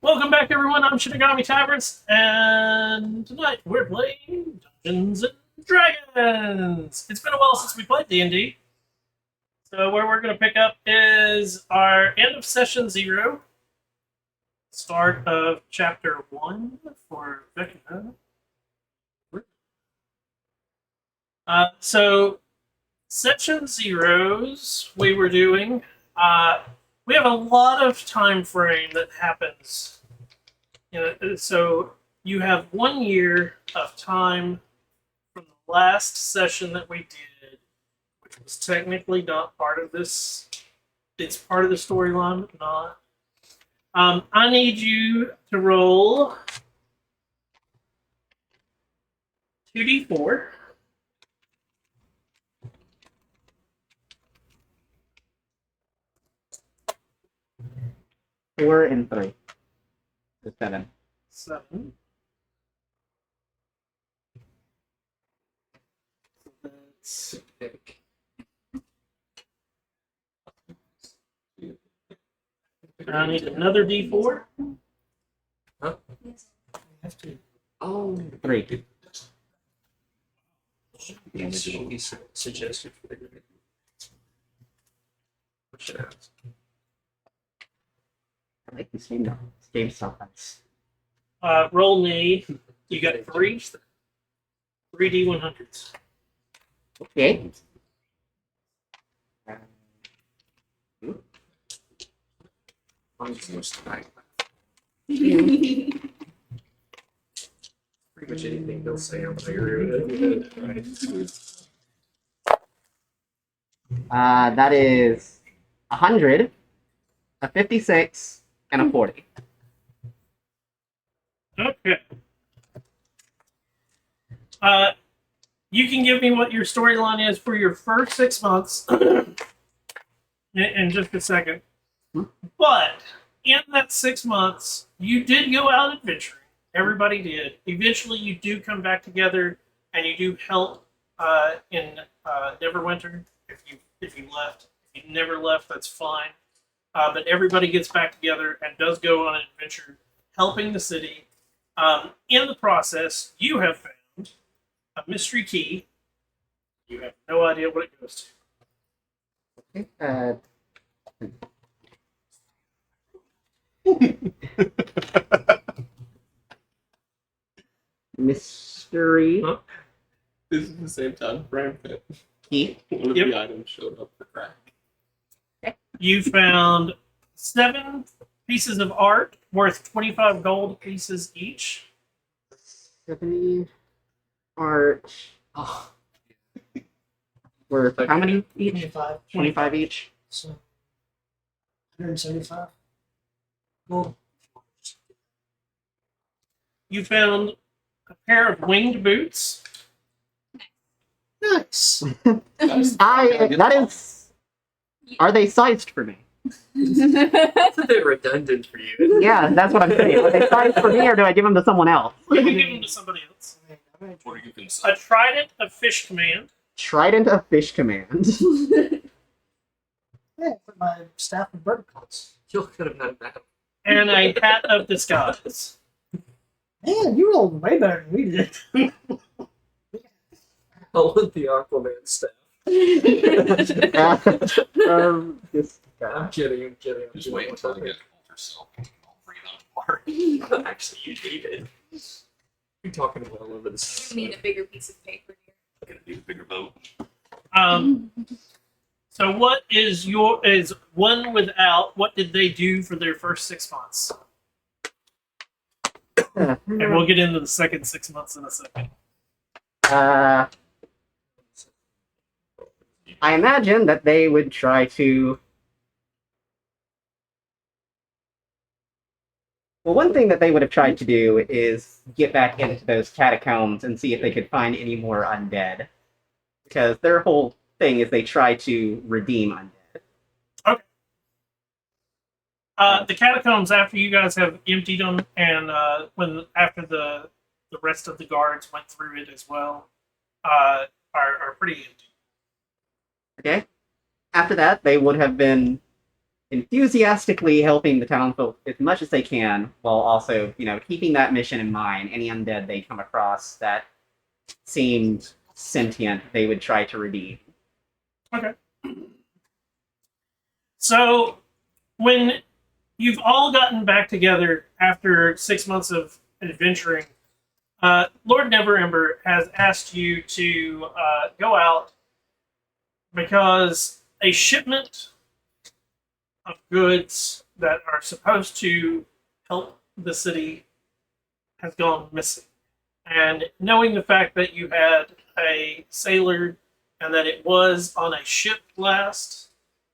Welcome back, everyone. I'm Shinigami Taverns, and tonight we're playing Dungeons and Dragons. It's been a while since we played D&D, so where we're going to pick up is our end of session 0, start of chapter 1 for Vecna. So, section zeros we were doing. We have a lot of time frame that happens. So you have 1 year of time from the last session that we did, which was technically not part of this. It's part of the storyline, but not. I need you to roll 2d4. 4 and 3. So 7. 7. That's I need another d4. Huh? Oh, 3. he suggested for the what should I ask? I like this game now. This game sometimes. Roll me. You got 3d100s. Okay. I'm just going to tonight. Pretty much anything they'll say, I'm gonna agree with it. Right? That is 100, a 56, and a 40. Okay. You can give me what your storyline is for your first 6 months in just a second. But in that 6 months, you did go out adventuring. Everybody did. Eventually, you do come back together, and you do help in Neverwinter. If you left, if you never left, that's fine. But everybody gets back together and does go on an adventure, helping the city. In the process, you have found a mystery key. You have no idea what it goes to. Okay. Mystery Huh? This is the same time frame that key. one of Yep. the items showed up for crack. You found 7 pieces of art worth 25 gold pieces each. 70 art. Oh, Worth how many each? 25. 25 each. So 175. Well, You found a pair of winged boots. nice. That is. Are they sized for me? that's a bit redundant for you. Yeah, that's what I'm saying. Are they sized for me, or do I give them to someone else? You can give them to somebody else. Or you can A trident of fish command. Trident of Fish Command. Yeah, put my staff and bird coats. you could have done that. And a hat of disguise. Man, you rolled way better than we did. I want the Aquaman staff. This I'm guy. kidding. Just wait until I get yourself. I'll bring it apart. Actually, you need it. You're talking about all over this. You need a bigger piece of paper here. I'm gonna do a bigger boat. So what is one without? What did they do for their first 6 months? And we'll get into the second 6 months in a second. I imagine that they would try to. Well, one thing that they would have tried to do is get back into those catacombs and see if they could find any more undead. Because their whole thing is they try to redeem undead. The catacombs, after you guys have emptied them, and after the rest of the guards went through it as well, are pretty empty. Okay? After that, they would have been enthusiastically helping the townfolk as much as they can, while also, keeping that mission in mind. Any undead they come across that seemed sentient, they would try to redeem. Okay. So, when you've all gotten back together after 6 months of adventuring, Lord Neverember has asked you to go out because a shipment of goods that are supposed to help the city has gone missing. And knowing the fact that you had a sailor and that it was on a ship last,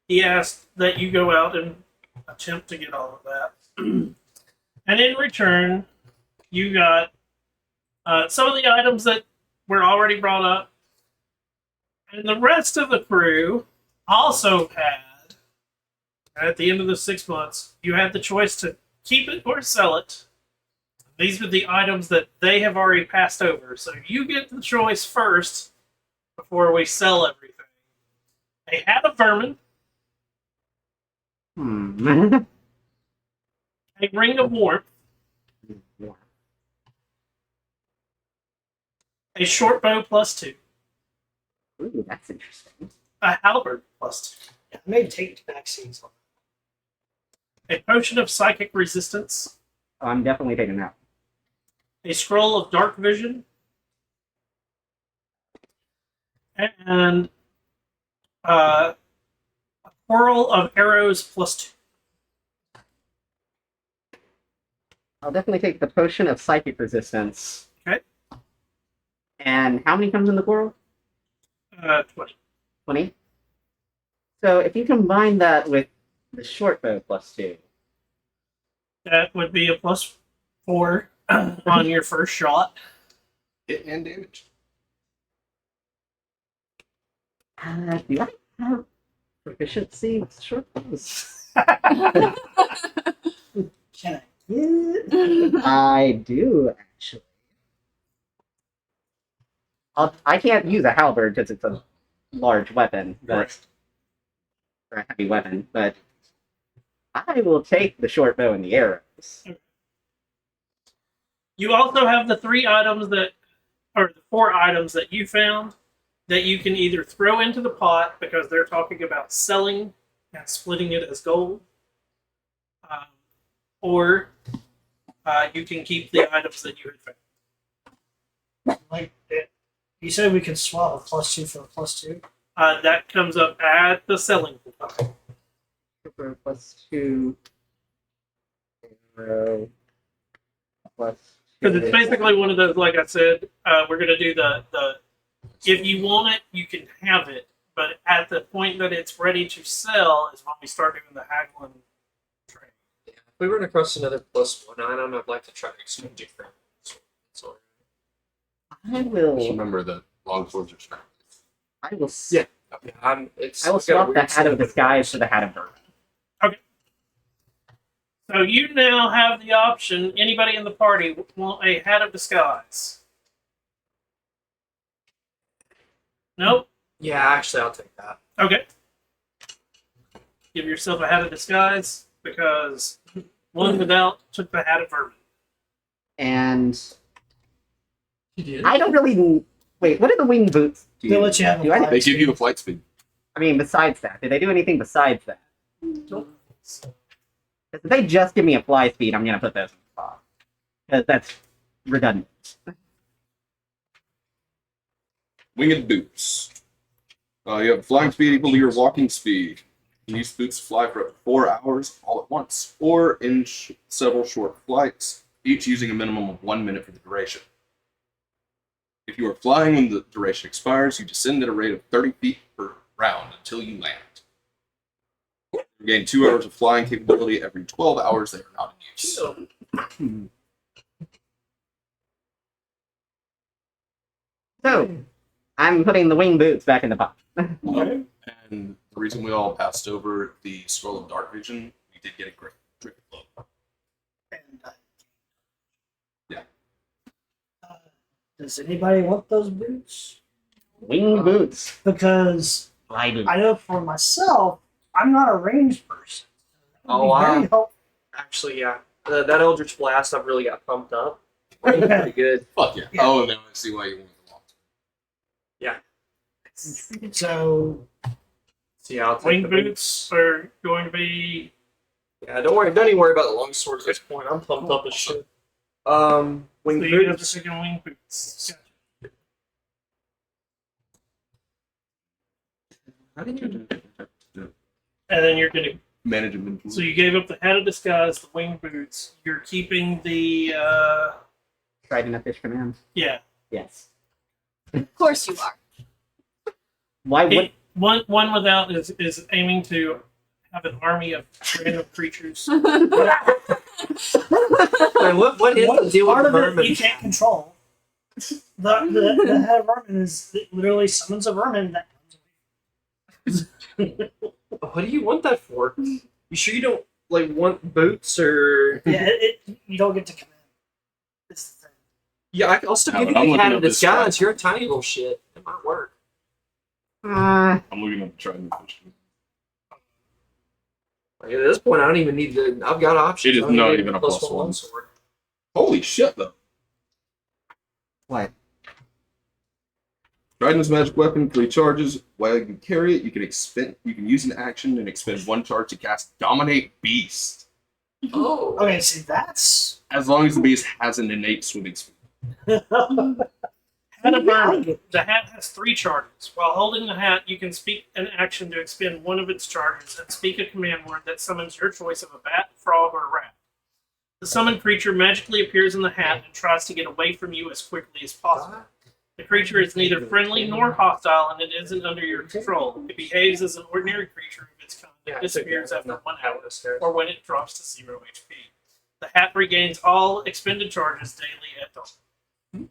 he asked that you go out and attempt to get all of that. And in return, you got some of the items that were already brought up. And the rest of the crew also had, at the end of the 6 months, you had the choice to keep it or sell it. These were the items that they have already passed over. So you get the choice first before we sell everything. A hat of vermin, a ring of warmth, a short bow +2, Ooh, that's interesting. a halberd +2, Yeah, I may take vaccines on a potion of psychic resistance, Oh, I'm definitely taking that. a scroll of dark vision, and a whirl of arrows +2. I'll definitely take the potion of psychic resistance. Okay. And how many comes in the coral? 20. 20. So if you combine that with the short bow +2, That would be a +4 on your first shot. Hit and damage. do I have proficiency with short bows? Can I get? I do, actually. I can't use a halberd because it's a large weapon, but or a heavy weapon, but I will take the short bow and the arrows. You also have the 3 items or the 4 items that you found that you can either throw into the pot because they're talking about selling and splitting it as gold, or you can keep the items that you had found. Like it. You said we could swap a +2 for a +2. That comes up at the selling time. +2 arrow +2. Because it's basically one of those, like I said, we're going to do the if you want it, you can have it, but at the point that it's ready to sell is when we start doing the haggling trade. Yeah, if we run across another +1 item, I'd like to try to exchange it for sword. I Just will. remember that long swords are strong. I will. Yeah. I will we got a swap the weird hat setup of with disguise those. for the hat of vermin. So you now have the option. Anybody in the party want a hat of disguise? Nope. Yeah, actually, I'll take that. Okay. Give yourself a hat of disguise because one without took the hat of vermin. And You did? I don't really. Wait, what do the wing boots do? They'll let you have a Do I- fly. They give you a flight speed. I mean, besides that, did they do anything besides that? Nope. If they just give me a fly speed, I'm gonna put those in the spot. Because that's redundant. Winged boots. You have flying speed equal to your walking speed. These boots fly for up to 4 hours all at once, or in several short flights, each using a minimum of 1 minute for the duration. If you are flying when the duration expires, you descend at a rate of 30 feet per round until you land. You gain 2 hours of flying capability every 12 hours that are not in use. So, I'm putting the wing boots back in the box. Okay. And the reason we all passed over the scroll of dark vision, we did get a great drip flow. And, Yeah. does anybody want those boots? Wing boots. Because Fly boots. I know for myself, I'm not a ranged person. Oh, Very wow. helpful. Actually, yeah. That Eldritch Blast, I've really got pumped up. Pretty good. Fuck yeah. Yeah. Oh, now I see why you want the long. So So yeah, I'll take Wing the boots are going to be. Yeah, don't even worry about the long sword at this point. I'm pumped up as shit. Wing So you have the boots. second wing boots. How did you And then you're going to. manage inventory? So you gave up the hat of disguise, the wing boots. You're keeping the. Trident of Fish Command. Yeah. Yes. Of course you are. Why would One without is aiming to have an army of random creatures. Wait, what is the deal part with of it vermin? you can't control. The head of vermin is it literally summons a vermin that What do you want that for? You sure you don't want boots or? you don't get to command. It's the thing. Yeah, I'll still Yeah, give but I'm you the looking hat up of this disguise. guy. You're a tiny little shit. It might work. I'm looking at the trident. Like, at this point, I don't even need the. I've got options. It is I don't not need even a plus plus one. sword. Holy shit, though. what? Trident's magic weapon, 3 charges. While you carry it, you can use an action and expend 1 charge to cast Dominate Beast. Oh. Okay, see that's As long as the beast has an innate swimming speed. Hat of vermin. The hat has 3 charges. While holding the hat, you can speak an action to expend one of its charges and speak a command word that summons your choice of a bat, frog, or rat. The summoned creature magically appears in the hat and tries to get away from you as quickly as possible. The creature is neither friendly nor hostile, and it isn't under your control. It behaves as an ordinary creature of its kind Yeah, and I took disappears that. after 1 hour, or when it drops to 0 HP. The hat regains all expended charges daily at dawn.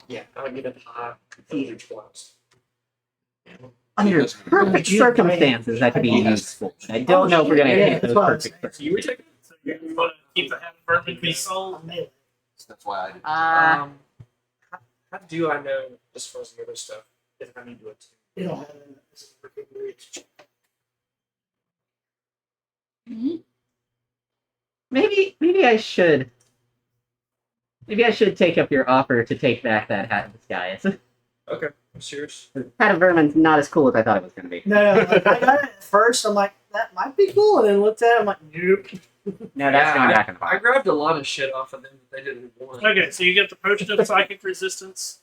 Yeah, I'll get a high Eldritch Blast. Under perfect circumstances, that could be useful. I don't know if we're gonna Yeah, hit that's those what I was perfect. So you were taking. So you want to keep the hat of vermin be sold? That's why I did. How do I know as far as the other stuff if I need to it? you don't have it. Maybe I should. Maybe I should take up your offer to take back that hat of disguise. Okay, I'm serious. Hat of Vermin's not as cool as I thought it was gonna be. No, like, I got it at first. I'm like, that might be cool, and then looked at it. I'm like, nope. No, that's going back in the I box. grabbed a lot of shit off of them that they didn't want. Okay, so you get the potion of psychic resistance.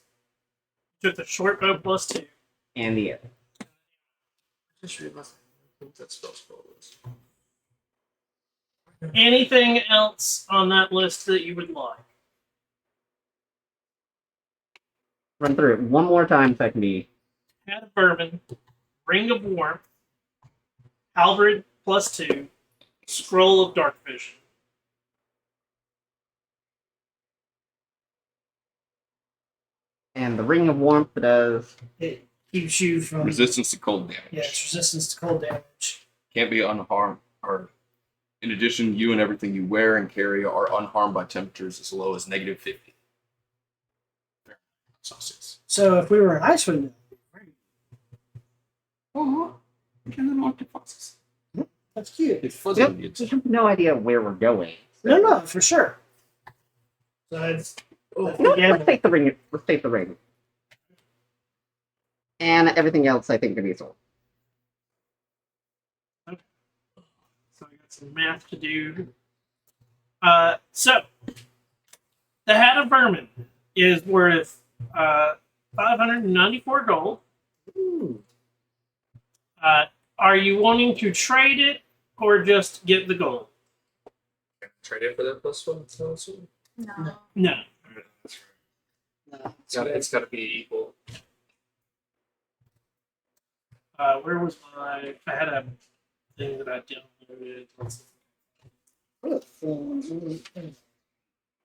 Took the short bow +2. And the I just realized I think that spell was. Anything else on that list that you would like? run through it one more time so I can be. Hat of vermin, ring of warmth, halberd +2, scroll of dark vision. And the Ring of Warmth does. It keeps you from Resistance to cold damage. Yeah, it's resistance to cold damage. Can't be unharmed. Or, in addition, you and everything you wear and carry are unharmed by temperatures as low as -50. Celsius. So if we were in Icewind, Oh, that's cute. it's fuzzy. Yep. It's- We have no idea where we're going. No, for sure. So it's Let's take the ring. Let's take the ring. And everything else, I think, can be sold. So I got some math to do. So the hat of vermin is worth 594 gold. Are you wanting to trade it or just get the gold? Trade it for that +1. No. No. It's got to be equal. Where was my? I had a thing that I downloaded.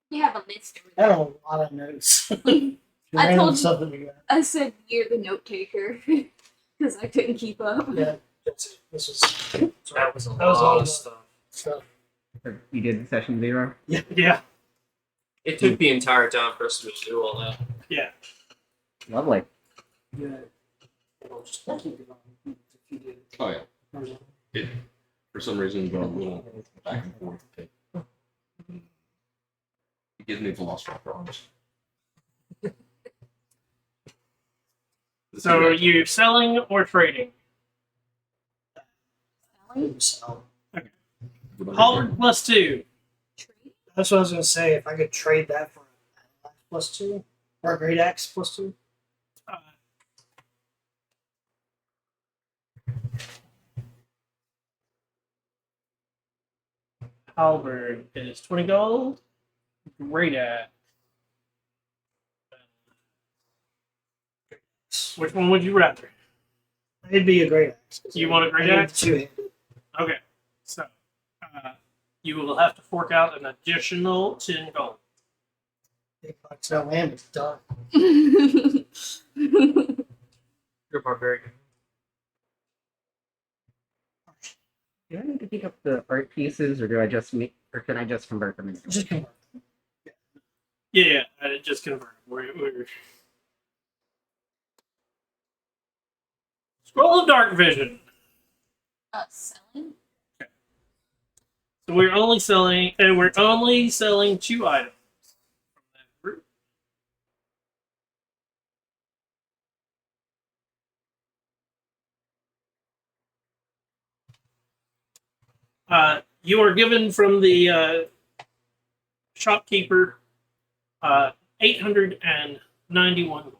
You have a list over I there. have a lot of notes. I Random told you. stuff that we got. I said you're the note taker because I couldn't keep up. Yeah, that's it. This was That was a That was lot all of the- stuff. stuff. You did session 0. Yeah. It took the entire time for us to do all that. Yeah. Lovely. Yeah. I'll just keep it on if you did. Oh yeah. It, for some reason, going a little back and forth. It gives me velociraptor problems. So are you selling or trading? Selling? So Halberd +2. Trade? that's what I was gonna say. If I could trade that for a +2 or a great axe +2. Uh, Halberd is 20 gold. Great at. Which one would you rather? It'd be a great axe. You want a great I need axe? two-handed. Okay, so you will have to fork out an additional 10 gold. Big bucks no land, it's done. You're barbarian. Do I need to pick up the art pieces, or do I just make, or can I just convert them into? Just convert. Yeah, I just converted. We're... Scroll of Dark Vision. Selling? So we're only selling 2 items from that group. You are given from the shopkeeper 891.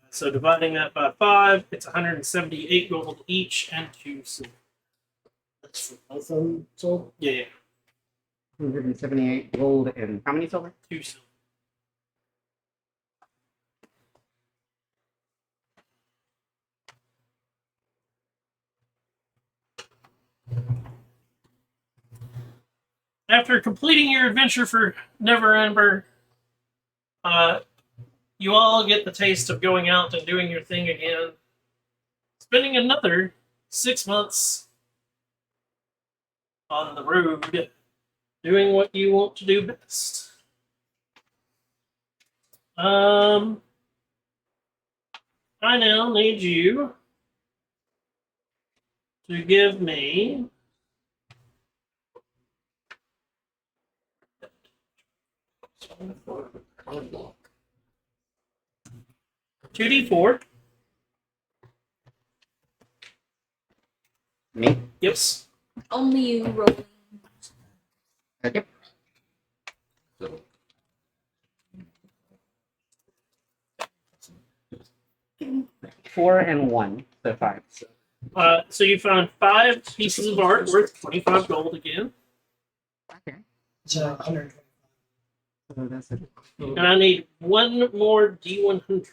So dividing that by 5, it's 178 gold each and 2 silver. That's for both of them sold. Yeah, 178 gold and how many silver? 2 silver. After completing your adventure for Never Ember, you all get the taste of going out and doing your thing again. Spending another 6 months on the road, doing what you want to do best. I now need you to give me 2d4. Me? Yep. Only you rolling. Okay. So, 4 and 1, so 5. So you found 5 pieces of art worth 25 gold again. Okay. So 120. So that's it. And I need one more D100.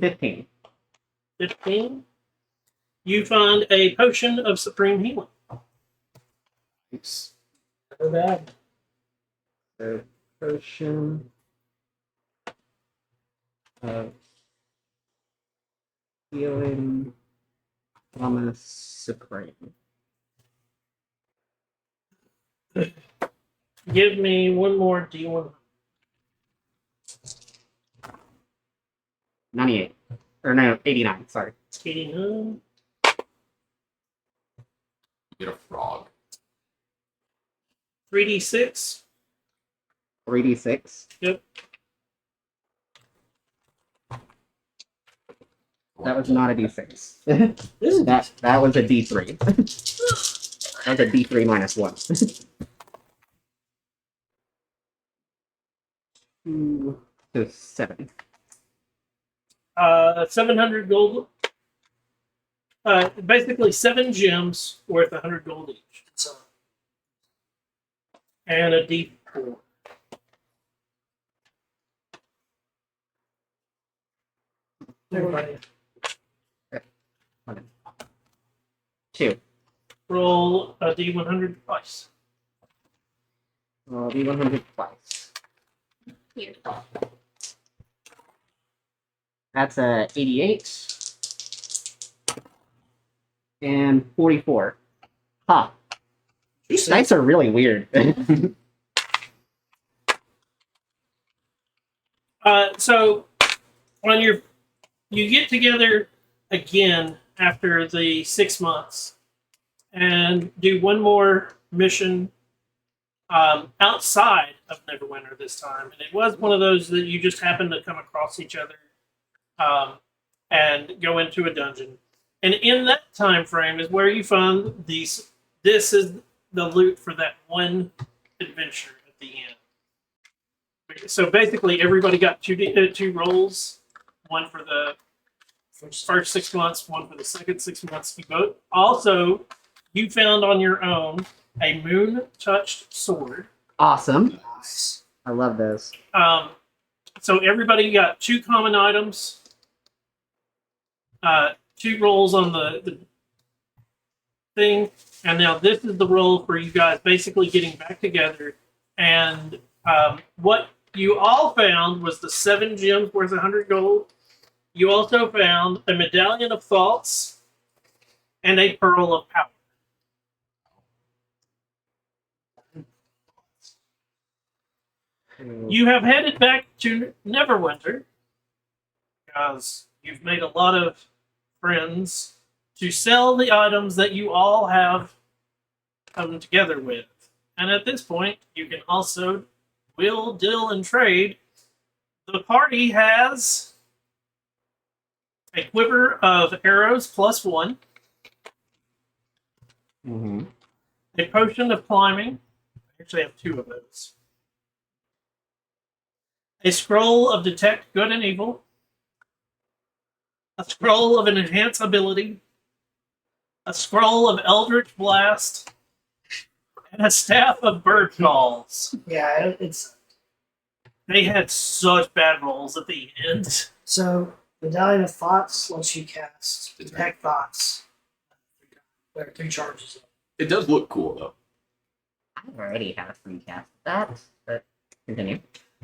15. 15. You find a potion of supreme healing. thanks. Never bad. So potion of healing promise supreme. Give me one more D100. 98. Or no, 89, sorry. 89. Get a frog. 3d6. 3d6. Yep. That was not a d6. This is that was a d3. That was a d3 minus 1. 2, so 7. 700 gold. Basically 7 gems worth 100 gold each. so And a D4. everybody. 2. Roll a D100 twice. d100 twice. Here. That's a 88. And 44. Ha! These dice are really weird. So on you get together again after the 6 months and do one more mission outside of Neverwinter this time. And it was one of those that you just happened to come across each other and go into a dungeon. And in that time frame is where you found these. This is the loot for that one adventure at the end. So basically, everybody got two rolls. One for the first 6 months, one for the second 6 months. You both also you found on your own a moon-touched sword. Awesome. Nice. I love those. So everybody got 2 common items. 2 rolls on the thing, and now this is the roll for you guys basically getting back together. And what you all found was the 7 gems worth 100 gold. You also found a medallion of thoughts and a pearl of power. You have headed back to Neverwinter because you've made a lot of friends to sell the items that you all have come together with. And at this point, you can also will, deal, and trade. The party has a quiver of arrows +1, Mm-hmm. a potion of climbing. I actually have 2 of those. A scroll of detect good and evil. A scroll of an enhance ability. A scroll of eldritch blast. And a staff of bird calls. Yeah, it's They had such bad rolls at the end. so Medallion of Thoughts lets you cast Detect Thoughts. There are 3 charges. It does look cool though. I already have a free cast of that, but continue.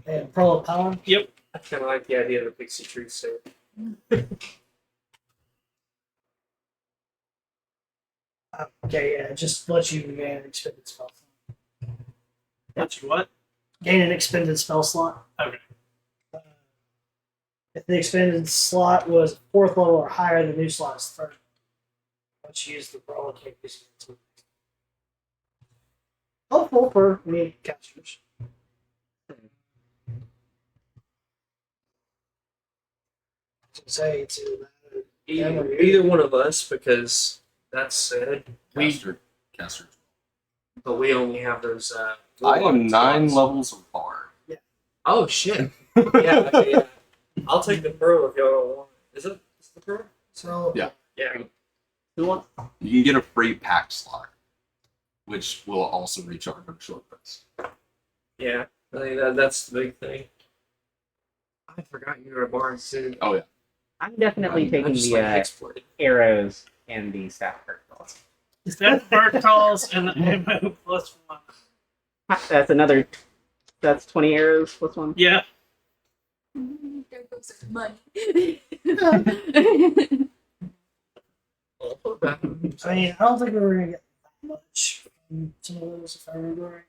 And Pearl of Power. Yep. I kind of like the idea of the pixie tree suit. Okay, yeah, it just lets you gain an expended spell slot. That's what? Gain an expended spell slot. Okay. If the expended slot was 4th level or higher, the new slot is 3rd. Once you use the Pearl, it can't be used. Helpful for me casters. Say to Either one of us, because that said, Caster. but we only have those. I am 9 slots. levels of bard. Oh shit! Yeah, okay, yeah. I'll take the pearl if y'all don't want it. Is the pearl? so Yeah. Yeah. Who wants? You can get a free pack slot, which will also recharge on short rest. Yeah. I think that's the big thing. I forgot you were a bard too. Oh yeah. I'm definitely I'm taking just the like exploited. arrows and the staff curls. Staff bird calls and the ammo +1. That's another. That's 20 arrows +1. Yeah. There goes our money. I mean, I don't think we were gonna get that much from some of those, if I remember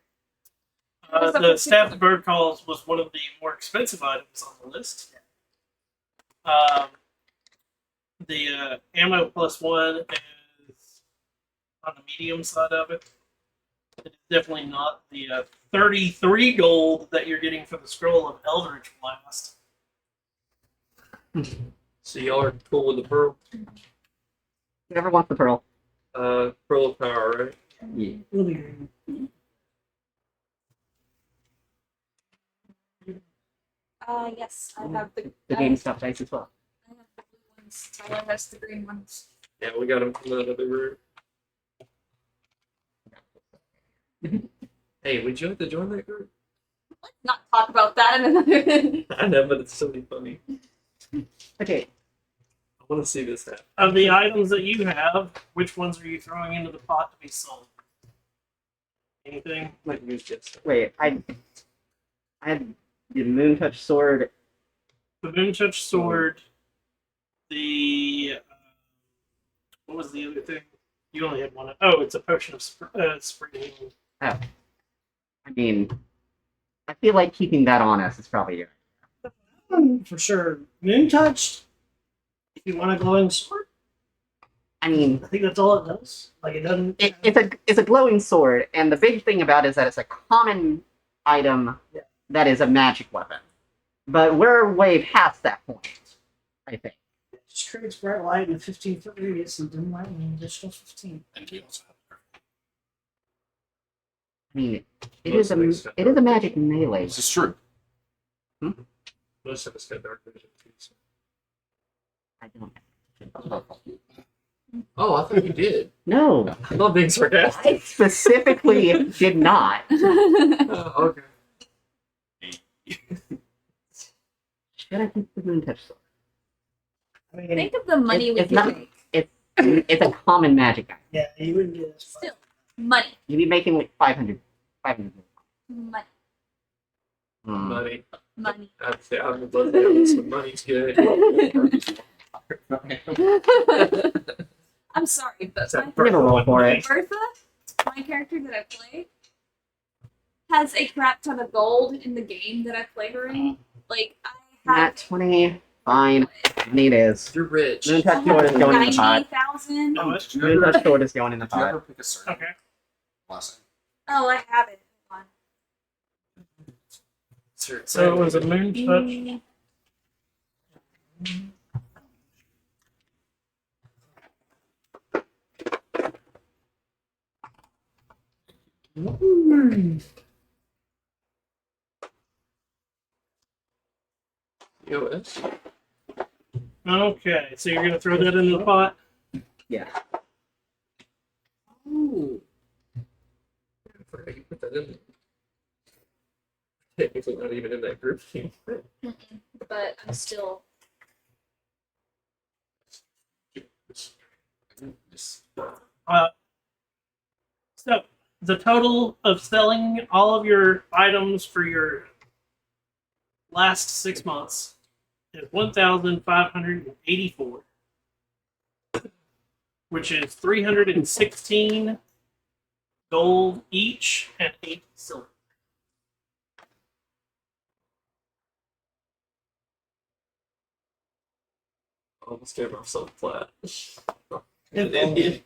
right. The staff bird calls was one of the more expensive items on the list. The ammo +1 is on the medium side of it. It's definitely not the 33 gold that you're getting for the scroll of Eldritch Blast. So y'all are cool with the pearl? Whoever wants the pearl. Pearl of power, right? Yeah. It'll be green. Yes, I have the. The game stop dice as well. I have the blue ones. Tyler has the green ones. Yeah, we got them from that other room. Hey, would you like to join that group? Let's not talk about that in another. I know, but it's so funny. Okay. I want to see this happen. Of the items that you have, which ones are you throwing into the pot to be sold? Anything? Might use this. Wait. I had the moon touch sword. The Moon-Touch Sword, the... what was the other thing? You only had one. Oh, it's a potion of spring healing. I mean, I feel like keeping that on us is probably good. For sure. Moon touched. If you want a glowing sword, I mean, I think that's all it does. Like it doesn't. it's a glowing sword, and the big thing about it is that it's a common item Yeah. that is a magic weapon. But we're way past that point, I think. It just creates bright light in a 15-foot radius and dim light in an additional 15. And we also have I mean, it Most is things a magic melee. this is true. Most of us got dark vision too. So. I don't. Oh, I thought you did. No, I'm not being sarcastic. I specifically did not. Oh, okay. Should I keep the moon touch sword? I mean, Think of the money we It's could not- make. It's a common magic item. yeah, you wouldn't get as much. Still, money. You'd be making like 500. Money. Money. Money. I'd say I'm above that. Some money's good. I'm sorry, but my We're gonna roll for it. Bertha, my character that I play, has a crap ton of gold in the game that I play her in. Like, I have Nat 20. Fine. It is. You're rich. Moon touch sword is going in the pot. 90,000. Oh, Did you Moon ever, touch sword is going in the did you pot. ever pick a certain okay. last Oh, I have it. Hold So it was a moon touch. on. EOS? Okay, so you're gonna throw that in the pot. Yeah. Ooh. I forgot you put that in there. Technically not even in that group team. But I'm still. So the total of selling all of your items for your last 6 months is 1,584, which is 316 gold each and 8 silver. Almost gave myself flat.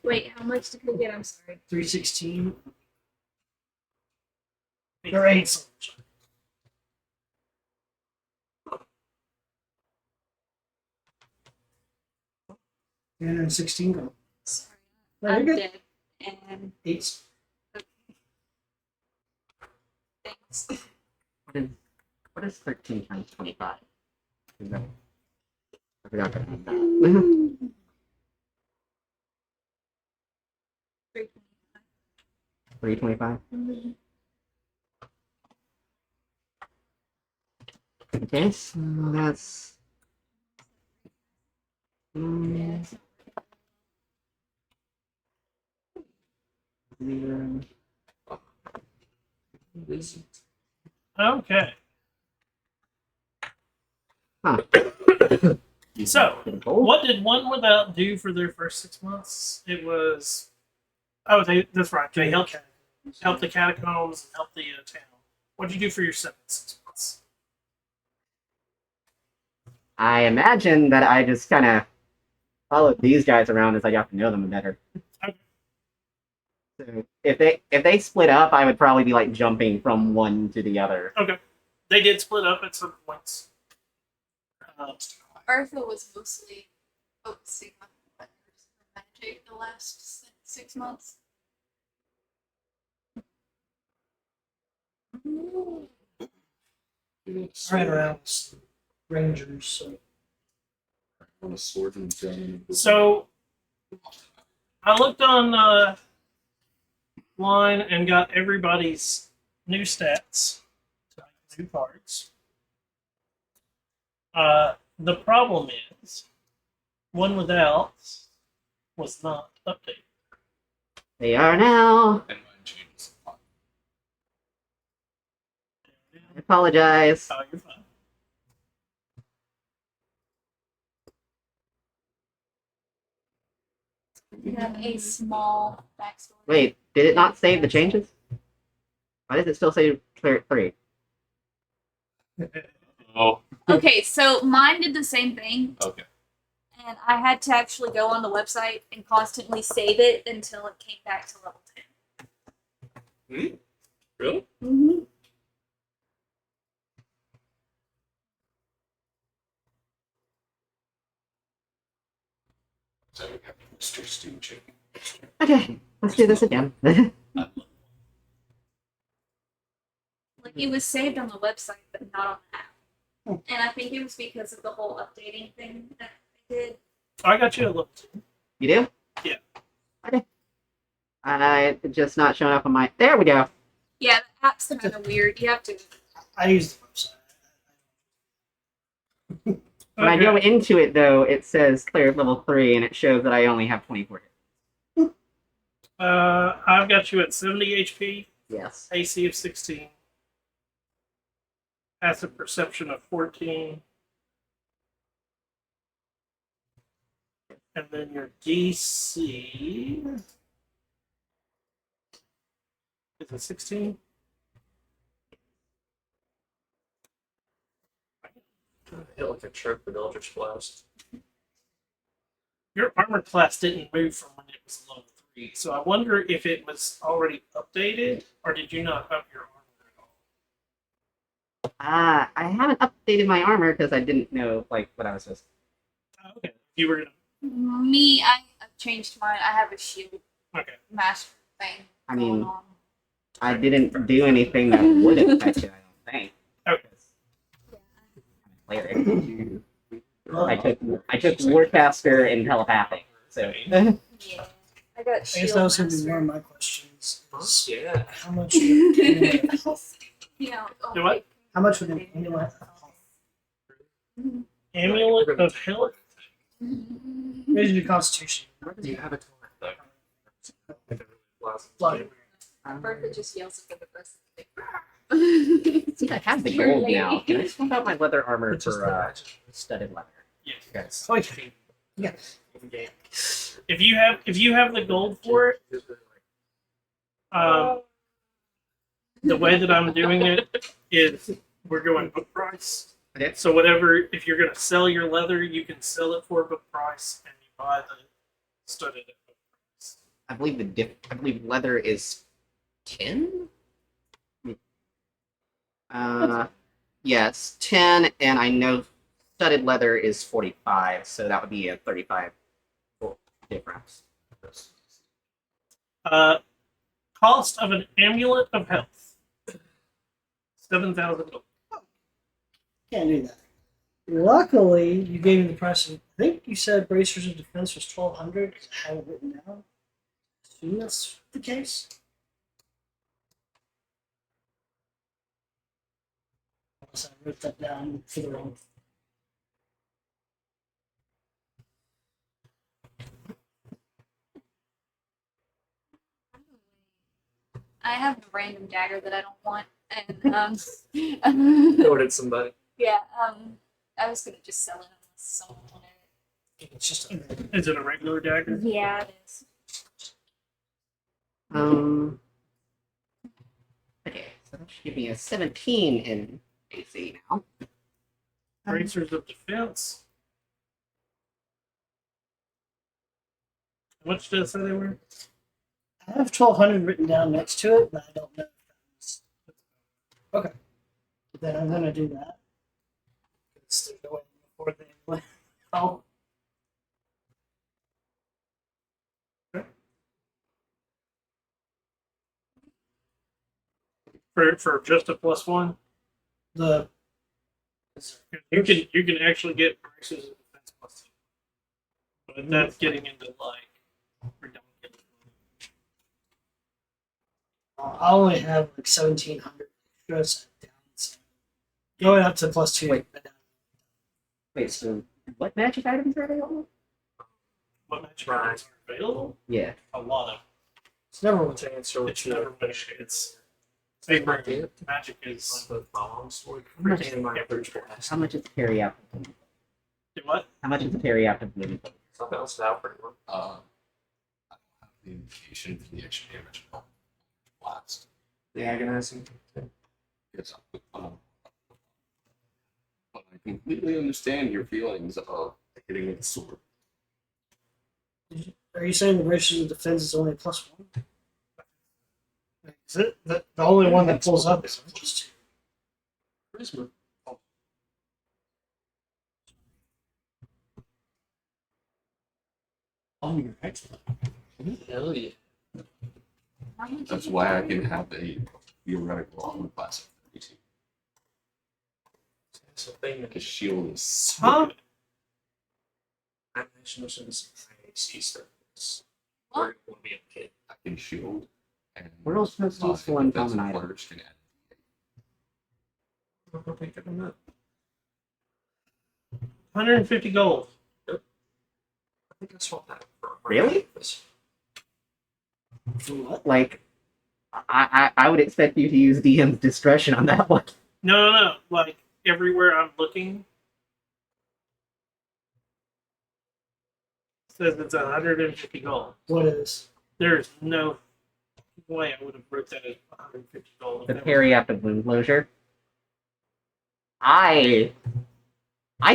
Wait, how much did we get? I'm sorry. 316. Or 8 souls. 316 gold. Sorry. No, you're I'm good. dead. And 8. thanks. What is 13 times 25? Is that- I forgot to add that. 325? Okay, so that's. Zero. Okay. Huh. So, Gold? what did One Without do for their first 6 months? It was. That's right. They helped the catacombs and help the town. What did you do for your second 6 months? I imagine that I just kind of followed these guys around as I got to know them better. Okay. So if they split up, I would probably be like jumping from one to the other. Okay. They did split up at some points. Arthur was mostly focusing on weapons and magic the last 6 months. Right around Rangers. So. on a sword and gun? So, I looked on line and got everybody's new stats, new cards. The problem is, One Without was not updated. They are now. And mine changes. I apologize. Oh, you're fine. You have a small backstory. Wait, did it not save the changes? Why does it still say clear 3? Oh. Okay, so mine did the same thing. Okay. And I had to actually go on the website and constantly save it until it came back to level 10. Really? Mm-hmm. So we have Mr. Stooge. Okay, let's do this again. Like it was saved on the website, but not on the app. And I think it was because of the whole updating thing that they did. I got you a level 2. You do? Yeah. Okay. It's just not showing up on my. There we go. Yeah, the app's kind of weird. You have to. I use the website. When I go into it, though, it says cleared level 3, and it shows that I only have 24 hits. I've got you at 70 HP, Yes. AC of 16, passive perception of 14, and then your DC is it 16? Hit like a trip with Eldritch Blast. Your armor class didn't move from when it was level 3, so I wonder if it was already updated, or did you not up your armor at all? I haven't updated my armor because I didn't know what I was supposed to. Okay, you were gonna. Me, I've changed mine. I have a shield Okay. master thing. I mean, going on. I didn't do anything that would affect it, I don't think. Okay. Later. Well, I took Warcaster and Telepathic, so. Yeah, I got I shield guess that was going to be master. one of my questions. Is Yeah. how much would an amulet health? Yeah. Oh, Do what? How much would an amulet health? Amulet of Health. Raise your constitution. Where do you have it? Blood. Bertha just yells at the rest of the See, I have the gold now. Can I swap out my leather armor for studded leather? Yes. Okay. Yes. If you have the gold for it, the way that I'm doing it is we're going book price. Okay. So whatever, if you're gonna sell your leather, you can sell it for book price, and you buy the studded at book price. I believe leather is 10. Yes, 10, and I know studded leather is 45, so that would be a 35 difference. Cost of an amulet of health, 7,000 gold. Can't do that. Luckily, you gave me the price of, I think you said bracers of defense was 1,200 because I have it written down. I assume that's the case. Unless I wrote that down for the wrong. I have a random dagger that I don't want, and Throw it at somebody. yeah, I was gonna just sell it unless someone wanted It's just a, Is it a regular dagger? it. Yeah, it is. Okay, so that should give me a 17 in AC now. Bracers of defense. How much did it say they were? I have 1,200 written down next to it, but I don't know if that's okay. Then I'm gonna do that. It's the way before they oh. For just a +1? The You can actually get bracers of defense +2. But that's getting into like redundant. I only have like 1,700 extras down. So going up to +2. Wait. Wait, so what magic items are available? What magic items are available? Yeah. A lot of. It's never one. To answer what It's you never magic. It's paper. Magic is. both my long sword How much- and my Eldritch Blast. How much is carry out? Do what? How much is carry out of living? So I bounced it out pretty well. the indication for the extra damage blast. The agonizing. Yes, but I completely understand your feelings of hitting with a sword. Are you saying the British defense is only +1? Is it the only one that pulls up is +2? Charisma. Oh, you're excellent. Hell yeah. How much That's did you why I pay? can have a theoretical armor class of 32. That's the thing that Because shield is so Huh? good. animation was in the AC stuff. What? Or you want to be a kid. I can shield. And We're all supposed to my use one defensive common item. flourish can add. I'm not picking them up. 150 gold. I think I swapped that for Really? For what? Like, I would expect you to use DM's discretion on that one. No. Like everywhere I'm looking says it's 150 gold. What is? There's no way I would have wrote that as 150 gold. The parry after wound closure. I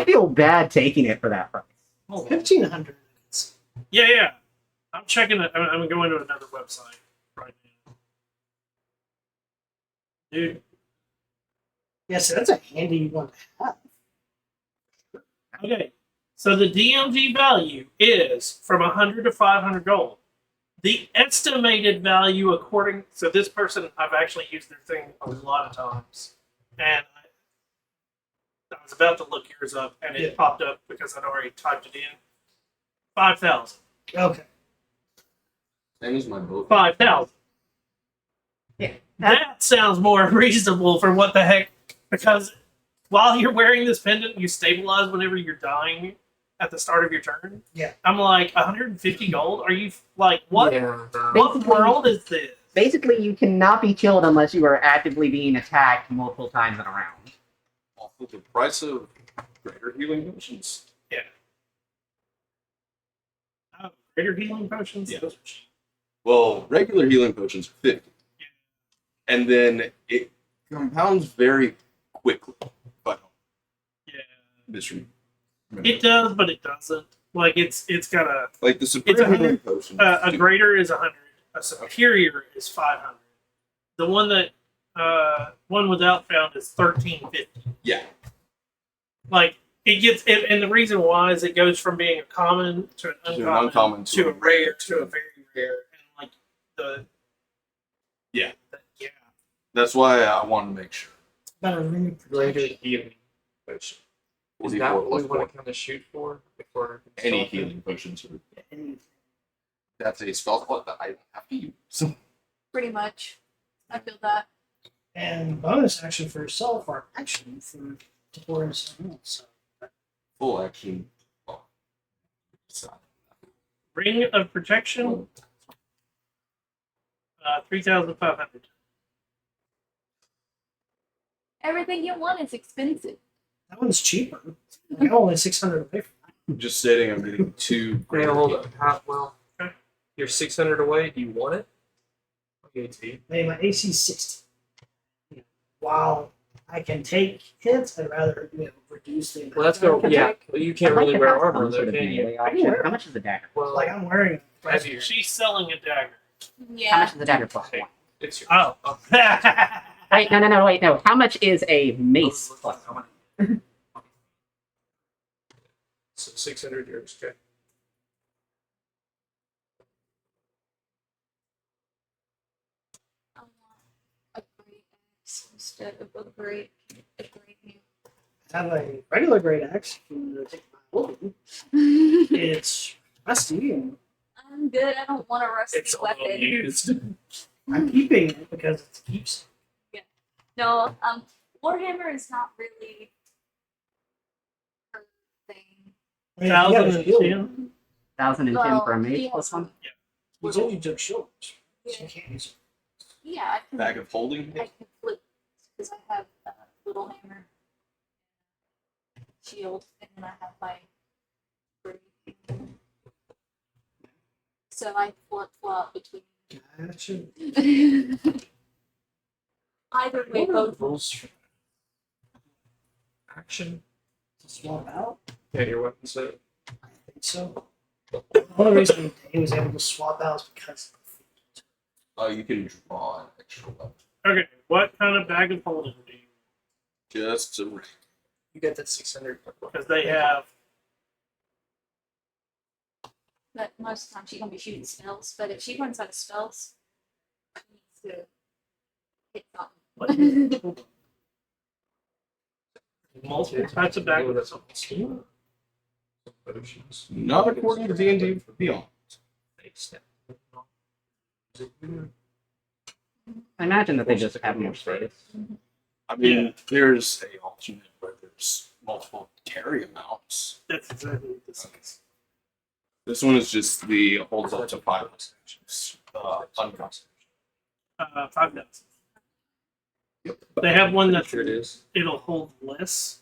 feel bad taking it for that price. Hold on. 1,500. Yeah. I'm checking it. I'm going to another website right now. Dude, Yes, that's a handy one to have. okay. So the DMG value is from 100 to 500 gold. The estimated value, according so this person, I've actually used their thing a lot of times, and I was about to look yours up, and it Yeah. popped up because I'd already typed it in. 5,000. Okay. Same as my boat. 5,000. Yeah. That sounds more reasonable for what the heck, because while you're wearing this pendant, you stabilize whenever you're dying at the start of your turn. Yeah. I'm like, 150 gold? Are you like, what? Yeah, What Basically- world is this? Basically, you cannot be killed unless you are actively being attacked multiple times in a round. Also, the price of greater healing potions. Oh, greater healing potions? Yeah. Those are cheap. Well, regular healing potions are 50. And then it compounds very quickly. But Yeah. misremember. It does, but it doesn't. Like, it's got a Like the It's superior 100, healing potions. a do- greater is 100, a superior is 500. The one that one without found is 1350. Yeah. Like it gets it, and the reason why is it goes from being a common to an uncommon, to a rare to a very rare, and like the Yeah. yeah. That's why I wanted to make sure. Better ring greater protection. healing potion. Is 44 that what we plus want four. to kind of shoot for? Before Any healing potions. That's a spell slot that I don't have to use. Pretty much. I feel that. And bonus action for yourself or action for to pour into someone else. So Full action. Well, Ring of protection, 3,500. Everything you want is expensive. that one's cheaper. Like, only 600 to pay for. just stating I'm getting two. Okay, hold up. Well, you're 600 away. Do you want it? I'll give it to you. Hey, my AC 60. While I can take hits, I'd rather reduce the amount. Well, that's go. I can Yeah, take. well, you can't I'd like really to wear have armor some though, sort of can you? melee option. How much is the dagger? Well, Like I'm wearing. heavier. She's selling a dagger. How Yeah. much is the dagger plus Okay. one? It's your. Oh. Wait, no, wait, no. How much is a mace plus one? So 600 yours. Okay. I want a great axe instead of a great hand. I have a regular great axe. If you want to take my old. It's rusty, and I'm good. I don't want a rusty It's all weapon. used. I'm keeping it because it keeps. No, Warhammer is not really her thing. I mean, if you got a shield, 1,010. 1,010 for a mace yeah. plus one? you said you took shields, so Yeah, you can't use it. yeah, I can. Bag of holding. I can flip because I have a little hammer, shield, and then I have my great. So I flip flip flop between. Gotcha. Either way, both. rules? Action. To swap out? Yeah, your weapon set. I think so. The only reason he was able to swap out is because You can draw an extra weapon. Okay, what kind of bag of holding do you? Just a ring. You get that 600. Because they have. But most of the time she's gonna be shooting spells. But if she runs out of spells, she needs to hit something. Multiple types of bag of holding. Not according to D&D Beyond. I imagine that they just have more space. I mean, Yeah. there's a alternate where there's multiple carry amounts. That's exactly what this is. This one is just the holds up to 5 extensions. Unconstant. 5,000. Yep. They have one that's Sure it is. it'll hold less,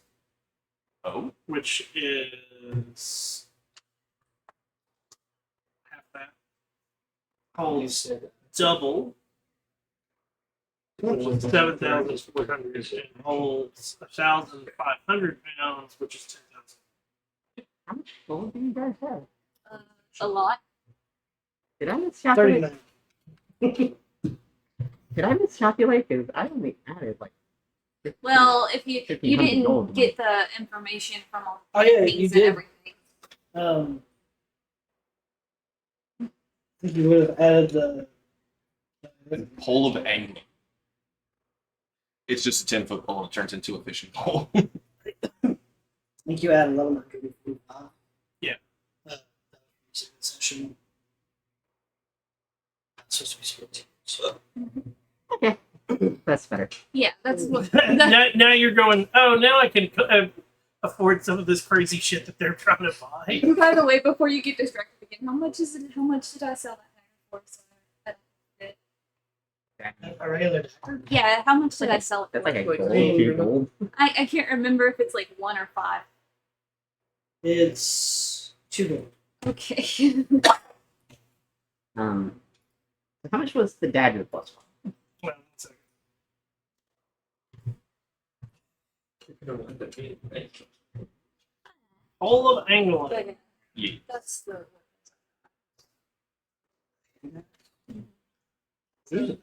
Oh, which is half that. You Holds said double 7,400 and holds 1,500 pounds, which is 10,000. How much gold do you guys have? A lot. Did I miscalculate? 39. Did I miscalculate? Because I only added like. 50. Well, if you 1,500 didn't gold. get the information from all Oh, the yeah, things you and did. everything. I think you would have added the. pole of angling. It's just a 10-foot pole. It turns into a fishing pole. I think you added 1145. Yeah. Second session. That's supposed to be split. So. Okay, that's better. Yeah, that's what. now you're going, oh, now I can afford some of this crazy shit that they're trying to buy. By the way, before you get distracted again, how much is it? How much did I sell that dagger for? So A regular dagger? yeah, how much did I sell it for? That's like a Like gold, gold. 2 gold. I can't remember if it's like 1 or 5. It's 2 gold. Okay. So how much was the dagger plus 1? Well, so- Hole of angling. But Yeah. that's the. Yeah. You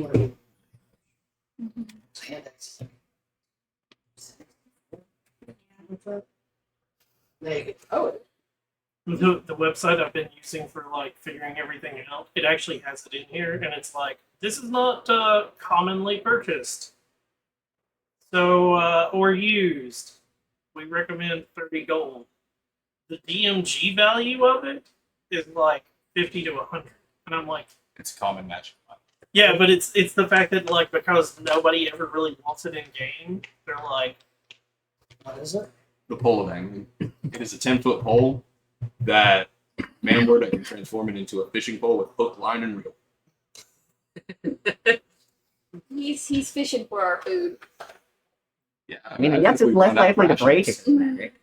want to be Mhm. hand axes. There you go. Oh, The website I've been using for like figuring everything out, it actually has it in here, and it's like, this is not commonly purchased. So, or used. We recommend 30 gold. The DMG value of it is like 50 to 100. And I'm like, It's a common magic weapon. yeah, but it's the fact that like because nobody ever really wants it in game, they're like, what is it? The pole of angling. It is a 10-foot pole that man word can transform it into a fishing pole with hook, line, and reel. He's fishing for our food. Yeah, I mean, I think guess it's we've less run out of likely to break rations. if it's magic.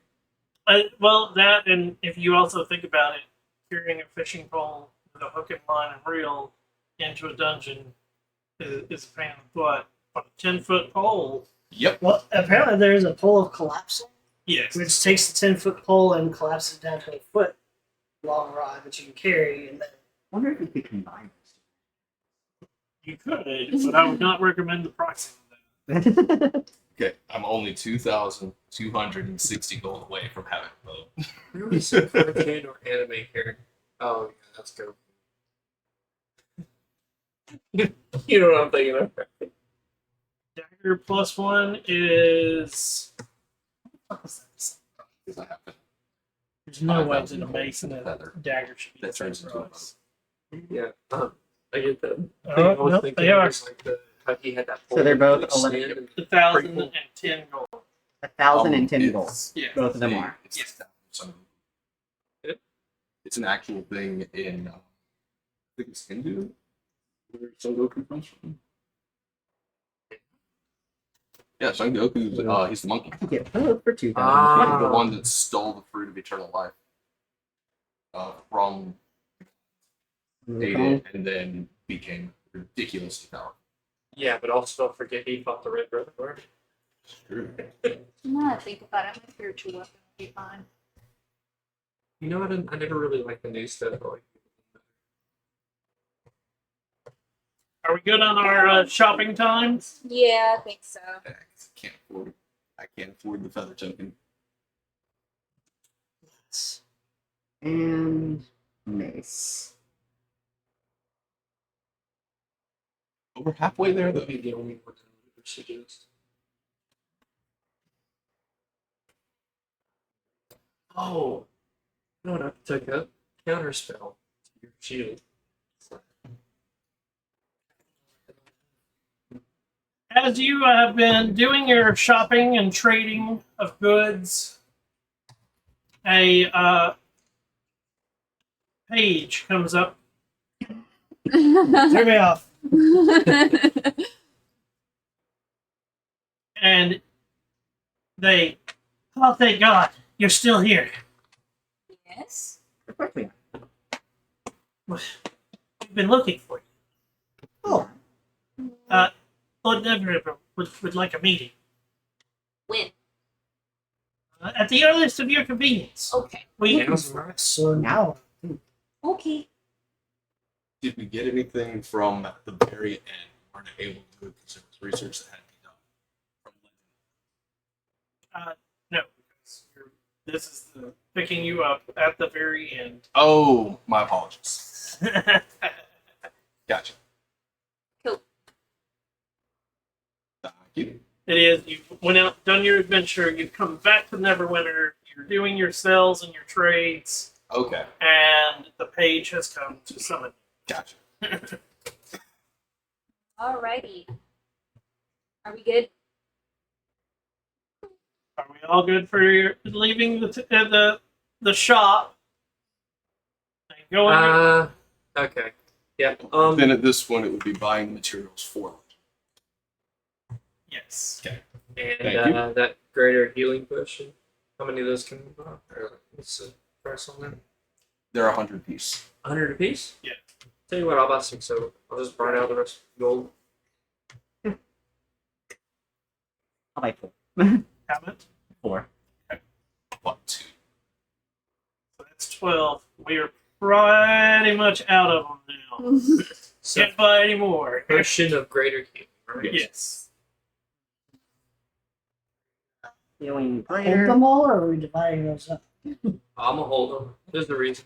well, that, and if you also think about it, carrying a fishing pole with a hook and line and reel into a dungeon is a pain in the butt. But a 10-foot pole, Yep. Well, apparently there is a pole of collapsing, yes. which takes the 10-foot pole and collapses it down to a foot long rod that you can carry, and then I wonder if we could combine You could, but I would not recommend the pricing of that. this. Okay, I'm only 2,260 gold away from having a bow. Really some cartoon or anime character. Oh, yeah, that's good. You know what I'm thinking of. Dagger plus 1 is. What the fuck is that? There's no way that a mason and a dagger should be That the same turns into a price. Yeah, I get that. Oh, I was no, thinking they are. was like how he had that So they're both like 11. stand and- 1,010 gold. 1,010 gold. Yeah. Both of them are. It's, it's an actual thing in, I think it's Hindu, where Son Goku comes from. Yeah, Son Goku's, he's the monkey. You get both for 2,000. Ah. The one that stole the fruit of eternal life from ate it, and then became ridiculously powerful. Yeah, but also don't forget he fought the Red Brother. Right? True. Now that I think about it, my spiritual weapon would be fine. You know, I never really liked the new stuff. Like, Are we good on our shopping times? Yeah, I think so. Yeah, 'cause I can't afford the feather token. And mace. But we're halfway there, though. the only one I would suggest. Oh, you know what? I took a counter spell to your shield. As you have been doing your shopping and trading of goods, a page comes up. Turn me off. And they, oh, thank God, you're still here. Yes. Of course we are. We've been looking for you. Oh, Lord Neverember would like a meeting. When? At the earliest of your convenience. Okay. We, so now. Okay. Did we get anything from the very end? We weren't able to do it because there was research that had to be done. From no, because this is the picking you up at the very end. Oh, my apologies. Gotcha. Cool. Thank you. It is. You went out, done your adventure. You've come back to Neverwinter. You're doing your sales and your trades, Okay, and the page has come to summon gotcha. you. Alrighty. Are we good? Are we all good for your leaving the shop and going? Okay. Yeah. Then at this point, it would be buying the materials for it. Yes. And Thank you. that greater healing potion. How many of those can we buy? Or what's the price on that? They're 100 piece. 100 apiece? Yeah. Tell you what, I'll buy 6 of them. I'll just burn out the rest of the gold. I'll buy 4. How much? 4. What? 2? So that's 12. We are pretty much out of them now. So, Can't buy any more. potion of greater healing, right? Yes. Healing Hold greater. them all, or are we dividing those up? I'm gonna hold them. There's the reason.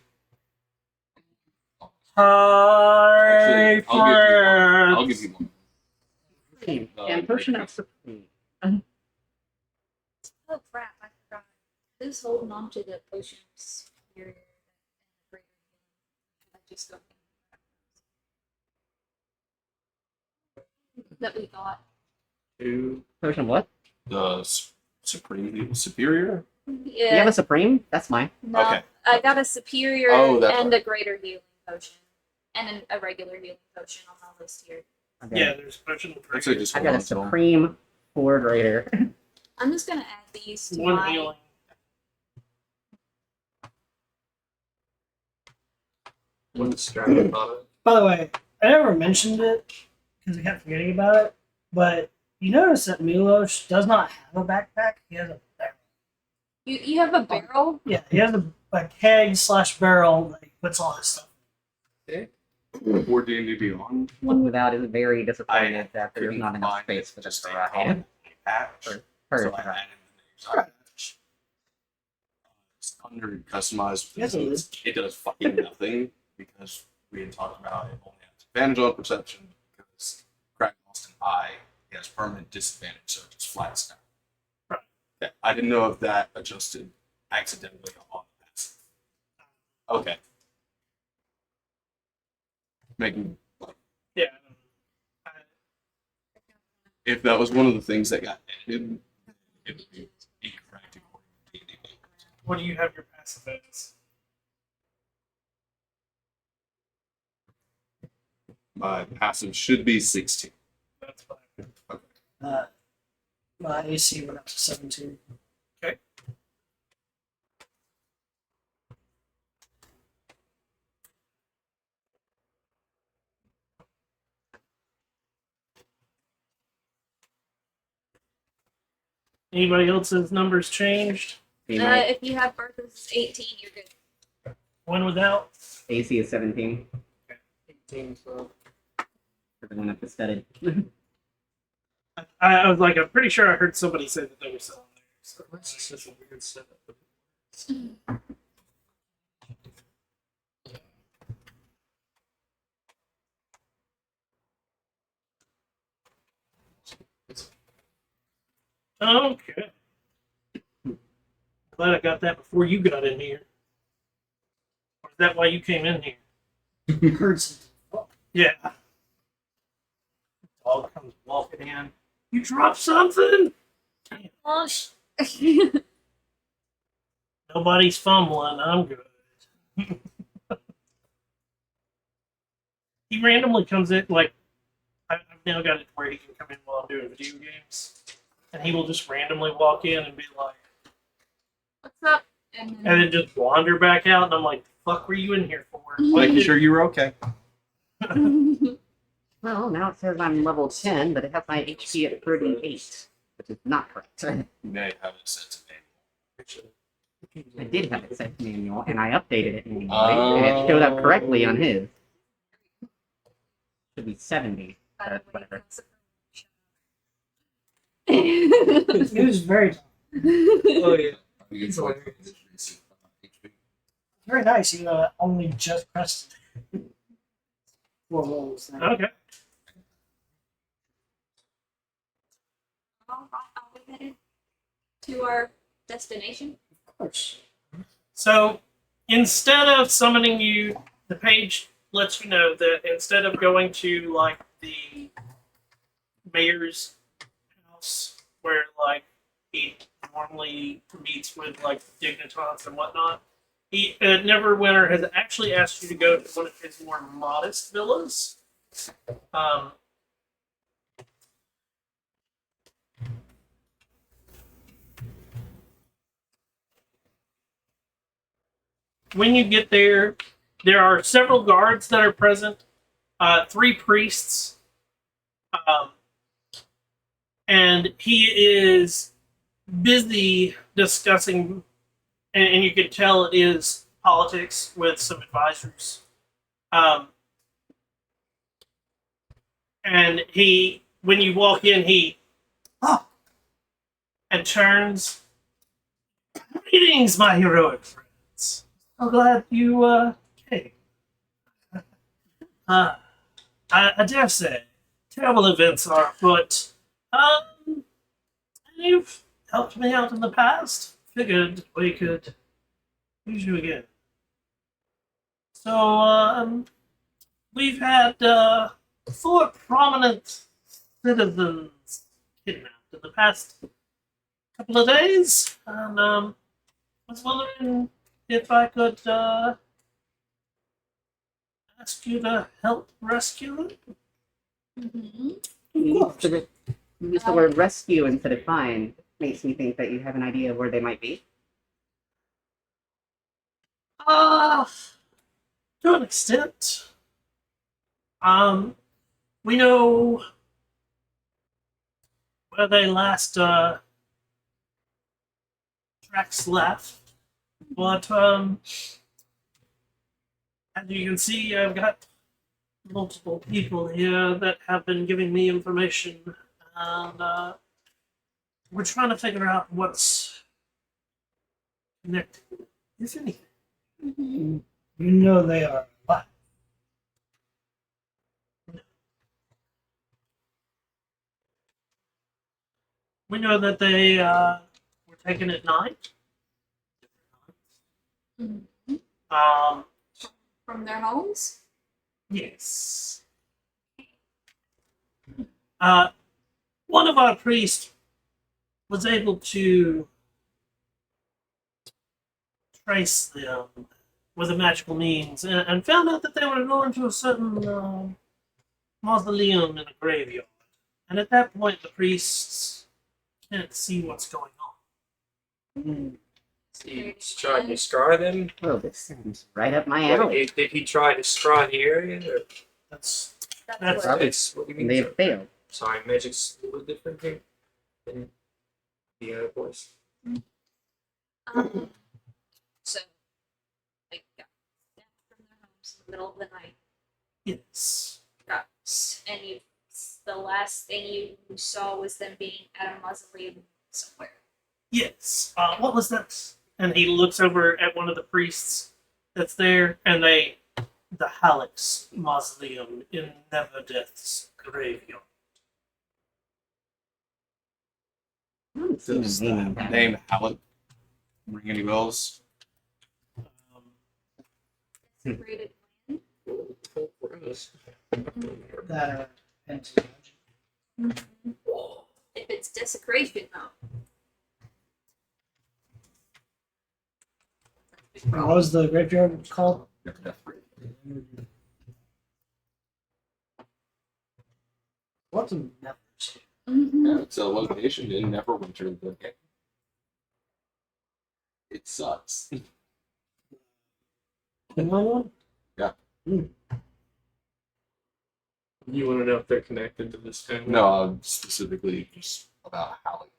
Hi, Actually, I'll give friends. you one. Supreme. And potion of supreme. Oh crap! I forgot. Who's holding on to the potions? I just don't. That we got. 2. Potion of what? The supreme superior. Yeah. You have a supreme? That's mine. No, Okay. I got a superior Oh, that's and right. a greater healing potion, and a regular healing potion on my list here. Okay. Yeah, there's potion of I'd say just I hold got a on to them. supreme 4 greater. I'm just gonna add these to one my. healing. One distracted on it. By the way, I never mentioned it because I kept forgetting about it. But you notice that Milos does not have a backpack. He has a barrel. You have a barrel? Yeah, he has a keg/barrel that he puts all his stuff. Or D&D Beyond. One without is very disappointed that there's couldn't not enough find space for just this a to ride. common patch. Or So her I to ride. added the names. It's under customized. Yes, it is. It does fucking nothing because we had talked about it only has advantage on perception because Crack lost an eye. He has permanent disadvantage, so it just flats down. Right. Yeah, I didn't know if that adjusted accidentally on that. Okay. Making Yeah. if that was one of the things that got edited, it would be incorrect according to D&D. What do you have your passive as? My passive should be 16. That's fine. My AC went up to 17. Anybody else's numbers changed? See, my If you have Bertha's 18, you're good. One without? AC is 17 18, so. for the one that was studded. I was like, I'm pretty sure I heard somebody say that they were selling theirs. So. That's just such a weird setup. Okay. Glad I got that before you got in here. Or is that why you came in here? Heard something. Yeah. Dog comes walking in. You dropped something? Oh, Nobody's fumbling. I'm good. He randomly comes in, like, I've now got it where he can come in while I'm doing video games. And he will just randomly walk in and be like, what's up? And and then just wander back out. And I'm like, the fuck were you in here for? Making sure you were okay. Well, now it says I'm level 10, but it has my HP at 38, which is not correct. You may have it set to manual. I did have it set to manual, and I updated it manually, and it showed up correctly on his. Should be 70, but whatever. It was very Oh, yeah. It's hilarious. very nice, even though I only just pressed it. 4 rolls. There. Okay. I'll be headed to our destination. Of course. So instead of summoning you, the page lets you know that instead of going to like the mayor's house where like he normally meets with like dignitants and whatnot, he Neverwinter has actually asked you to go to one of his more modest villas. When you get there, there are several guards that are present, 3 priests, and he is busy discussing, and you can tell it is politics with some advisors. And when you walk in, and turns. Greetings, my heroic friends. So glad you came. I dare say, terrible events are afoot. You've helped me out in the past. Figured we could use you again. So, we've had 4 prominent citizens kidnapped in the past couple of days, and was wondering if I could ask you to help rescue them. Mm-hmm. You used the word rescue instead of find. Makes me think that you have an idea of where they might be. To an extent. We know where they last tracks left, but as you can see, I've got multiple people here that have been giving me information, and we're trying to figure out what's connected, if anything. Mm-hmm. You know they are alive. We know that they were taken at night. Mm-hmm. Um, From their homes? yes. One of our priests was able to trace them with a magical means and found out that they were going to a certain mausoleum in a graveyard. And at that point, the priests can't see what's going on. He tried to scry them. Well, this sounds right up my alley. Did he try to scry the area? Or? That's That's what- what. It's what do you mean? They have failed. Sorry, magic's a little different here. the other place. So, like, got snapped from their homes in the middle of the night. Yes. And the last thing you saw was them being at a mausoleum somewhere. Yes. What was that? And he looks over at one of the priests that's there, and the Halleck's mausoleum in Never Death's graveyard. Does the name Halleck ring any bells? Desecrated land. That empty. If it's desecration, though. What was the graveyard called? Never Death Grave. What's a Nevers? Yeah, it's a location in Neverwinter. The game. It sucks. One? You want to know if they're connected to this family? No, specifically just about Halleck.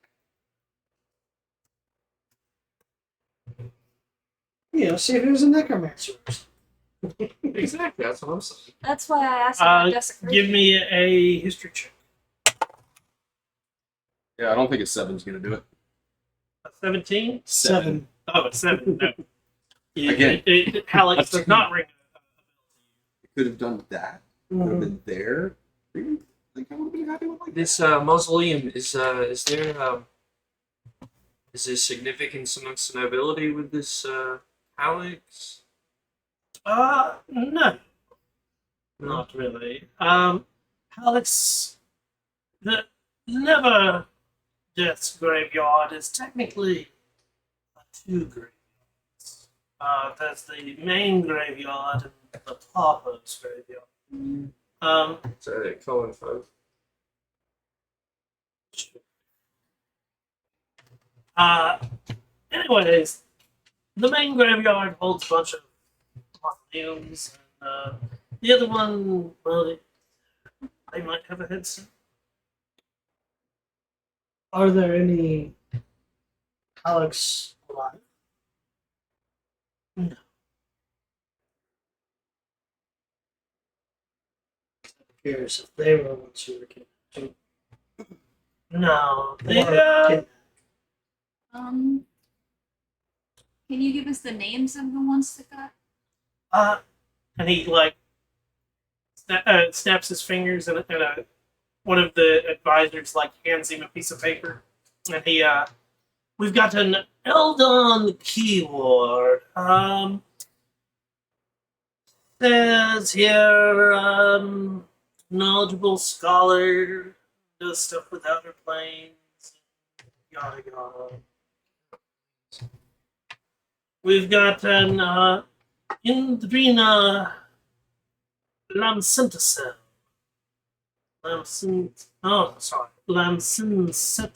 You know, see if it was a necromancer. Exactly, that's what I'm saying. That's why I asked about desecration. Give me a history check. Yeah, I don't think a 7's gonna do it. A 17? 7. Oh, a 7. No. Again. Halleck does not ring. It could have done that. Could have been there. Really? Like I would have been happy with like This mausoleum is there is there significance amongst the nobility with this Alex? No, not really. Halleck's the Never Death's graveyard is technically two graveyards. There's the main graveyard and the Pauper's graveyard. So they coincide. Anyways, the main graveyard holds a bunch of mausoleums, and the other one, well, they might have a headset. Are there any Alex alive? No. I'm curious if they were ones who were kidnapped. No, Or they, kidnapped. Can you give us the names of the ones that got? and he like snaps his fingers, and one of the advisors like hands him a piece of paper, and he we've got an Eldon keyword. Says here, knowledgeable scholar, does stuff with outer planes, yada yada. We've got an Indrina Lamcinticel. Lamcincetal.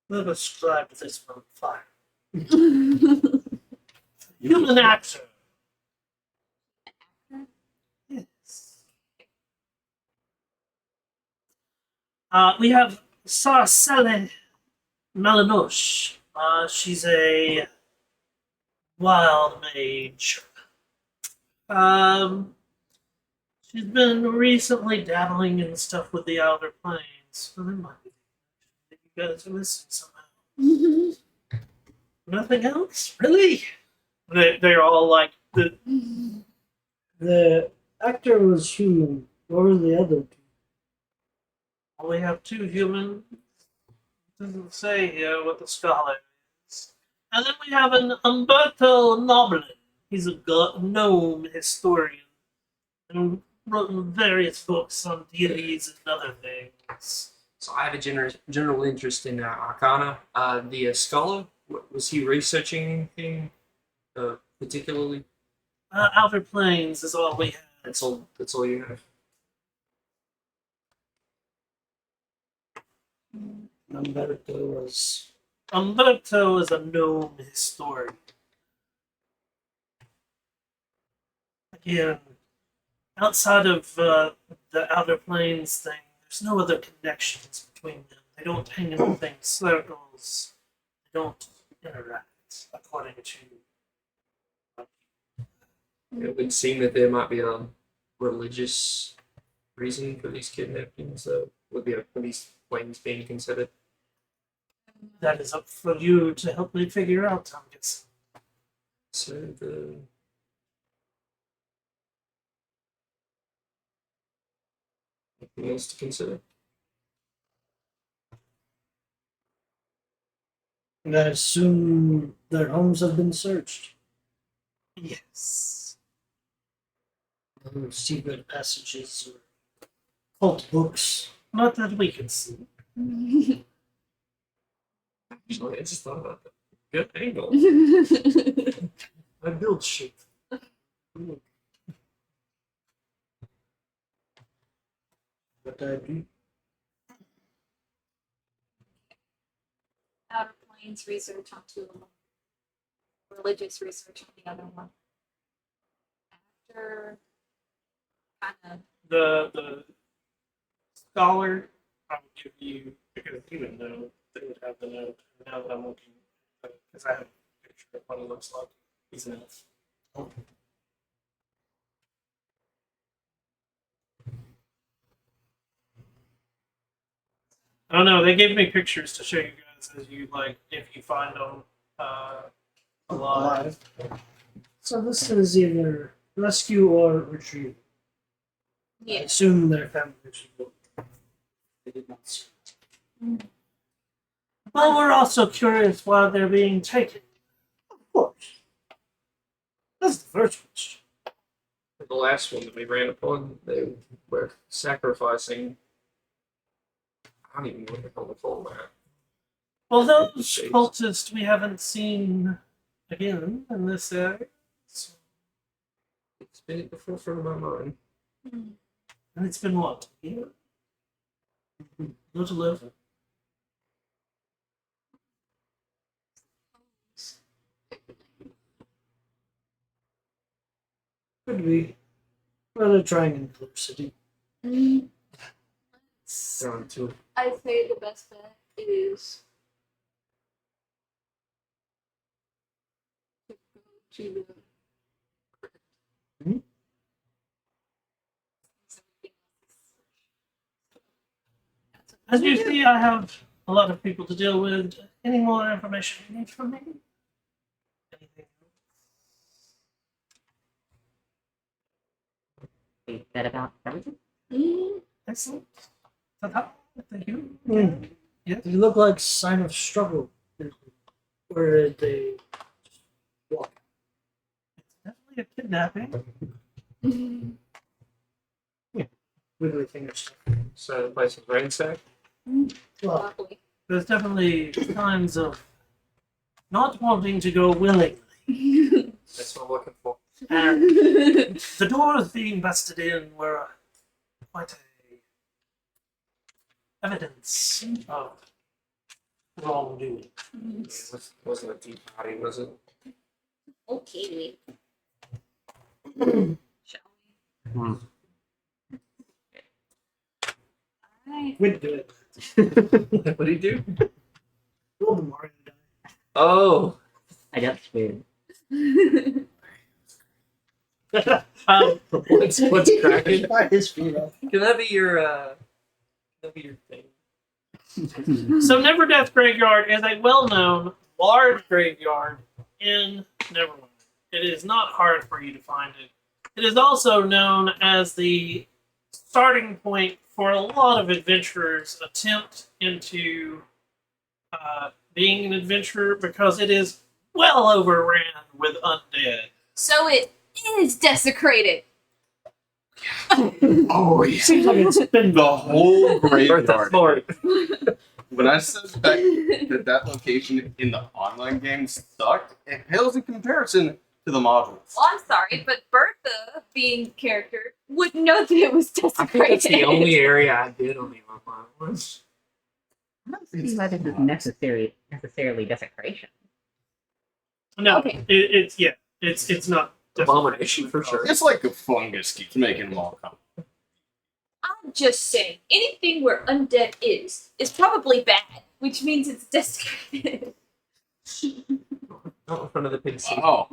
Whoever scribed this on fire. Human actor. Yes. We have Sarcelle Malinoche. She's a wild mage. She's been recently dabbling in stuff with the outer planes, so there might be that you guys are missing somehow. Nothing else, really? They're all like The actor was human. What were the other two? we have two human. Doesn't say here what the scholar is. And then we have an Umberto Noblin. He's a gnome historian and wrote various books on deities and other things. So I have a general interest in Arcana. The scholar, was he researching anything particularly? Outer Planes is all we have. That's all. That's all you have. Umberto is a gnome historian. Again, outside of the Outer Planes thing, there's no other connections between them. They They don't hang in the same circles. They don't interact according to. It would seem that there might be a religious reason for these kidnappings, though. Would these claims being considered? That is up for you to help me figure out, I'm guessing. So the anything else to consider? And I assume their homes have been searched. Yes. No secret passages or cult books. Not that we can see. Actually, I just thought about that. Good angle. I build shit. But I do. Outer Planes research on two of them. Religious research on the other one. After kind of The scholar, I would give you, because you would know, they would have the note. Now that I'm looking, because I have a picture of what it looks like. He's an elf. I don't know. They gave me pictures to show you guys as you like if you find them alive. So this is either rescue or retrieve. I yeah. assume their family should they did not see. Well, we're also curious why they're being taken. Of course. That's the first question. The last one that we ran upon, they were sacrificing. I don't even know what the hell to call that. Well, those Shapes. cultists we haven't seen again in this area. So, It's been at the forefront of my mind. and it's been what? A year? Little over. Could be. Well, they're trying in Clear City. Down to I'd say the best bet is to go to the Mhm. As you see, I have a lot of people to deal with. Any more information you need from me? Anything? Is that about everything? Excellent. Thank you. Mm. Yes. They look like sign of struggle. Where they just walk. Definitely a kidnapping. Wiggly fingers. so the place was ransacked. Well, Probably. There's definitely signs of not wanting to go willingly. That's what I'm looking for. And the doors being busted in were quite a evidence of wrongdoing. It wasn't a deep body, was it? Okay. Shall Hmm. we? Alright. we'd do it. What did he do? Well, the Mario died. Oh, I got scared. what's cracking? By his feet up. Can that be your thing? So Never Death Graveyard is a well-known large graveyard in Neverland. It is not hard for you to find it. It is also known as the starting point for a lot of adventurers' attempt into being an adventurer because it is well overran with undead. So it is desecrated. Oh yeah. Seems like it's been The whole Bertha graveyard. Ford. When I said that location in the online game sucked, it pales in comparison to the modules. Well, I'm sorry, but Bertha, being character, wouldn't know that it was I think desecrated. that's the only area I did on the online ones. I don't see why this is necessarily desecration. No, Okay. it's not Abomination for sure. It's like a fungus keeps making them all come. just saying. Anything where undead is probably bad, which means it's desecrated. Not in front of the pig soup. Wow.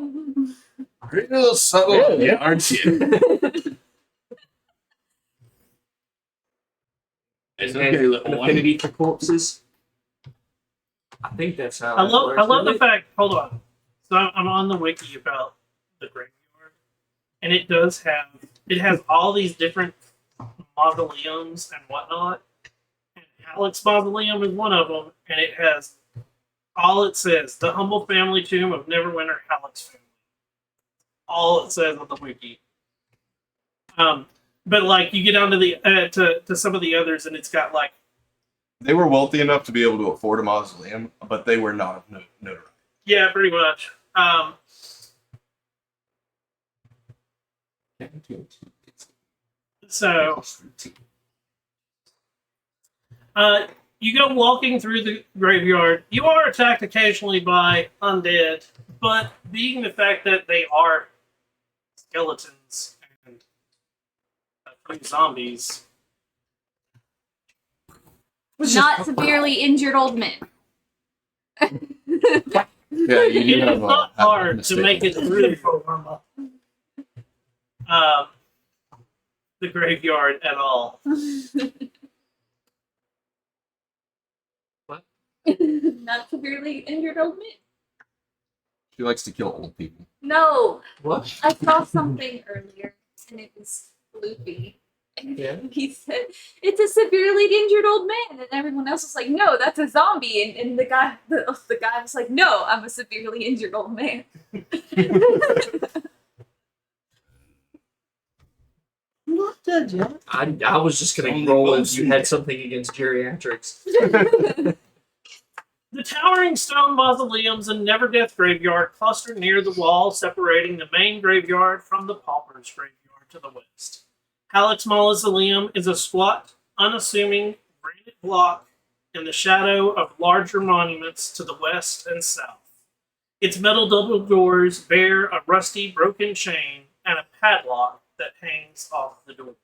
Real subtle, Really? yeah, aren't you? It's And okay, an little one. affinity for corpses. I think that's how. I that love works, the doesn't fact. Hold on. So I'm on the wiki about the graveyard, and it has all these different mausoleums and whatnot. And Alex Mausoleum is one of them, and it has all it says: the humble family tomb of Neverwinter Halleck's family. All it says on the wiki. But like you get onto the to some of the others, and it's got like They were wealthy enough to be able to afford a mausoleum, but they were not of notoriety. yeah, pretty much. So you go walking through the graveyard. You are attacked occasionally by undead, but being the fact that they are skeletons and a few zombies, Not severely injured old men. Yeah, you do it have is not have a hard to mistake. make it through the graveyard at all. Not severely injured old men. She likes to kill old people. No, What? I saw something earlier, and it was Luffy. And Yeah. he said, "It's a severely injured old man," and everyone else was like, "No, that's a zombie." And the guy was like, "No, I'm a severely injured old man." I'm not dead yet. I was just gonna Only roll if those you who- had something against geriatrics. The towering stone mausoleums in Neverdeath Graveyard cluster near the wall separating the main graveyard from the pauper's graveyard to the west. Halleck's Mausoleum is a squat, unassuming granite block in the shadow of larger monuments to the west and south. Its metal double doors bear a rusty, broken chain and a padlock that hangs off the door.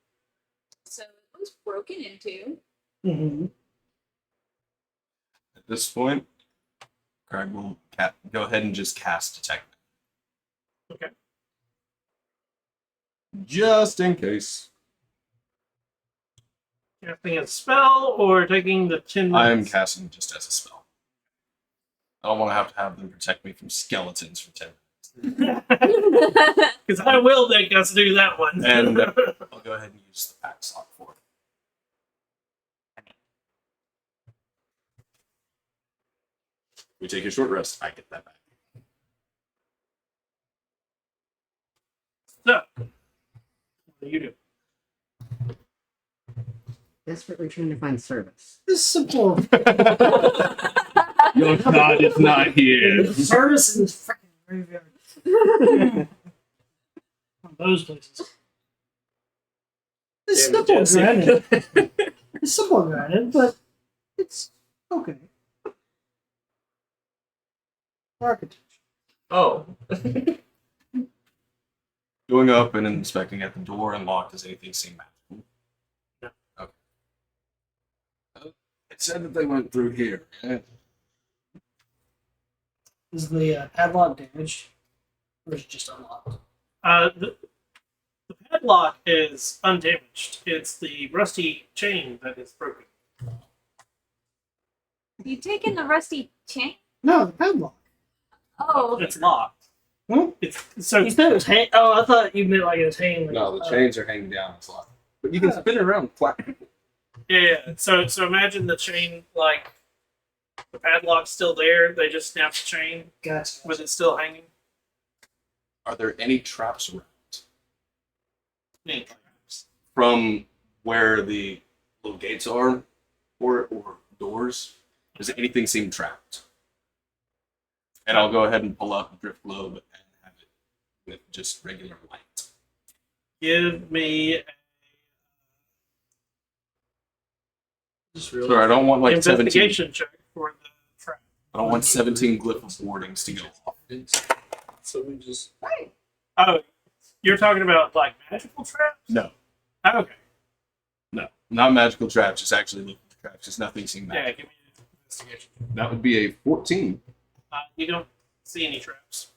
So it was broken into. Mm-hmm. At this point, Craig will go ahead and just cast Detect. Okay. Just in case. Casting a spell or taking the 10 I am minutes? casting just as a spell. I don't want to have them protect me from skeletons for 10 minutes. Because I will make us do that one. And I'll go ahead and use the pack slot for it. We take a short rest, I get that back. So, what do you do? Desperately trying to find service. This is simple. Your god is not here. Service in this freaking graveyard. From those places. It's Damn it, simple, Jesse. granted. It's simple, granted, but it's okay. Architecture. Oh. Going up and inspecting at the door unlocked, does anything seem magical? No. Okay. It said that they went through here. Is the padlock damaged? Or is it just unlocked? The padlock is undamaged. It's the rusty chain that is broken. You taking the rusty chain? No, the padlock. Oh, It's locked. Hmm? It's so You said it was hanging. Oh, I thought you meant like it was hanging. No, the chains are hanging down. It's locked. But you can spin it around flat. yeah. So imagine the chain like the padlock's still there. They just snapped the chain Gotcha. with it still hanging. Are there any traps around? Yeah. From where the little gates are or doors? Does anything seem trapped? And I'll go ahead and pull out the drift globe and have it with just regular light. Give me Just really. Sorry, I don't want an like 17. investigation check for the trap. I don't want 17 glyph of wardings to go off. So we just. Oh, you're talking about like magical traps? No. Oh, okay. No. Not magical traps, just actually looking for traps. Just nothing seemed Yeah, magical. give me an investigation. That would be a 14. You don't see any traps.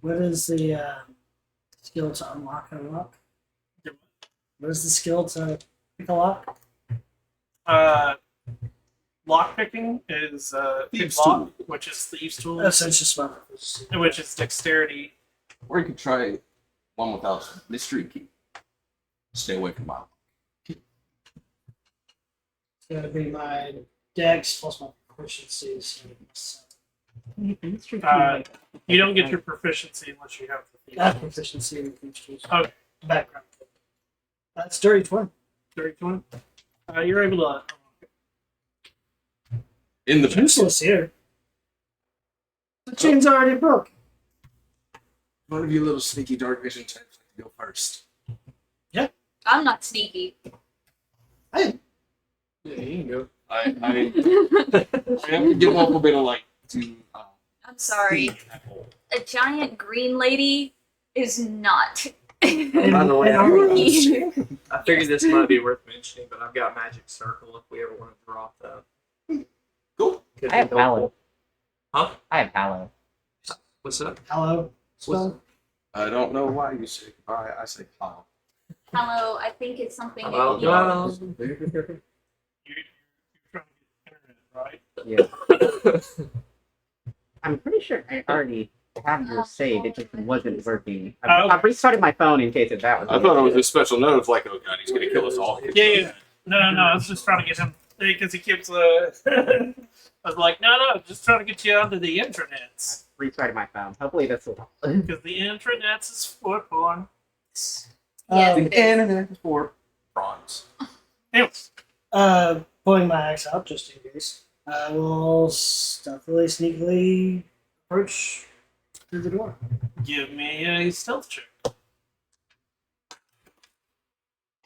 What is the skill to unlock a lock? What is the skill to pick a lock? Lock picking is pick Thieves' lock, tool. which is thieves' tool, Oh, so it's just one. which is dexterity. Or you could try one without mystery key. Stay away from mine. It's going to be my dex plus my proficiency. So You don't get your proficiency unless you have the I have thieves' proficiency in these tools. Okay. Background. That's dirty 20. 31. You're able to. In the past. Useless here. The chain's already broken. One of you little sneaky dark vision types like to go first. I'm not sneaky. Yeah, you can go. I have to give a little bit of light to. I'm sorry. see that hole. A giant green lady is not. By the way, And I figured this might be worth mentioning, but I've got Magic Circle if we ever want to drop that. Cool. Could I have be Hallow. helpful. Huh? I have Hallow. What's up? Hello. What's I don't know why you say goodbye. I say hello. Hello, I think it's something that Hello. you Well, You're trying to get internet, right? Yeah. I'm pretty sure I already have your save. It just wasn't working. I've restarted my phone in case that was. I thought it was a special note of like, oh god, he's gonna kill us all. Yeah. No. I was just trying to get him because he keeps. I was like, no, just trying to get you onto the intranets Restarted my phone. Hopefully this will. because the intranets is foot porn. Yes, Um, it is. Internet for prawns. Anyways, Pulling my axe out just in case. I will stealthily, sneakily approach through the door. give me a stealth check.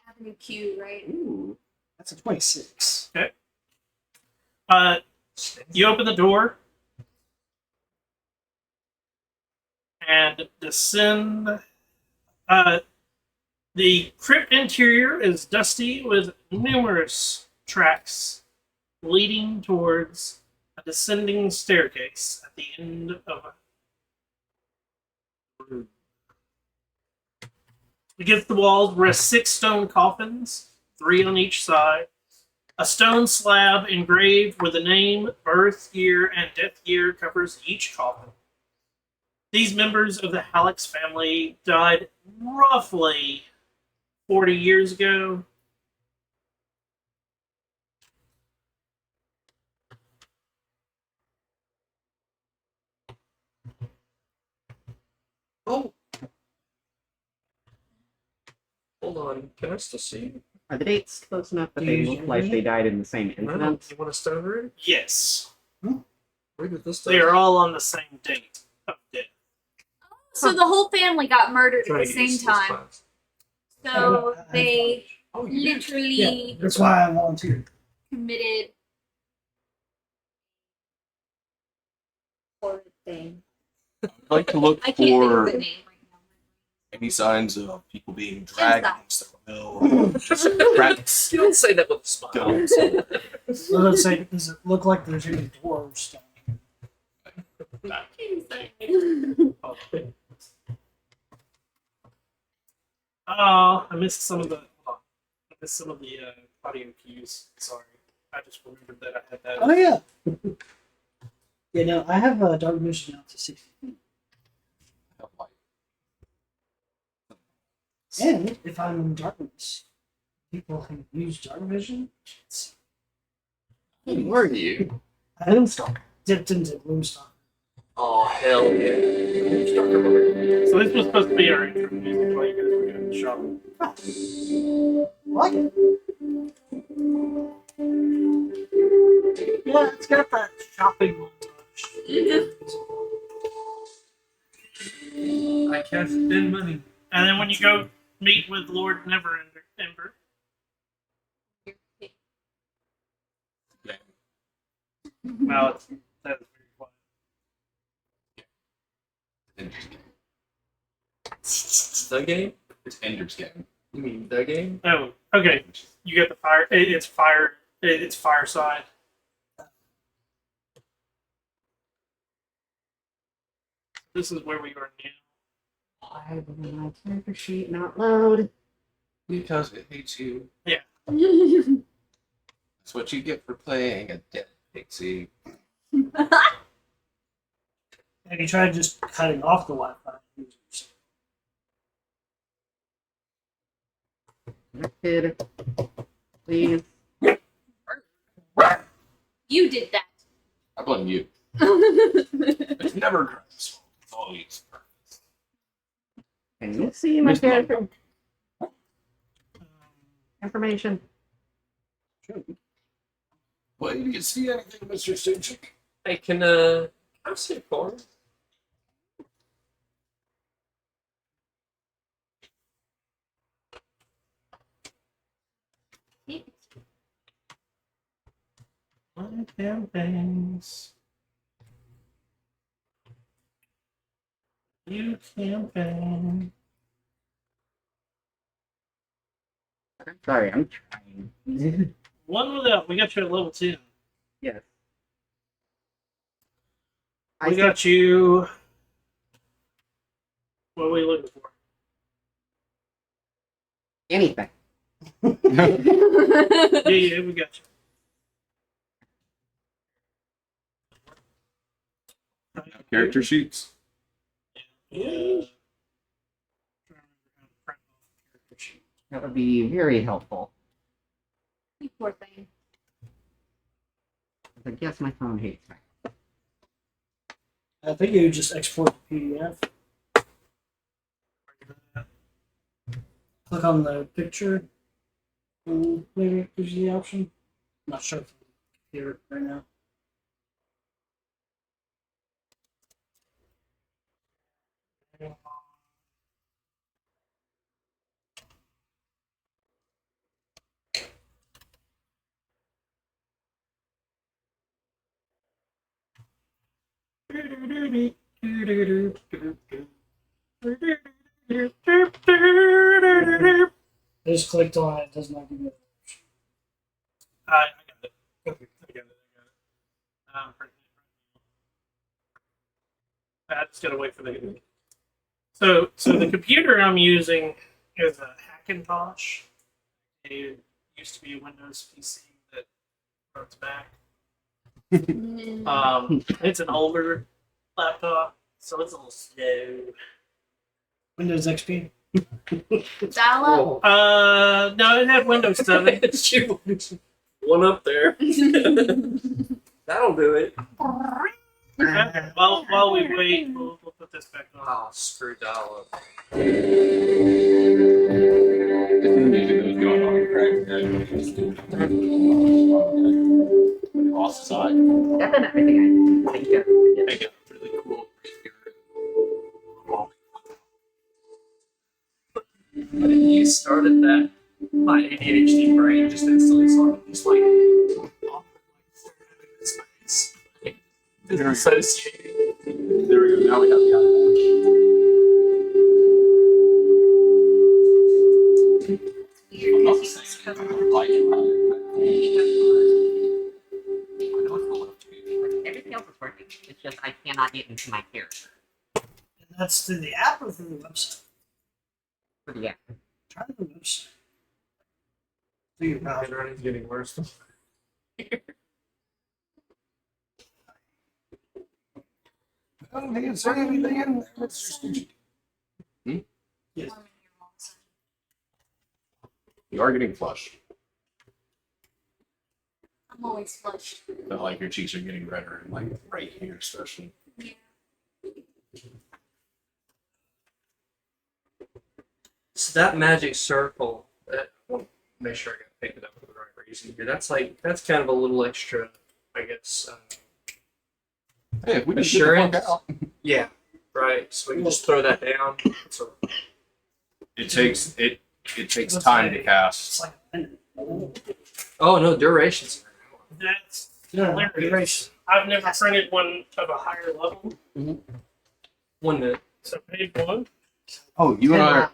Avenue Q, right? Ooh. That's a 26. You open the door and descend. The crypt interior is dusty with numerous tracks leading towards a descending staircase at the end of a room. Against the walls rest 6 stone coffins, 3 on each side. A stone slab engraved with the name, birth year, and death year covers each coffin. These members of the Halleck's family died roughly 40 years ago. Oh. Hold on. Can I still see you? Are the dates close enough that Do they you look use like your they died in the same No. incident? You want to start over? Yes, Where did this they are all on the same date of death. So the whole family got murdered at Trying the to get same used to this time. class. So they Oh, you did. literally Yeah, that's why I volunteered. committed horrid thing. I'd like to look I can't think of for the name right now. any signs of people being dragged against their will. Just tracks. You don't say that with a smile. Don't. Let's say, does it look like there's any dwarves down Oh, I missed some of the. Audio cues. Sorry, I just remembered that I had that. Oh, yeah. Yeah, no, I have dark vision out to 60. And if I'm in darkness, people can use dark vision. Who were you? Gloomstalker. Dipped into Gloomstalker. Oh, hell yeah. So this was supposed to be our intro music while you guys were doing the shopping. Like it. Yeah, it's got that shopping montage. I can't spend money. And then when you go meet with Lord Neverember, well, that is very quiet. Ender's game. The game? It's Ender's game. You mean the game? Oh, okay. You get the fire. It's fire. It's fireside. This is where we are now. Why will my character sheet not load? Because it hates you. Yeah. That's what you get for playing a dead pixie. Have you tried just cutting off the Wi-Fi users? Kid, please. You did that. I blame you. It's never Grimes' fault. It's always purpose. Can you see my character information? Well, you can see anything, Mr. Stinchik. Hey, can I see a card? Campaigns. You campaign. Sorry, I'm trying. One without. We got you at level 2. Yes. We got you. What are we looking for? anything. Yeah, we got you. Character sheets. Yeah. That would be very helpful. You poor thing. I guess my phone hates me. I think you just export the PDF. Click on the picture. And maybe it gives you the option. I'm not sure if you can hear it right now. I just clicked on it. It does not give you. I got it. Okay, I got it. I just gotta wait for the. So the computer I'm using is a Hackintosh. It used to be a Windows PC that runs Mac. It's an older laptop, so it's a little slow. Windows XP. Dial up. No, it had Windows 7. One up there. That'll do it. While we wait, we'll put this back on. Oh, screw dial up. Music that was going on when he lost his eye. That's not everything I think of. I got really cool. You started that. My ADHD brain just instantly started just like disassociating. There we go. Now we have the Weird. I'm not 'cause you saying just it. cover- I like it. I know it's going to be. Everything else is working. It's just I cannot get into my character. And that's through the app or through the website? But yeah. Try the website. Through your browser. Handwriting's getting worse. I don't think it's anything in there. It's just Yes. You are getting flushed. I'm always flushed. But like your cheeks are getting redder and like right here especially. Yeah. So that magic circle, that, I want to make sure I got picked it up for the right reason here. That's kind of a little extra, I guess. Hey, if we just Assurance. get the fuck out. Yeah, right. So we can just throw that down. So It takes Let's time say to cast. It's like a minute. oh no, durations. That's No, hilarious. erase. I've never printed one of a higher level. 1 minute. So page 1. Oh, you and I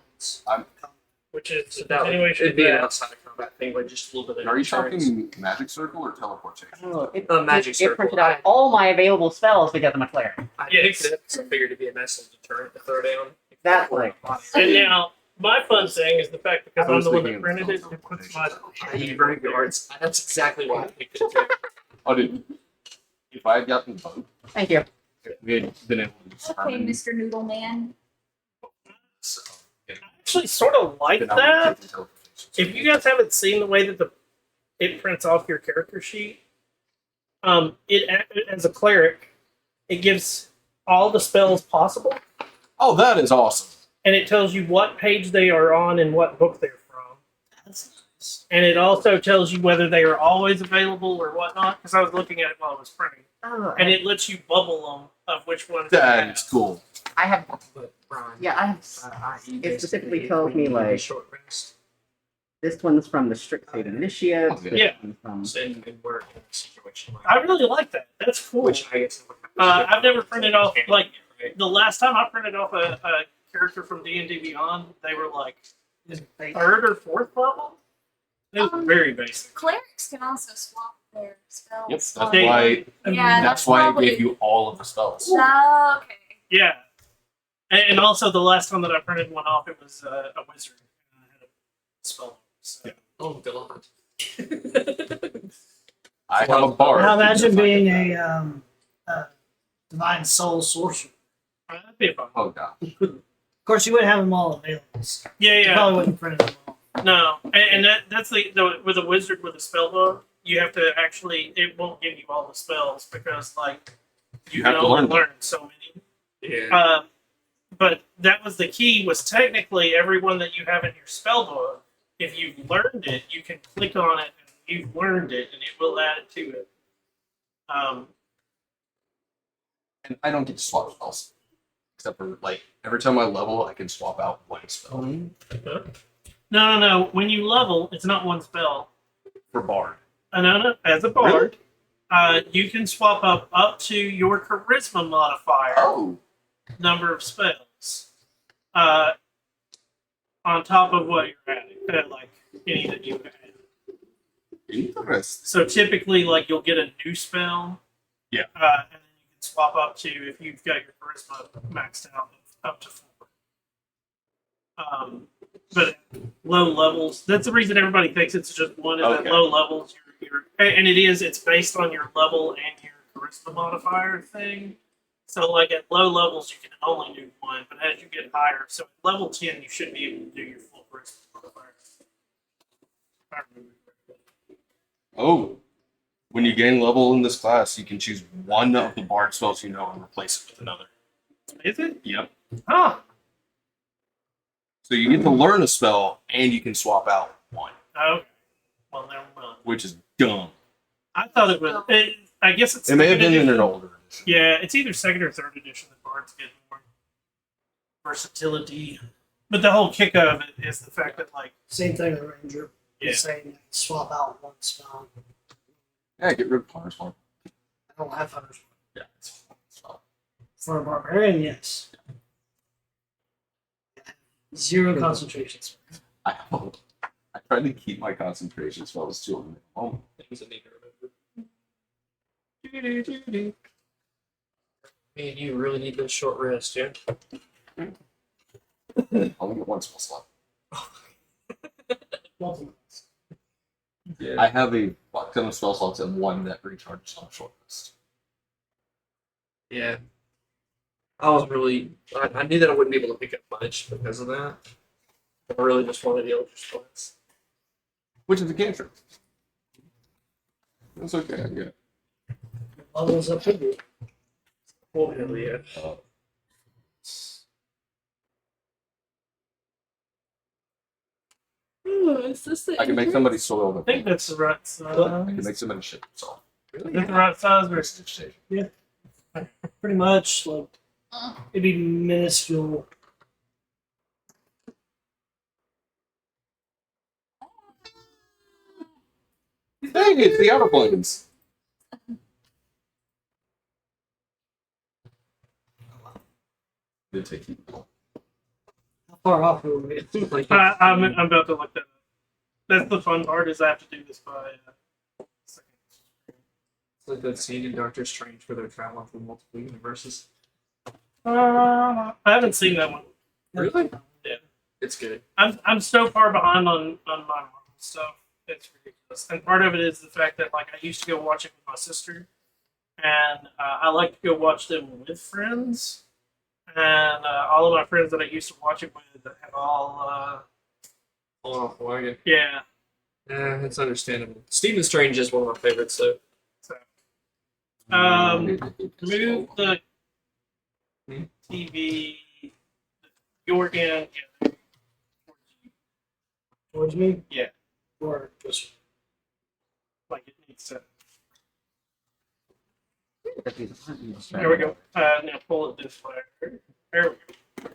are which is So a that would continuation it'd of be an that. outside of combat thing, but just a little bit of Are you deterrence. talking magic circle or teleportation? Oh, it, Magic it circle. printed out all my available spells because I'm a cleric. I Yes. picked it, so I figured it'd be a nice little deterrent to throw down. That's like And now, my fun thing is the fact because I I'm was the one that thinking printed it, of it puts my I.e. graveyards. That's exactly why I picked it too. Oh, dude. If I had gotten both, thank you. we had been able to Okay, determine. Mr. Noodle Man. So, yeah, I actually sort of like then I would've that. taken teleportation. If you guys haven't seen the way that it prints off your character sheet, as a cleric, it gives all the spells possible, Oh, that is awesome. and it tells you what page they are on and what book they're from. That's nice. And it also tells you whether they are always available or whatnot. Because I was looking at it while I was printing, Oh, and it lets you bubble them of which ones. That you is have. cool. I have. But Brian, Yeah, I have. I.e. It specifically basically tells me, need a like- short rest This one's from the strict state initiates. Oh, yeah. This Yeah. one's from. and work in a situation like I really like that. That's cool. which I guess I've never printed off, like- right? The last time I printed off a character from D&D Beyond, they were like third or fourth level. It was very basic. Clerics can also swap their spells. Yep, that's on- They- why. Yeah, That's why probably- it gave you all of the spells. Okay. Yeah, and also the last time that I printed one off, it was a wizard. And I had a spell. So. Yeah. Oh god. I have a bar. Now imagine being a divine soul sorcerer. That'd be fun. Oh god. Of course, you wouldn't have them all available. So Yeah, you yeah. probably wouldn't print them all. No, and that's the with a wizard with a spell book, you have to actually it won't give you all the spells because like You can have to only learn them. learn so many. Yeah. But that was the key. Was technically everyone that you have in your spell book. If you've learned it, you can click on it and you've learned it, and it will add it to it. And I don't get to swap spells. Except for like every time I level, I can swap out one spell No. When you level, it's not one spell. for bard. No. As a bard, you can swap up to your charisma modifier. Oh. Number of spells on top of what you're adding, like any that you add. Interesting. So typically, like you'll get a new spell, Yeah. and then you can swap up to if you've got your charisma maxed out up to 4. But at low levels, that's the reason everybody thinks it's just one. Is Okay. at low levels, and it is. It's based on your level and your charisma modifier thing. So, like at low levels, you can only do one, but as you get higher, so at level 10, you should be able to do your full charisma modifier. If I remember correctly. Oh. When you gain level in this class, you can choose one of the bard spells you know and replace it with another. Is it? Yep. Oh, So you get to learn a spell and you can swap out one, okay. Well, never mind. which is dumb. I thought it was. I guess it's. It may have second been in edition. an older edition. Yeah, it's either second or third edition that bards get more versatility. But the whole kick of it is the fact that, like, Same thing with Ranger. yeah, Saying swap out one spell. Yeah, get rid of Hunter's Mark. I don't have hunters. Yeah, it's a spell. For a barbarian, yes. Zero concentration. I tried to keep my concentration spells to a minimum. Things that need to remember. Man, you really need this short rest, yeah? I only get one spell slot. Multiple. Yeah. I have a fuck ton of spell slots and one that recharges on short rest. Yeah. I was really. I knew that I wouldn't be able to pick up much because of that. I really just wanted the ultra spots. Which is a cantrip. That's okay, I get it. Levels up to you. Oh, hell yeah. Is this the I can make somebody soil I think the that's the right I can size. make somebody shit themselves. Is that the right size? Or Rest station. Pretty much, like, it'd be minuscule. Dang, it's the outer planes. Did take you. How far off are we? Like, I'm about to look that up. That's the fun part is I have to do this by second. it's like that scene in Doctor Strange where they're traveling through multiple universes. I haven't seen that one. Really? Yeah. It's good. I'm so far behind on my Marvel stuff. It's ridiculous. And part of it is the fact that like I used to go watch it with my sister, and I like to go watch them with friends. And all of my friends that I used to watch it with have all Oh, wagon. yeah. Yeah, it's understandable. Stephen Strange is one of my favorites, though. So move the TV your end. Yeah. Towards me? Yeah. Or just Like it needs to. There There we go. Now pull it this way. There we go.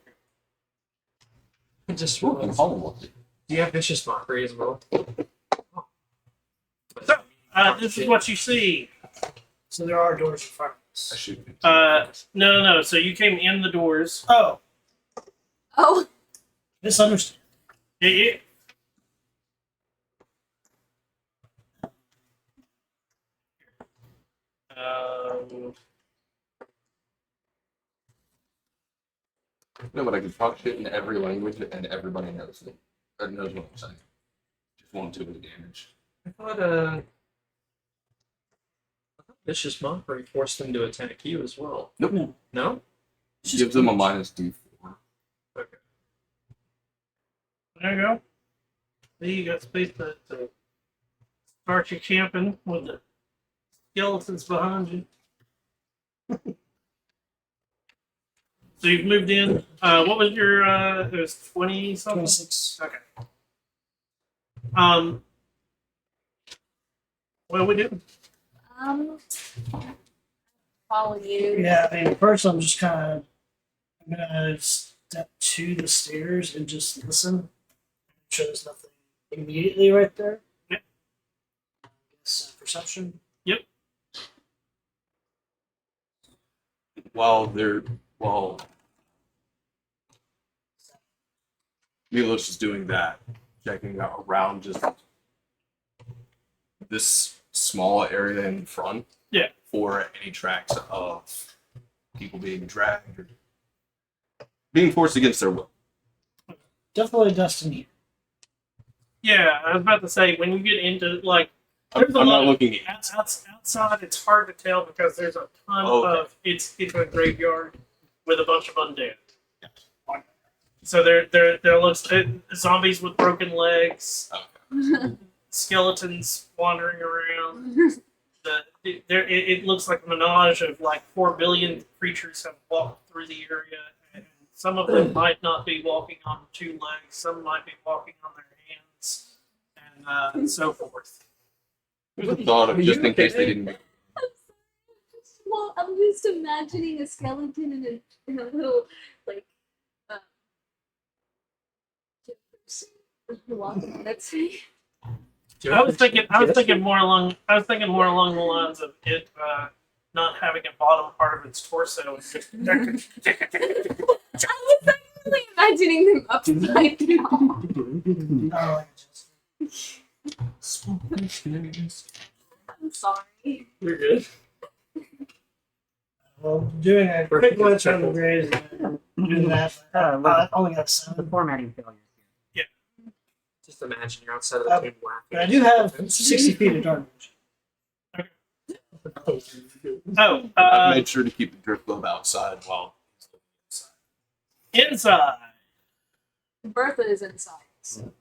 I just realized. Do you have vicious mockery as well? So, this is what you see. so there are doors in front of I us. should. No. So you came in the doors. Oh, Oh, misunderstood. Yeah. No, but I can talk shit in every language and everybody knows it. Or knows what I'm saying. Just won't do any damage. I thought vicious mockery forced them to attack you as well. Nope. No? Gives them a minus D4. Okay. There you go. See, you got space to start your camping with the skeletons behind you. So you've moved in. What was your? It was 20 something. 26. Okay. What do we do? follow you. Yeah, I mean, first I'm just kind of, I'm gonna step to the stairs and just listen. I'm sure there's nothing immediately right there. Yep. I guess perception. While Milos is doing that, checking out around just this small area in front. Yeah. For any tracks of people being dragged or being forced against their will. Definitely dust in here. Yeah, I was about to say when you get into like I'm there's a not lot of looking at outside. It's hard to tell because there's a ton Okay. of it's a graveyard with a bunch of undead. So there looks zombies with broken legs, skeletons wandering around. It looks like a menage of like 4 billion creatures have walked through the area, and some of them might not be walking on 2 legs, some might be walking on their hands, and so forth. There's a thought of Are just you in case they okay? didn't make Well, I'm just imagining a skeleton in a little like walking. That's me. I was thinking more along the lines of it not having a bottom part of its torso. It's just I was actually imagining them upside down. Oh, I'm sorry. You're good. well, doing a quick Perfect. glitch on the graves and doing that. I only got The 7. formatting failure. Just imagine you're outside of the tomb laughing. But I do have 60 feet of dark vision. oh, I've made sure to keep the drift globe outside while he's looking inside. inside. Bertha is inside.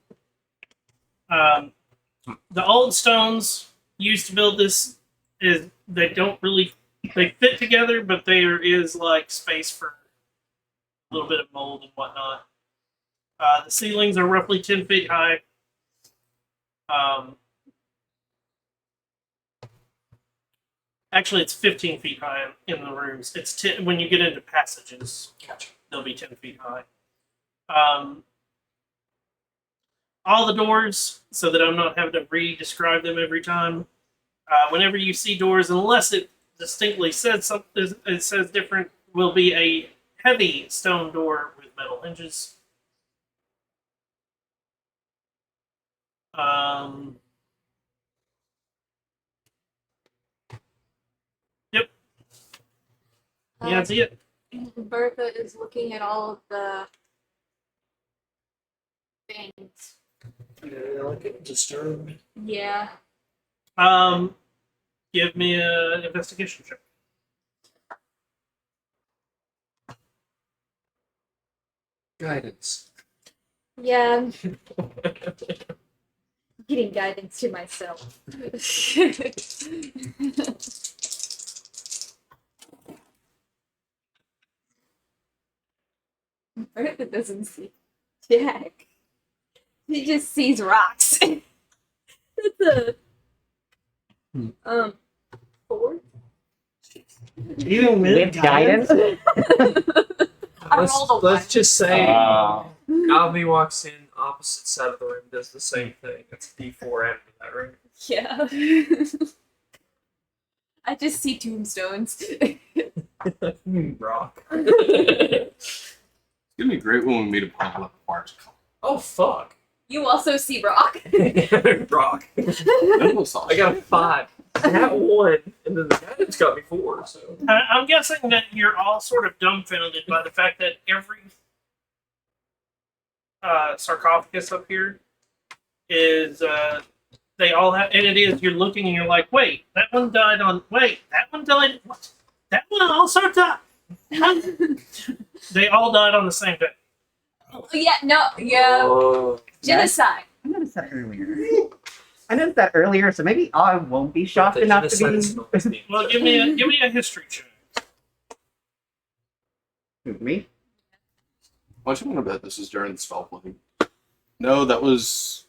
The old stones used to build this is they don't really they fit together, but there is like space for a little bit of mold and whatnot. The ceilings are roughly 10 feet high. Actually, it's 15 feet high in the rooms. It's 10, when you get into passages, they'll be 10 feet high. All the doors, so that I'm not having to re-describe them every time. Whenever you see doors, unless it distinctly says something, it says different, will be a heavy stone door with metal hinges. Um, yep. Yeah, that's it. Bertha is looking at all of the things. Yeah, like disturbed. Yeah. Give me an investigation check. Guidance. Yeah, I'm getting guidance to myself. Bertha doesn't see Jack. He just sees rocks. That's a 4. Even With guidance? I Let's, rolled a 1. let's just say Uh, Alvy walks in opposite side of the room, does the same thing. That's a D4 after that, right? Yeah. I just see tombstones. Rock. It's gonna be great when we meet a planet with bars. Oh fuck. You also see rock. Rock. I got a 5. I had 1, and then the guidance got me 4. So I'm guessing that you're all sort of dumbfounded by the fact that every sarcophagus up here is they all have, and it is, you're looking and you're like, wait, that one died on, wait, that one died, what? That one also died. They all died on the same day. Yeah, no, yeah. oh, Genocide. I noticed that earlier. So maybe I won't be shocked enough to be. Well, give me a history check. Me? What you want to bet this is during the spell playing? No, that was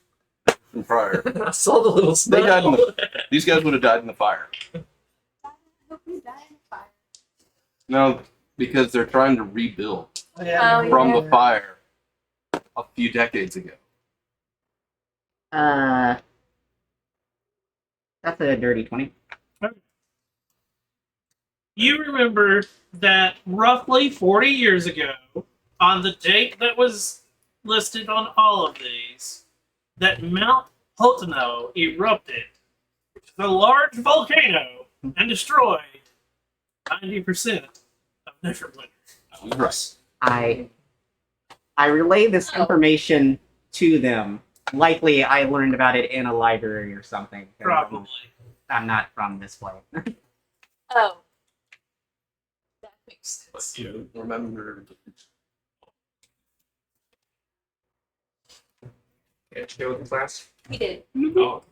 from prior. I saw the little They died in spell. These guys would have died in the fire. No, because they're trying to rebuild Oh, from yeah. the fire a few decades ago. That's a dirty 20. You remember that roughly 40 years ago, on the date that was listed on all of these, that Mount Hoteno erupted, which is a large volcano, and destroyed 90% of Neverwinter. Right. I relay this information to them. Likely, I learned about it in a library or something. Probably. I'm not from this place. Oh. That makes But sense. you remember. Can't you go with the class? He did. Oh.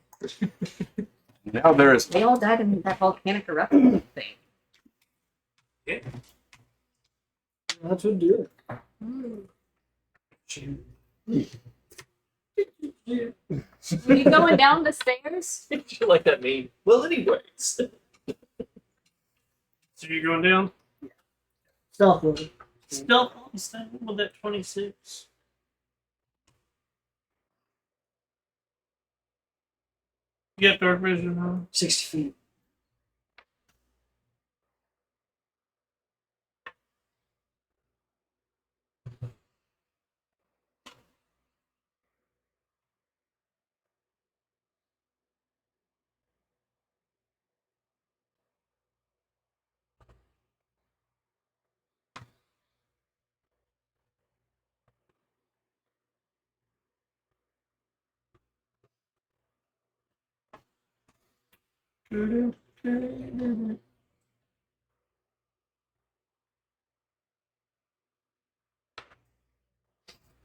Now there is. They all died in that volcanic eruption thing. That's what do it. Are you going down the stairs? You like that meme? Well, anyways. So you're going down? Stealthily. Stealth on this thing with that 26. You got dark vision, huh? 60 feet.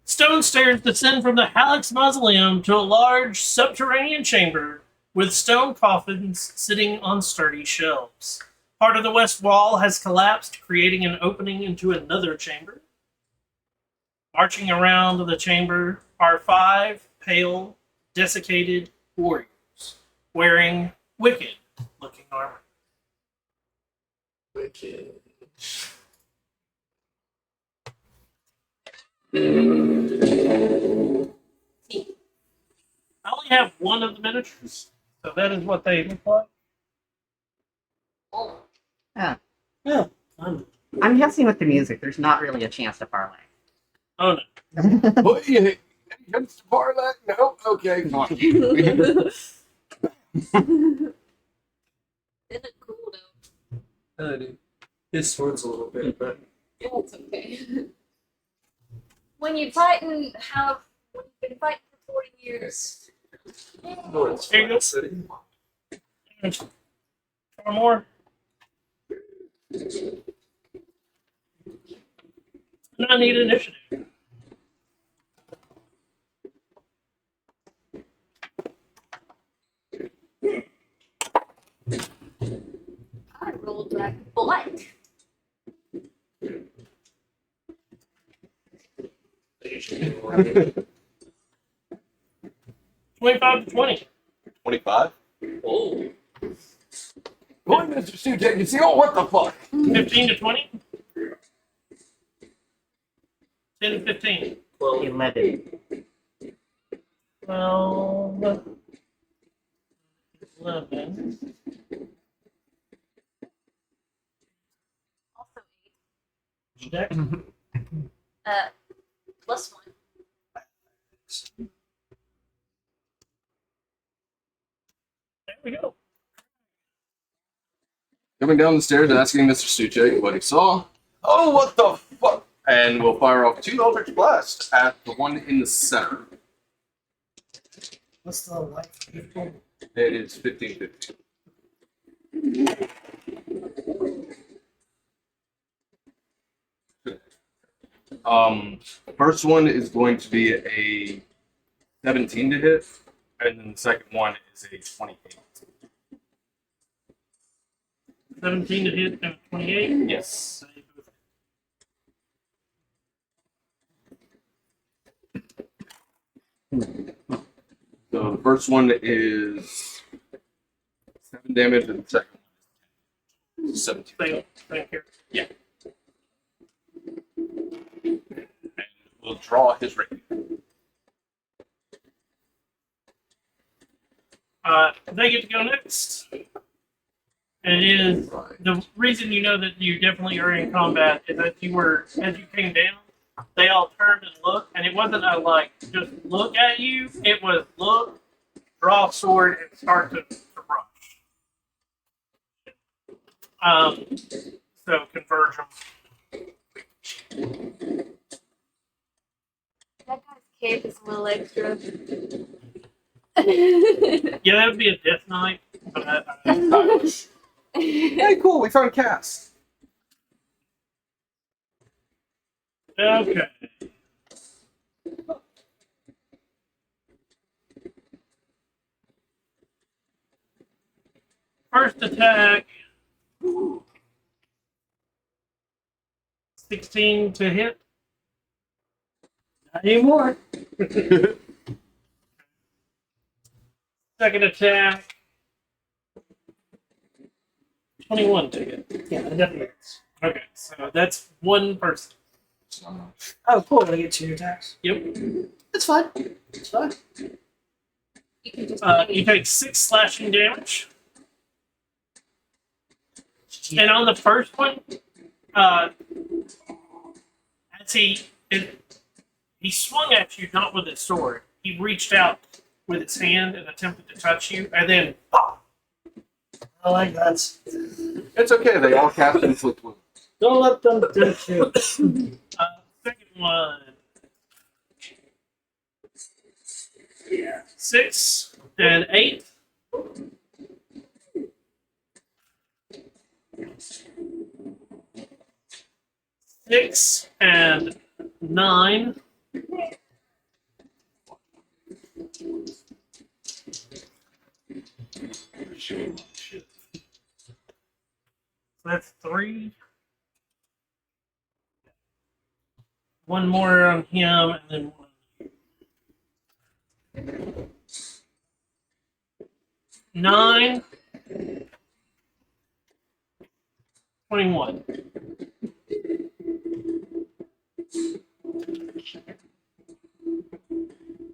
Stone stairs descend from the Halleck's mausoleum to a large subterranean chamber with stone coffins sitting on sturdy shelves. Part of the west wall has collapsed, creating an opening into another chamber. Marching around the chamber are 5 pale, desiccated warriors wearing wicked-looking armor. Wicked. I only have one of the miniatures, so that is what they look like. Yeah. I'm I'm guessing with the music, there's not really a chance to parlay. Oh no. Well, yeah, Against Barlet? No? Okay, come on. They look cool though. Dude. His sword's a little bit, but Yeah, it's okay. When you fight and have when you've been fighting for 40 years. no, it's There you go. flat city. Four more. And I need initiative. I rolled like blank. They usually do like, 25 to 20. 25? oh, What, Mr. Sutek? You see, oh, what the fuck? 15 to 20. 10 to 15. well, 11. 12. 11. Also 8. Dex. Plus 1. There we go. Coming down the stairs, asking Mr. Suchek what he saw. Oh, what the fuck? And we'll fire off 2 Eldritch Blasts at the one in the center. What's the life people? It is 15-15. First one is going to be a 17 to hit, and then the second one is a 28. 17 to hit and 28. Yes. So the first one is 7 damage, and the second one is 17. Same here. And we'll draw his rating. They get to go next. And it is the reason you know that you definitely are in combat is that you were, as you came down, they all turned and looked, and it wasn't a like just look at you. It was look, draw sword, and start to rush. So converge them. That guy's cape is a little extra. Yeah, that would be a death knight. But Hey, cool, we found Cass. okay. First attack. 16 to hit. Not anymore. Second attack. 21 to hit. Yeah, it definitely is. Okay, so that's one person. Oh, cool. I get 2 attacks. Yep. It's fine. It's fine. You can just You take 6 slashing damage. And on the first one, as he swung at you, not with his sword. He reached out with his hand and attempted to touch you, and then I like that. It's okay, they all cast inflict wounds. Don't let them touch you. second one. Yeah. 6 and 8. Six and 9. That's 3. One more on him, and then one. 9. 21.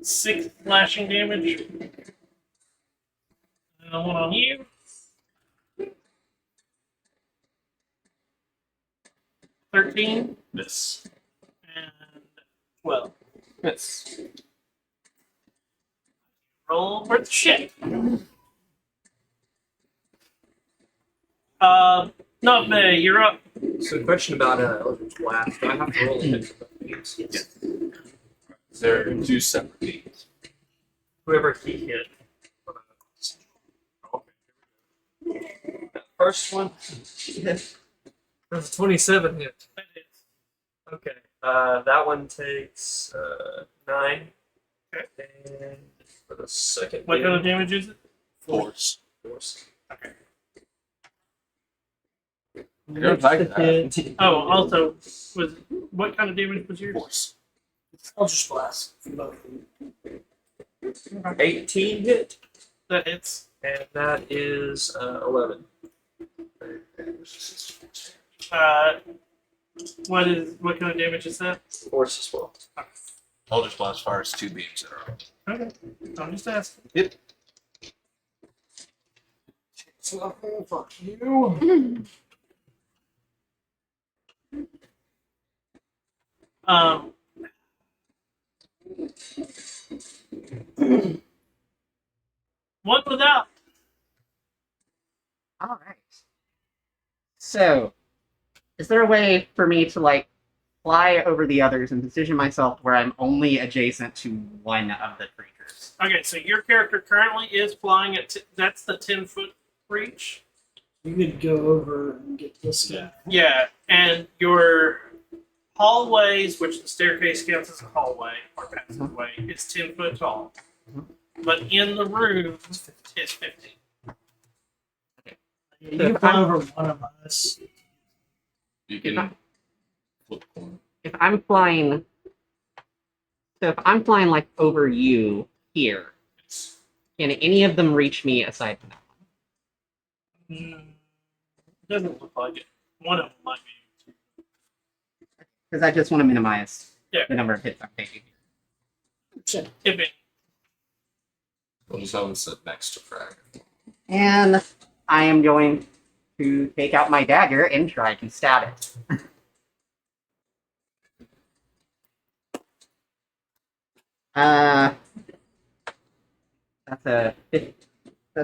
Six slashing damage. And then one on you. 13. Miss. And 12. Miss. Roll for the shit. Not me. You're up. So, question about Eldritch Blast. Do I have to roll a hit for both beams? Yes. They're two separate beams. Whoever he hit. First one. That's a 27 hit. That is. Okay. That one takes 9. Okay. And for the second What kind of beam, damage is it? Force. force. Okay. You don't like that. Oh, also, what kind of damage was yours? Force. Eldritch Blast for both. 18 hit, That hits. and that is 11. What kind of damage is that? Force as well. Eldritch Blast fires 2 beams in a row. Okay. I'm just asking. Yep. Fuck you. Um. One without. All right. So, is there a way for me to like fly over the others and position myself where I'm only adjacent to one of the creatures? Okay, so your character currently is flying at. That's the 10-foot reach. You could go over and get this guy. Yeah, and your hallways, which the staircase counts as a hallway or passageway, is 10 foot tall. But in the room is 50. You can fly over one of us. You can flip the coin. If I'm flying, so if I'm flying like over you here, can any of them reach me aside from that one? Doesn't look like it. One of them might be. Because I just want to minimize Yeah. the number of hits I'm taking. Shit. If it, We'll just have them sit next to Frag. And I am going to take out my dagger and try to stab it. That's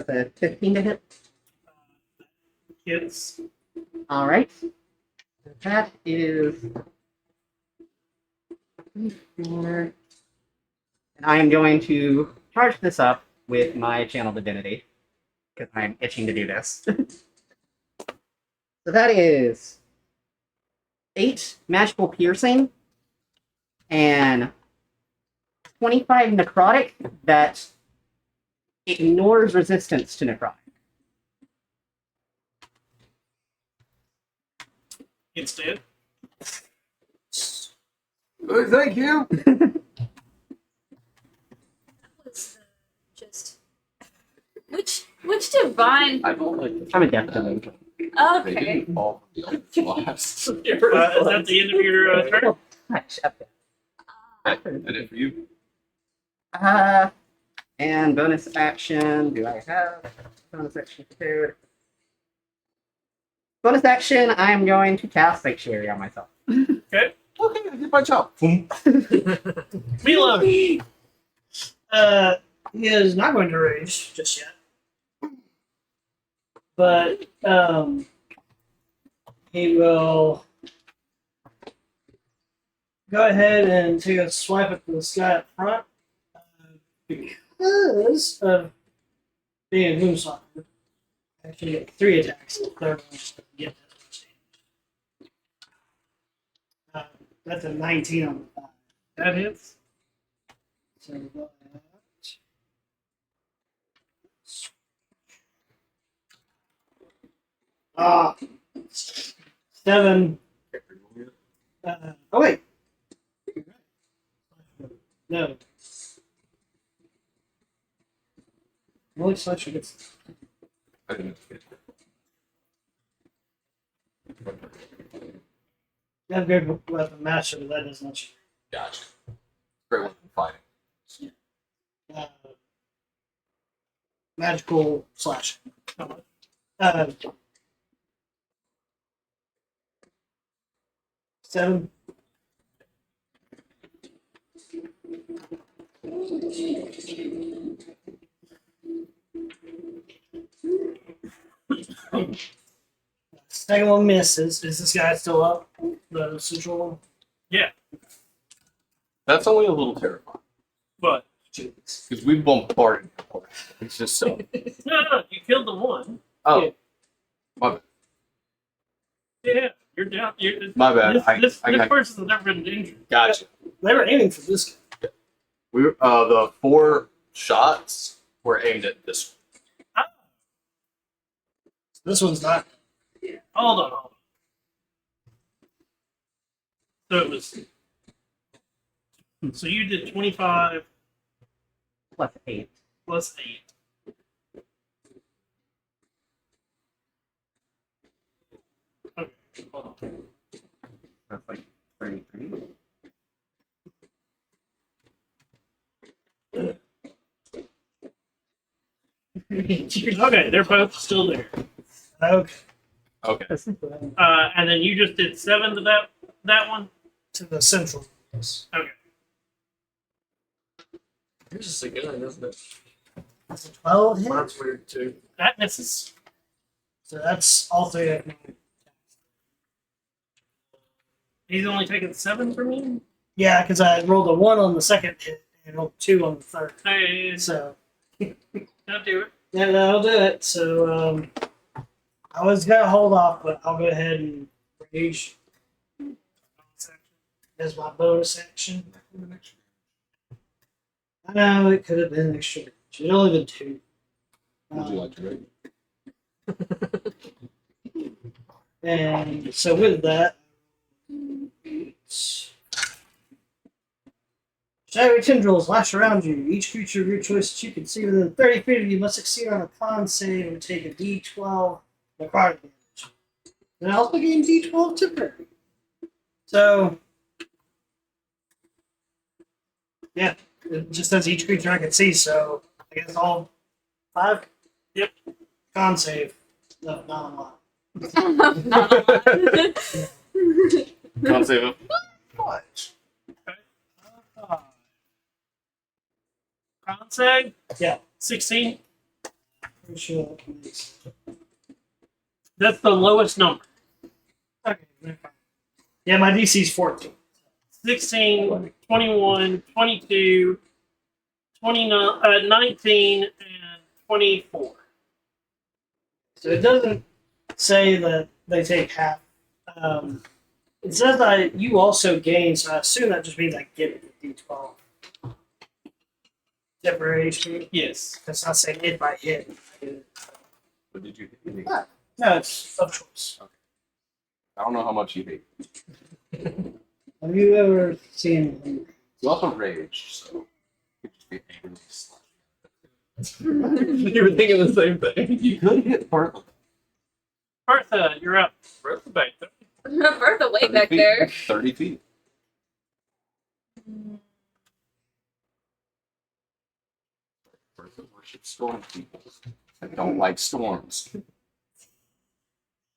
a 15 to hit. hits. All right. That is. And I am going to charge this up with my channel divinity because I'm itching to do this. So that is 8 magical piercing and 25 necrotic that ignores resistance to necrotic. It's dead. Thank you. That was just which divine? I don't like I'm a death dog. They Okay. didn't fall from the Eldritch Blast. Is that the end of your turn? Shut I did it for you. And bonus action. Do I have bonus action prepared? Bonus action. I am going to cast Sanctuary on myself. Okay. Okay, I did my job. Milo. He is not going to rage just yet. But he will go ahead and take a swipe at the sky up front because of being a moonstalker. Actually, get 3 attacks. The third one just doesn't get that much damage. That's a 19 on the 5. That hits. So that. Ah, 7. Oh wait. No. Only slasher gets. I didn't. You have good weapon master, but that doesn't let Gotcha. Great weapon fighting. you. Magical slash. Uh, 7. Second one misses. Is this guy still up? The central one? That's only a little terrifying But Jeez. because we bombarded him already. It's just so. no, you killed the one. Oh, my bad. Yeah, you're down. My bad. This I got person's never been injured. gotcha. They were aiming for this guy. We were, the 4 shots were aimed at this. This one's not. Hold on. So it was. So you did 25 Plus 8. plus 8. Okay, hold on. That's like 33. Okay, they're both still there. Okay. Okay. And then you just did 7 to that one. To the central. Yes. Okay. Yours is a gun, isn't it? That's a 12 hit. Mine's weird too. That misses. So that's all three of them. He's only taking 7 from you. Yeah, because I rolled a 1 on the second hit and rolled 2 on the third. Hey, So that'll do it. yeah, that'll do it. So I was gonna hold off, but I'll go ahead and rage as my bonus action. I know it could have been extra. It should only been 2. Would you like to rate? And so with that, shadowy tendrils lash around you. Each creature of your choice that you can see within 30 feet of you must succeed on a con save and take a D12 necrotic damage. And I also gain D12 temporary. So, yeah, it just says each creature I can see. So I guess all 5. Yep. Con save. No, not a lot. Can't save him. Much. Con save? Yeah. 16? Pretty sure. That's the lowest number. Okay. Yeah, my DC's 14. 16, 21, 22, 29, 19, and 24. So it doesn't say that they take half. It says that you also gain, so I assume that just means I get the D12. Temporary HP. Yes. It's not saying if I hit. What did you hate? No, it's of choice. I don't know how much you hate. Have you ever seen? You also rage, so you could just be angry. You were thinking the same thing. You could hit Bartlett. Bertha, you're up. Bertha back there. Bertha way 30 back feet. there. 30 feet. Bertha worships storm people. I don't like storms.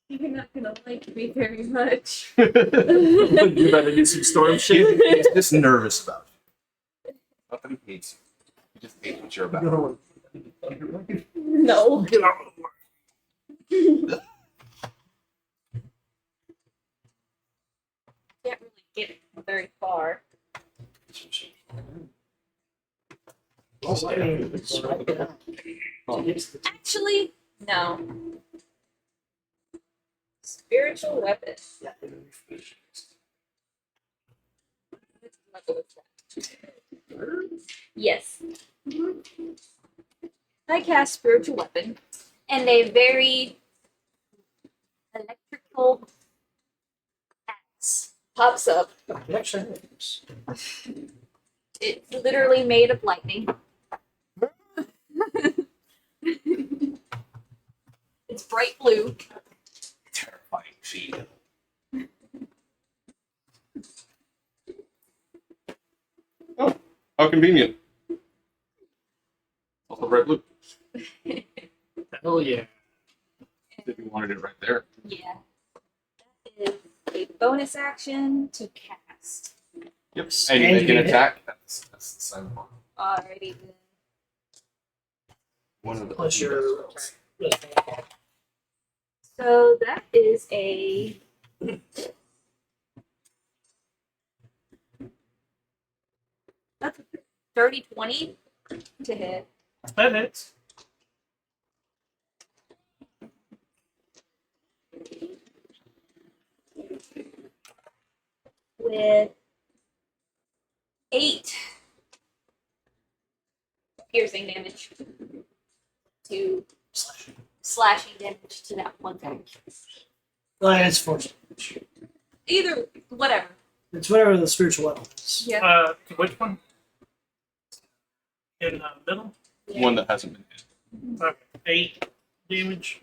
You're not gonna like me very much. You better do some storm shit. He's just nervous about you. Not that he hates you. He just hates what you're about. No. Get out of the way. Can't really get it very far. Actually, no. Spiritual weapon. Yes. I cast spiritual weapon, and a very electrical axe pops up. It's literally made of lightning. It's bright blue. Terrifying shield. Oh, how convenient. Also bright blue. Hell yeah. If you wanted it right there. Yeah. That is a bonus action to cast. Yep. And you make an attack. That's the same one. Alrighty then. One of the Plus your So that is a that's a 30-20 to hit. That hits. With 8 piercing damage to slashing damage to that one thing. Well, it's force. Either whatever. It's whatever the spiritual weapon is. Yeah. Which one? In the middle? One that hasn't been hit. Okay. 8 damage.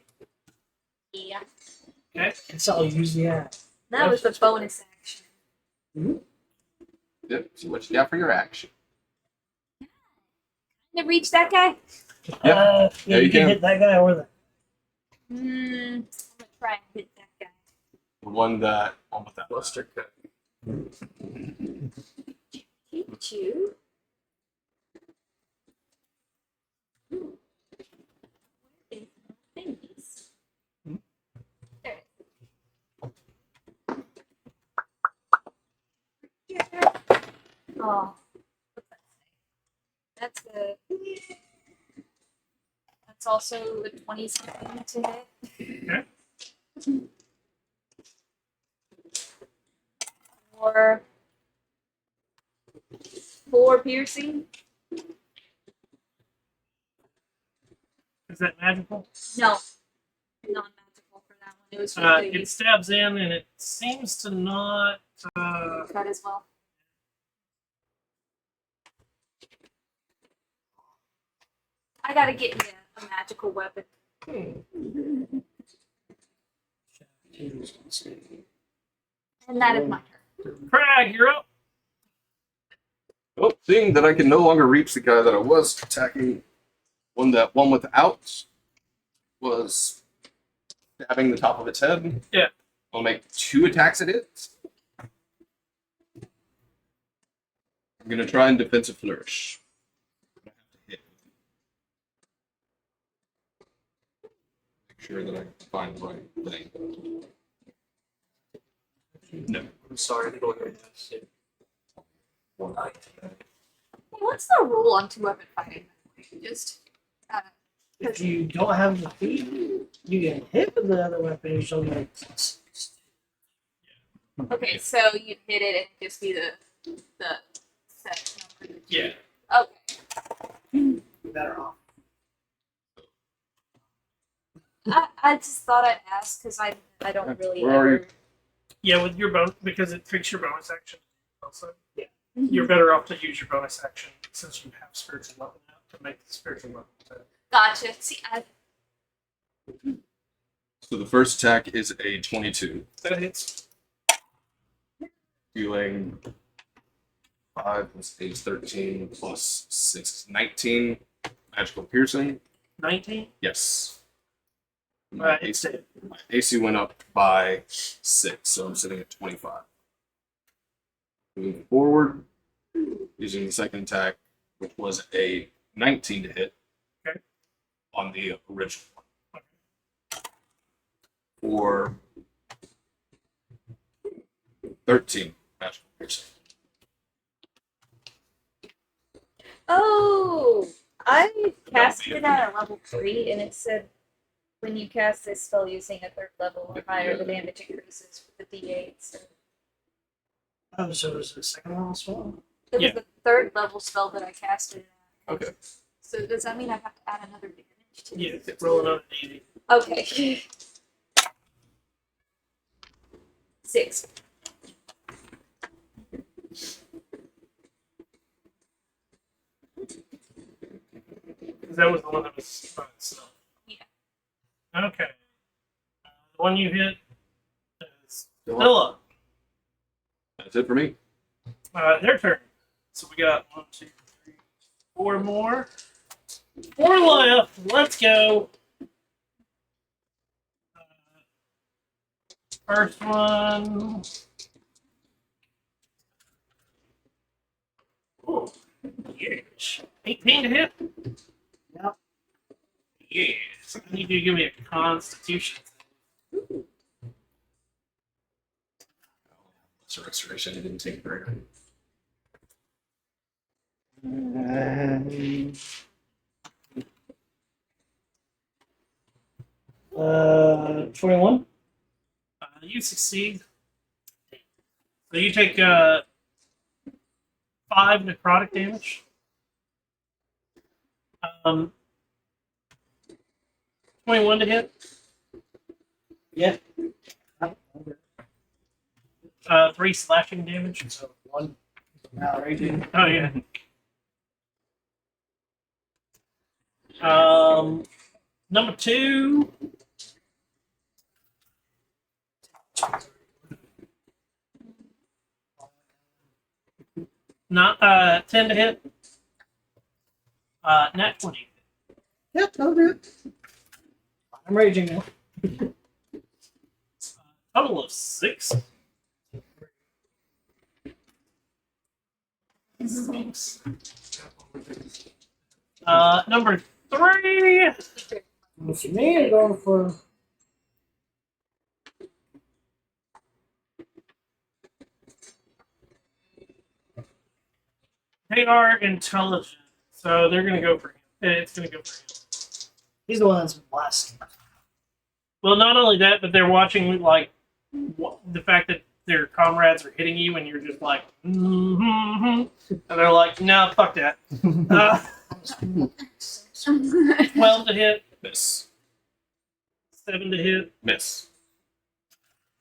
Yeah. Okay. It's all you use the act. That was the bonus action. Yep. So what you got for your action? Can I reach that guy? Yeah, Yeah, you you can can. hit that guy or that. I'm gonna try and hit that guy. The one with that. Cluster cut. Hit you. Ooh. Where is my thingies? There it is. Yeah. Oh, what's that say? That's also a 20 something to hit. Okay. Or 4 piercing. Is that magical? No, non-magical for that one. It was for It stabs in and it seems to not. cut as well. I gotta get you a magical weapon. And that is my turn. Crag, you're up. Well, seeing that I can no longer reach the guy that I was attacking, one without was stabbing the top of its head. Yeah. I'll make 2 attacks at it. I'm gonna try and defensive flourish. I have to hit. Make sure that I find the right thing. No. I'm sorry, I didn't look at this. What's the rule on 2-weapon fighting? Just If you don't have the feet, you get hit with the other weapon, you still get okay, so you'd hit it and just be the set number. Yeah. Okay. better off. I just thought I'd ask because I don't really Where are ever. you? Yeah, with your bonus, because it takes your bonus action. Also, Mhm. you're better off to use your bonus action since you have spiritual weapon out to make the spiritual weapon attack. Gotcha. See, So the first attack is a 22. That hits. Dealing 5 plus 8 is 13 plus 6 is 19. Magical piercing. 19. Yes. It's dead. My AC went up by 6, so I'm sitting at 25. Moving forward, using the second attack, which was a 19 to hit Okay. on the original one. For 13 magical piercing. oh, I casted be it at a level 3, and it said when you cast this spell using a 3rd level or higher, the damage increases with the D8. So Oh, so is it a second level spell? it was Yeah. the 3rd level spell that I casted. Okay. So does that mean I have to add another damage to Yeah, it? roll another d8. Okay. 6. Because that was the one that was by itself. Yeah. Okay. The one you hit is still up. That's it for me. Their turn. So we got 1, 2, 3, 4 more. 4 left. Let's go. First one. Oh, yes. 18 to hit. Yep. Yes. I need you to give me a constitution. It's a restoration. It didn't take very long. 21. You succeed. So you take 5 necrotic damage. 21 to hit. Yeah. 3 slashing damage. So 1. Now raging. Oh yeah. Number 2. Not 10 to hit. Nat 20. Yep, that'll do it. I'm raging now. Total of 6. Number 3. For me, I'm going for. They are intelligent, so they're gonna go for him. It's gonna go for him. He's the one that's blasting. Well, not only that, but they're watching like the fact that their comrades are hitting you, and you're just like, and they're like, no, fuck that. 12 to hit, Miss. 7 to hit. Miss.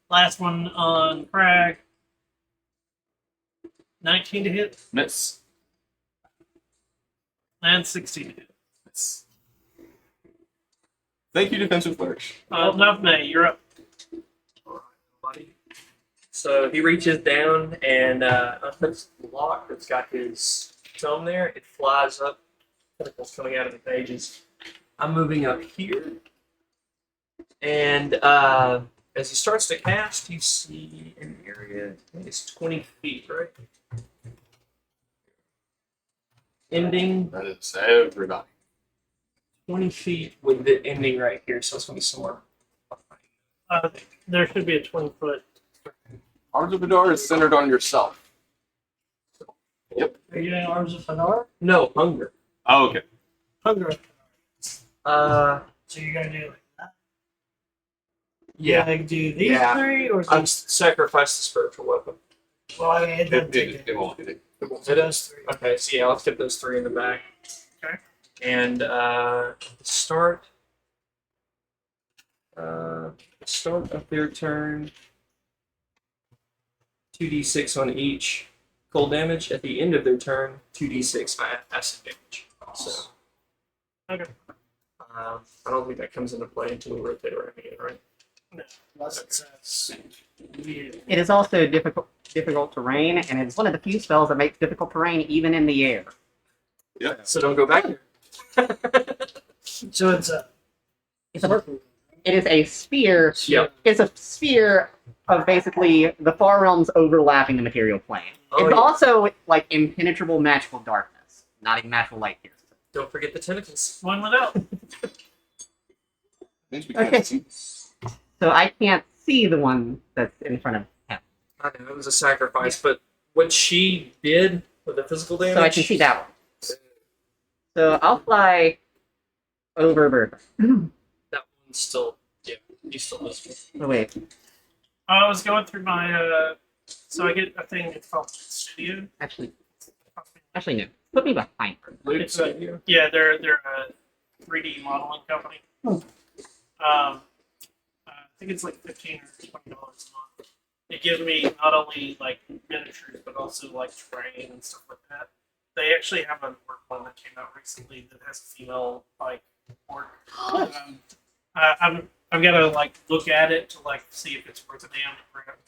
Last one on Crag. 19 to hit, Miss. and 16 to hit. Miss. Thank you, defensive flourish. Not May, you're up. Buddy. So he reaches down and unhooks the lock that's got his tome there. It flies up, tentacles coming out of the pages. I'm moving up here, and as he starts to cast, you see an area. I think it's 20 feet, right? Ending That is everybody. 20 feet with the ending right here, so it's gonna be somewhere. There should be a 20-foot. Arms of Hadar is centered on yourself. Are you doing Arms of Fedar? No, hunger. Oh, okay. Hunger. So you're gonna do like that? Yeah. Like do these Yeah. 3 or I'm sacrifice the spiritual weapon. well, I mean, it doesn't take It won't hit it. It won't So hit those 3. Okay, so yeah, let's get those 3 in the back. Okay. And start of their turn. 2d6 on each cold damage. At the end of their turn, 2d6 acid damage. So. Okay. I don't think that comes into play until we rotate around again, right? Unless it says. It is also difficult terrain, and it's one of the few spells that makes difficult terrain even in the air. Yeah. So don't go back there. So it's a. It's a, it is a sphere. Yep. It's a sphere of basically the far realms overlapping the material plane. Oh, It's yeah. also like impenetrable magical darkness, not even magical light here. Don't forget the tentacles. One without. Means we can't Okay. see. So I can't see the one that's in front of him. I know it was a sacrifice, but what she did with the physical damage. So I can see that one. So I'll fly over Bertha. That one's still, yeah, he's still listening. Oh, wait. I was going through my so I get a thing. It's called Studio. Actually, no. Put me behind her. It's yeah, they're a 3D modeling company. I think it's like $15 or $20 a month. It gives me not only like miniatures but also like terrain and stuff like that. They actually have a work one that came out recently that has a female like orc. I've got to like look at it to like see if it's worth a damn to bring up.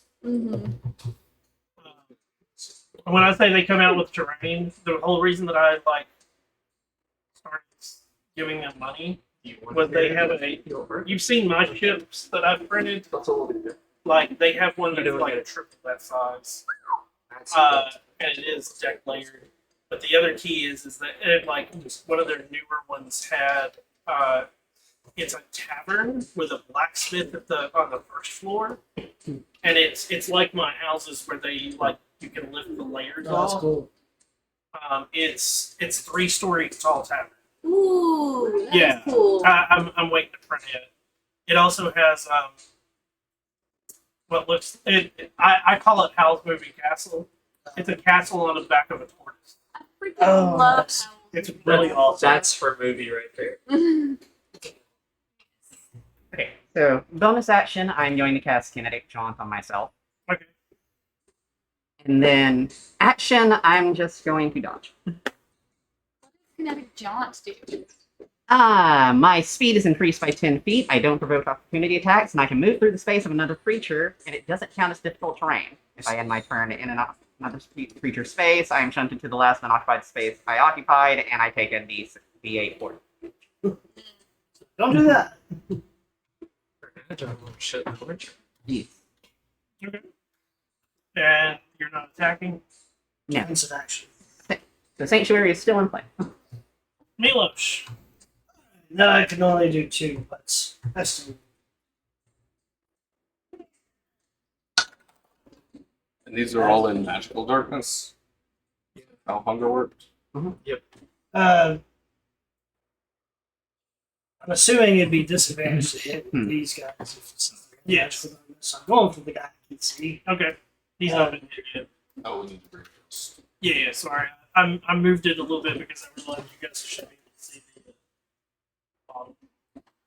When I say they come out with terrain, the whole reason that I like started giving them money was they have You've seen my ships that I've printed. That's all we do. Like they have one that's doing like it. triple that size, That's and it is deck layered. But the other key is that it, like one of their newer ones had it's a tavern with a blacksmith on the first floor, and it's like my houses where they like you can lift the layers Oh, that's off. cool. It's 3-story tall tavern. Ooh, that's Yeah. cool. I'm waiting to print it. It also has what looks I call it Hal's Moving Castle. It's a castle on the back of a tortoise. I freaking Oh, love nice. Howl's It's Moving really Castle. awesome. That's her movie right there. Okay, so bonus action, I'm going to cast Kinetic Jaunt on myself. Okay. And then action, I'm just going to dodge. Kinetic jaunt do. My speed is increased by 10 feet. I don't provoke opportunity attacks, and I can move through the space of another creature, and it doesn't count as difficult terrain. If I end my turn in another creature space, I am shunted to the last unoccupied space I occupied, and I take a D8 for it. Don't do that. Shit, orange. Yes. Okay. And you're not attacking? Yeah. Instant action. The Sanctuary is still in play. Milos. No, I can only do 2, but that's still. And these are all in magical darkness. How hunger works. I'm assuming it'd be disadvantage to hit these guys if it's Yes. So I'm going for the guy I can see. Okay. He's not been hit yet. Oh, we need to break this. Yeah, sorry. I moved it a little bit because I realized you guys should be able to see the bottom.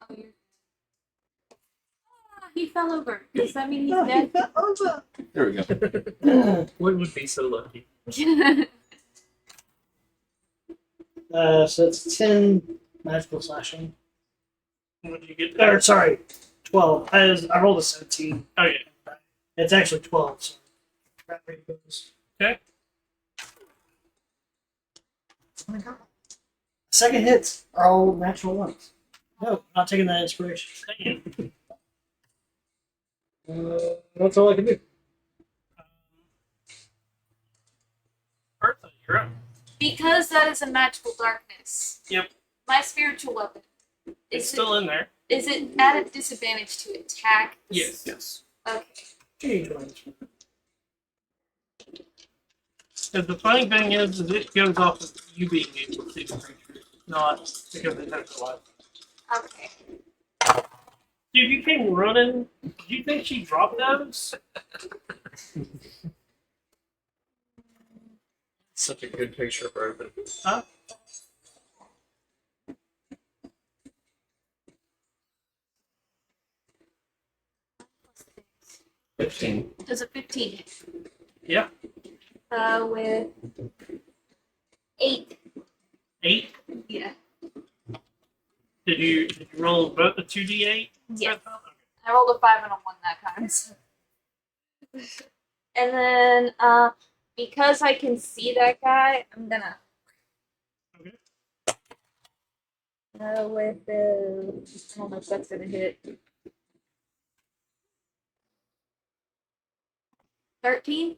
Oh, you're... he fell over. Does that mean he's dead? There we go. What would be so lucky? So it's 10 magical slashing. What did you get Or, there? sorry, 12. I rolled a 17. Oh, yeah. It's actually 12, so that rate goes. Okay. Second hits are all natural ones. No, not taking that inspiration. Damn. That's all I can do. Bertha, you're up. Because that is a magical darkness. Yep. My spiritual weapon. It's Is still in there. Is it at a disadvantage to attack? Yes. Yes. Okay. Change ones. Because the funny thing is it goes off of you being able to see the creature, not because it has the life. Okay. Dude, you came running. Do you think she dropped those? Such a good picture of her. Huh? Does a 15 hit? Yeah. With 8. 8. Yeah. Did you roll both the 2d8? Yeah. I rolled a 5 and a 1 that time. So. And then, because I can see that guy, I'm gonna. Okay. With the. I don't know if that's gonna hit. 13?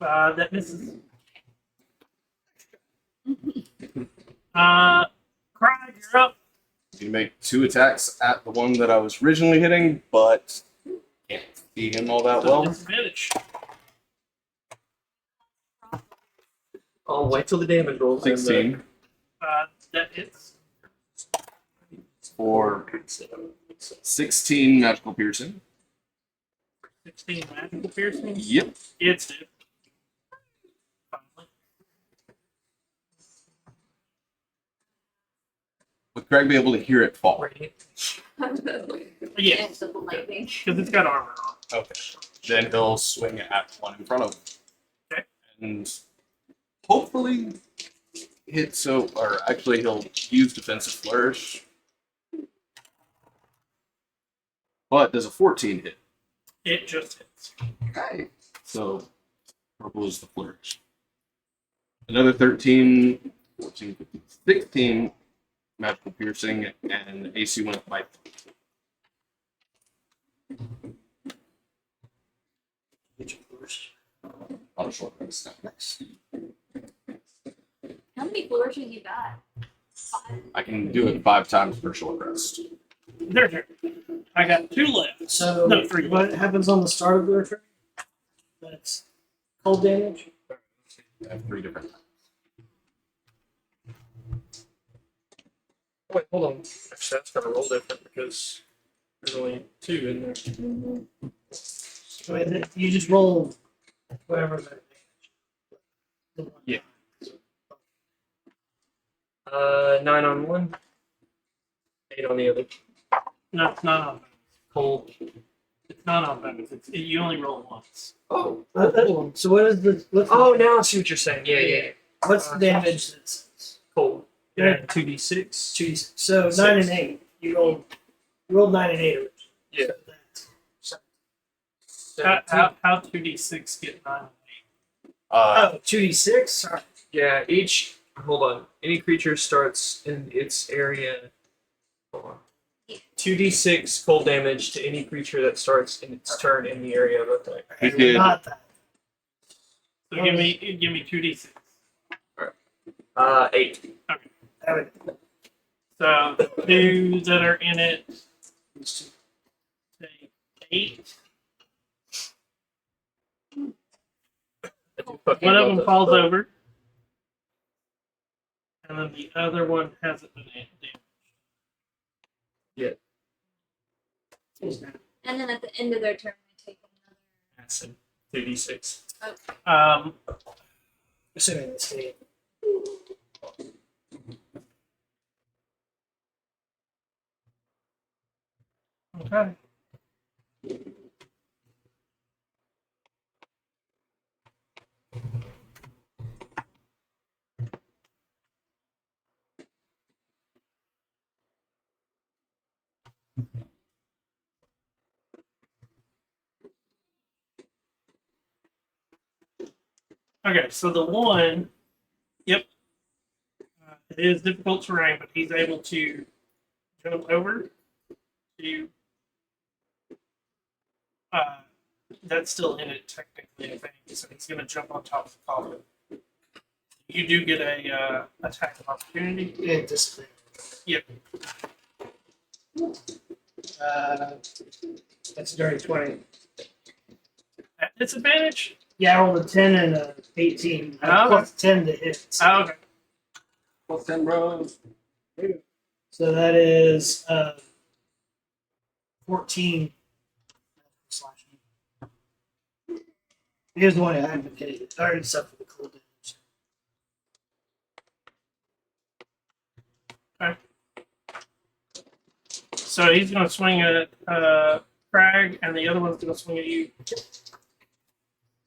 That misses. Craig, you're up. You make 2 attacks at the one that I was originally hitting, but can't see him all that well. Disadvantage. Oh, wait till the damage rolls. 16 That hits. for 16 magical piercing. 16 magical piercing. Yep. It's it. Finally. Would Greg be able to hear it fall? Yes, The lightning. because it's got armor on. Okay. Then he'll swing at one in front of him. Okay. And hopefully hit or actually he'll use defensive flourish. But does a 14 hit? It just hits. Okay. So purple is the flourish. Another 13, 14, 15, 16 magical piercing, and AC went up by on a short rest. Nice. How many flourishes you got? 5. I can do it 5 times per short rest. their turn. I got 2 left. So No, 3. what happens on the start of their turn? That's cold damage. I have 3 different. Wait, hold on. Actually, that's gonna roll different because there's only 2 in there. So you just roll whatever that damage. Yeah. 9 on one, 8 on the other. No, it's not on. Cold. It's not on bonus. You only roll once. Oh. So what is the what's Oh, the, now I see what you're saying. Yeah. what's the damage that's Cold. Yeah, 2d6. choose? So 9 6. and 8. You rolled 9 and 8 originally. Yeah. So that's How 2d6 get 9 and oh 2d6. Sorry. Yeah, hold on. Any creature starts in its area. Hold on. 2d6 cold damage to any creature that starts in its turn in the area of attack. He did. Not that. 8. So give me 2d6. 8. That would- So the 2 that are in it take 8. One of them falls over, and then the other one hasn't been damaged. And then at the end of their turn, they take another. Acid. 2d6. Assuming it's the Okay. Okay, so the one, yep, it is difficult terrain, but he's able to jump over to. That's still in it technically, I think. So he's going to jump on top of the coffin. You do get a attack of opportunity. discipline. Yep. That's dirty 20. At disadvantage. Yeah, I rolled a 10 and a 18. I Okay. plus 10 to hit. Oh, okay. Plus 10 bros. So that is 14 slashing. Here's the one I advocated. Or except for the cold damage. So he's going to swing at Crag, and the other one's going to swing at you.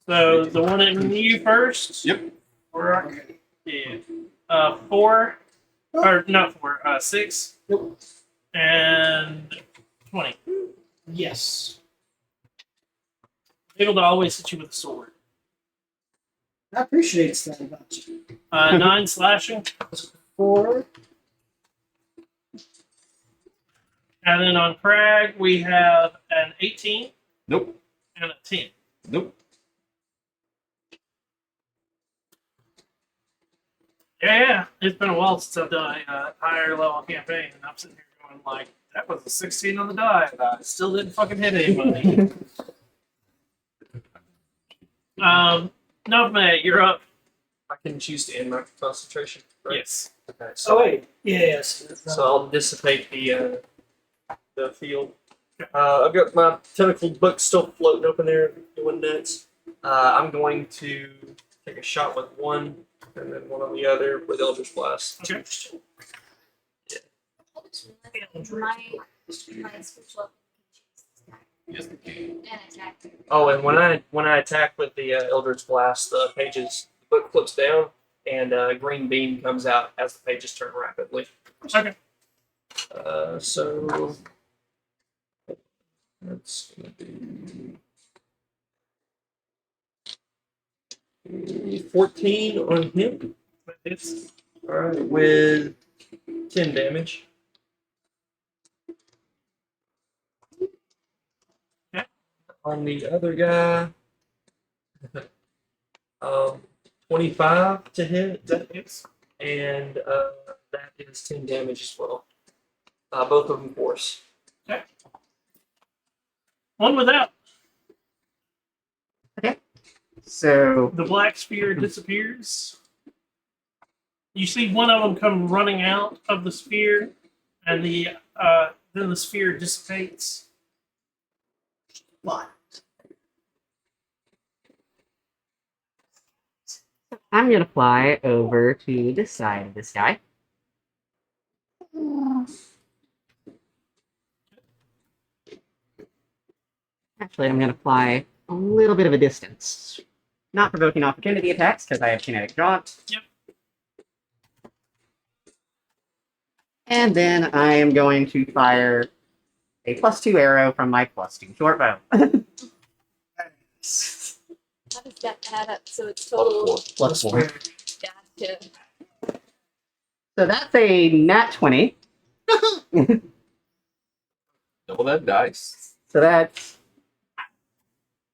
So the one at you first. Yep. Okay. Yeah. 4. Or not 4. 6. Nope. And 20. Yes. Able to always hit you with a sword. I appreciate that about you. 9 slashing. 4. And then on Crag, we have an 18 Nope. and a 10. Nope. Yeah, it's been a while since I've done a higher level campaign, and I'm sitting here going like, that was a 16 on the die, and I still didn't fucking hit anybody. Nuvme, you're up. I can choose to end my concentration. Right? Yes. Okay, so, Oh, wait. Yeah, yes. so I'll dissipate the field. I've got my tentacled book still floating up in there, doing nuts. I'm going to take a shot with one, and then one on the other with Eldritch Blast. Okay. My special Yes. and attack. Oh, and when I attack with the Eldritch Blast, the book flips down, and a green beam comes out as the pages turn rapidly. Okay. So that's gonna be 14 on him. It's All right, with 10 damage. Okay. On the other guy, 25 to hit, that hits. and that is 10 damage as well. Both of them force. Okay. One without. So The black sphere disappears. You see one of them come running out of the sphere, and then the sphere dissipates. What? I'm gonna fly over to this side of this guy. Actually, I'm gonna fly a little bit of a distance. Not provoking opportunity attacks because I have kinetic jaunt. Yep. And then I am going to fire a +2 arrow from my +2 short bow. How does that add up? So it's total. +4. Gotcha. So that's a nat 20. Double that dice. So that's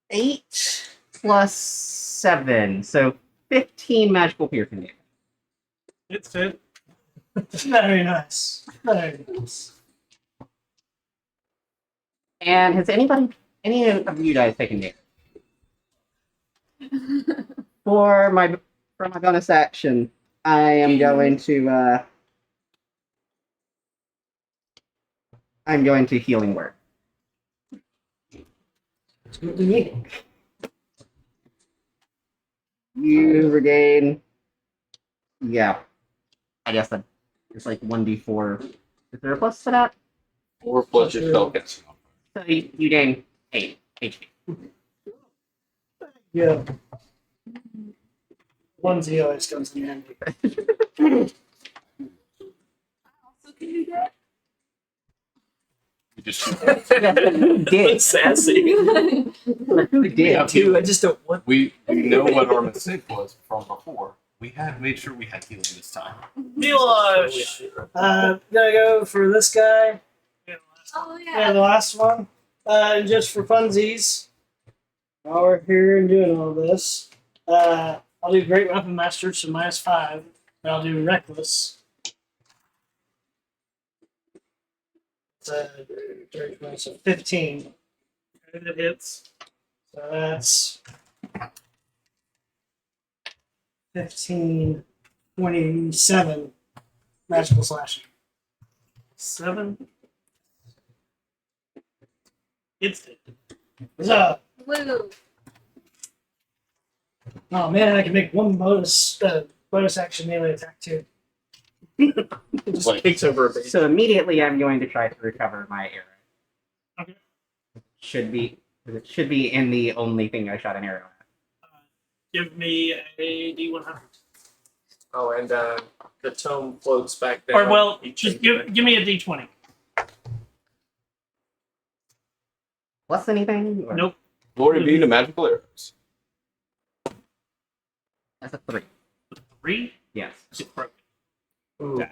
8 plus 7. So 15 magical piercing damage. It's dead. Very nice. Very nice. And has any of you guys taken damage? For my bonus action, I am going to I'm going to healing word. It's good to meet you. You regain. Yeah, I guess that it's like 1d4. Is there a plus to that? 4 plus your spell casting. So you gain 8 HP. Yeah. Onesie always comes in handy. Also, can you do that? You just Who did? Sassy. Who did? Dude, I just don't want. we know what our mistake was from before. We had made sure we had healing this time. Milosh. Gonna go for this guy. Oh Yeah, yeah. the last one. Just for funsies. While we're here and doing all this, I'll do Great Weapon Master, so -5. And I'll do Reckless. So 15. Okay, that hits. So that's 15, 27 magical slashing. 7. It's dead. So, Woo. oh man, I can make one bonus action melee attack too. Just kicks over a base. So immediately I'm going to try to recover my arrow. Okay. It should be in the only thing I shot an arrow at. Give me a D100. Oh, and the tome floats back down. Or well, You just change it. give me a D20. Plus anything? Or- Nope. Glory be to magical arrows. That's a 3. 3. Yes. It's broken. Ooh. Dang.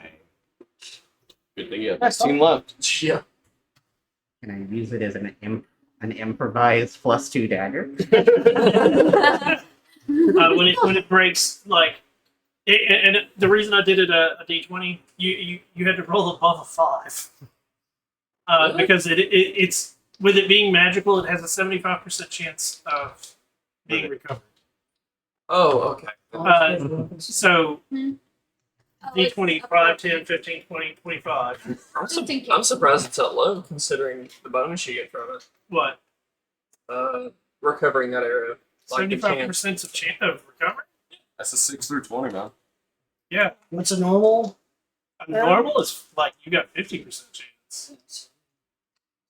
Good thing you have That's 16 left. Yeah. Can I use it as an improvised +2 dagger? When it breaks, like, the reason I did it a D20, you had to roll above a 5, Really? because it's with it being magical, it has a 75% chance of being recovered. Oh, okay. So Oh, it's D20, up 5, there. 10, 15, 20, 25. Just in case. I'm surprised it's that low considering the bonus you get from it. What? Recovering that arrow. Like the 75% of chance of recovery? That's a 6 through 20, man. Yeah. What's a normal? Normal is like you got 50% chance.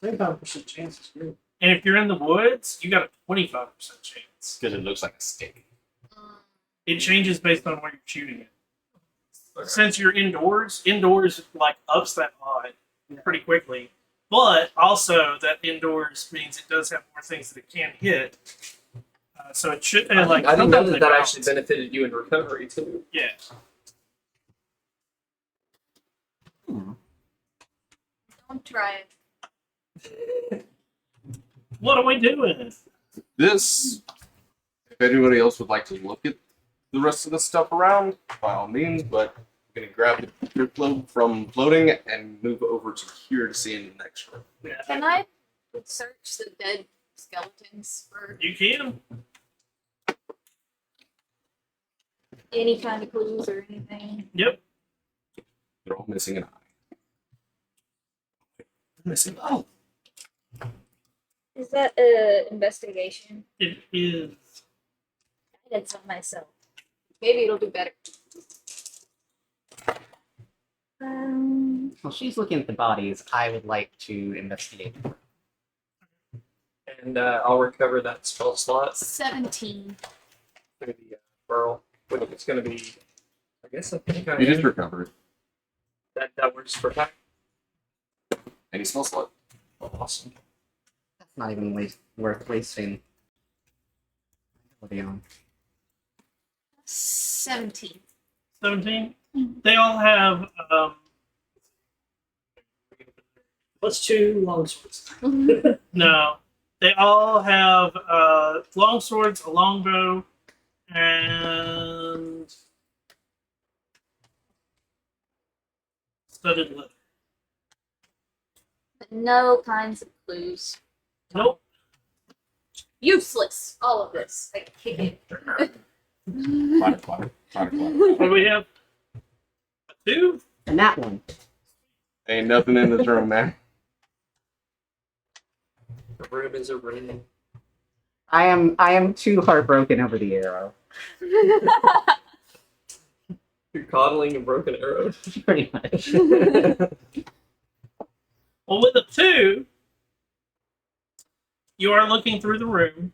35% chance is good. And if you're in the woods, you got a 25% chance. Because it looks like a stick. It changes based on where you're shooting it. Okay. Since you're indoors like ups that odd pretty quickly. But also that indoors means it does have more things that it can hit. So it should I like didn't know sometimes that they that actually balance. benefited you in recovery too. Yeah. Don't try it. What are we doing? This, if anybody else would like to look at the rest of the stuff around, by all means, but gonna grab your cloak from floating and move over to here to see in the next room. Yeah. Can I search the dead skeletons for You can. any kind of clues or anything? Yep. They're all missing an eye. Missing. Oh, Is that a investigation? It is. I did some myself. Maybe it'll do better. While she's looking at the bodies, I would like to investigate. And I'll recover that spell slot 17. through the burl. But it's going to be, I guess, I think I you just am. recovered. That works for attack. And he smells like. Oh, awesome. That's not even worth wasting. Beyond. 17. 17. They all have What's 2 longswords? no. They all have long swords, a longbow, and studded leather. But no kinds of clues. Nope. Useless. All of this. I kick it. Fire. What do we have? A 2? And that one. Ain't nothing in this room, man. The room is a room. I am too heartbroken over the arrow. You're coddling a broken arrow. Pretty much. Well, with a 2, you are looking through the room.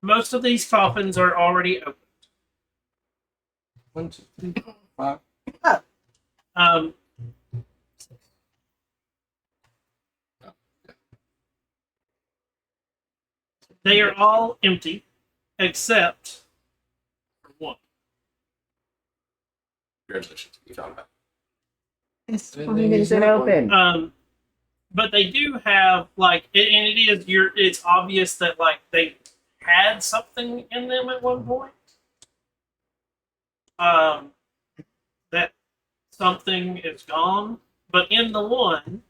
Most of these coffins are already open. 1, 2, 3, 4, 5. They are all empty, except for one. Congratulations, you found that. It's And fine, then is you it have open? But they do have and it is it's obvious that like they had something in them at one point. That something is gone, but in the one,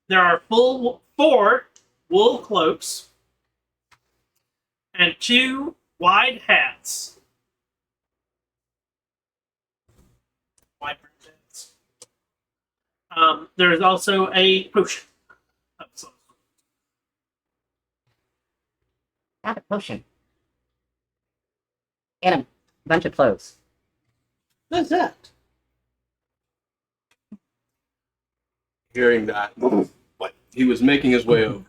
there are 4 wool cloaks and 2 wide hats. Wide brimmed hats. There is also a potion of some sort. Got a potion. And a bunch of clothes. What's that? Hearing that, like he was making his way over,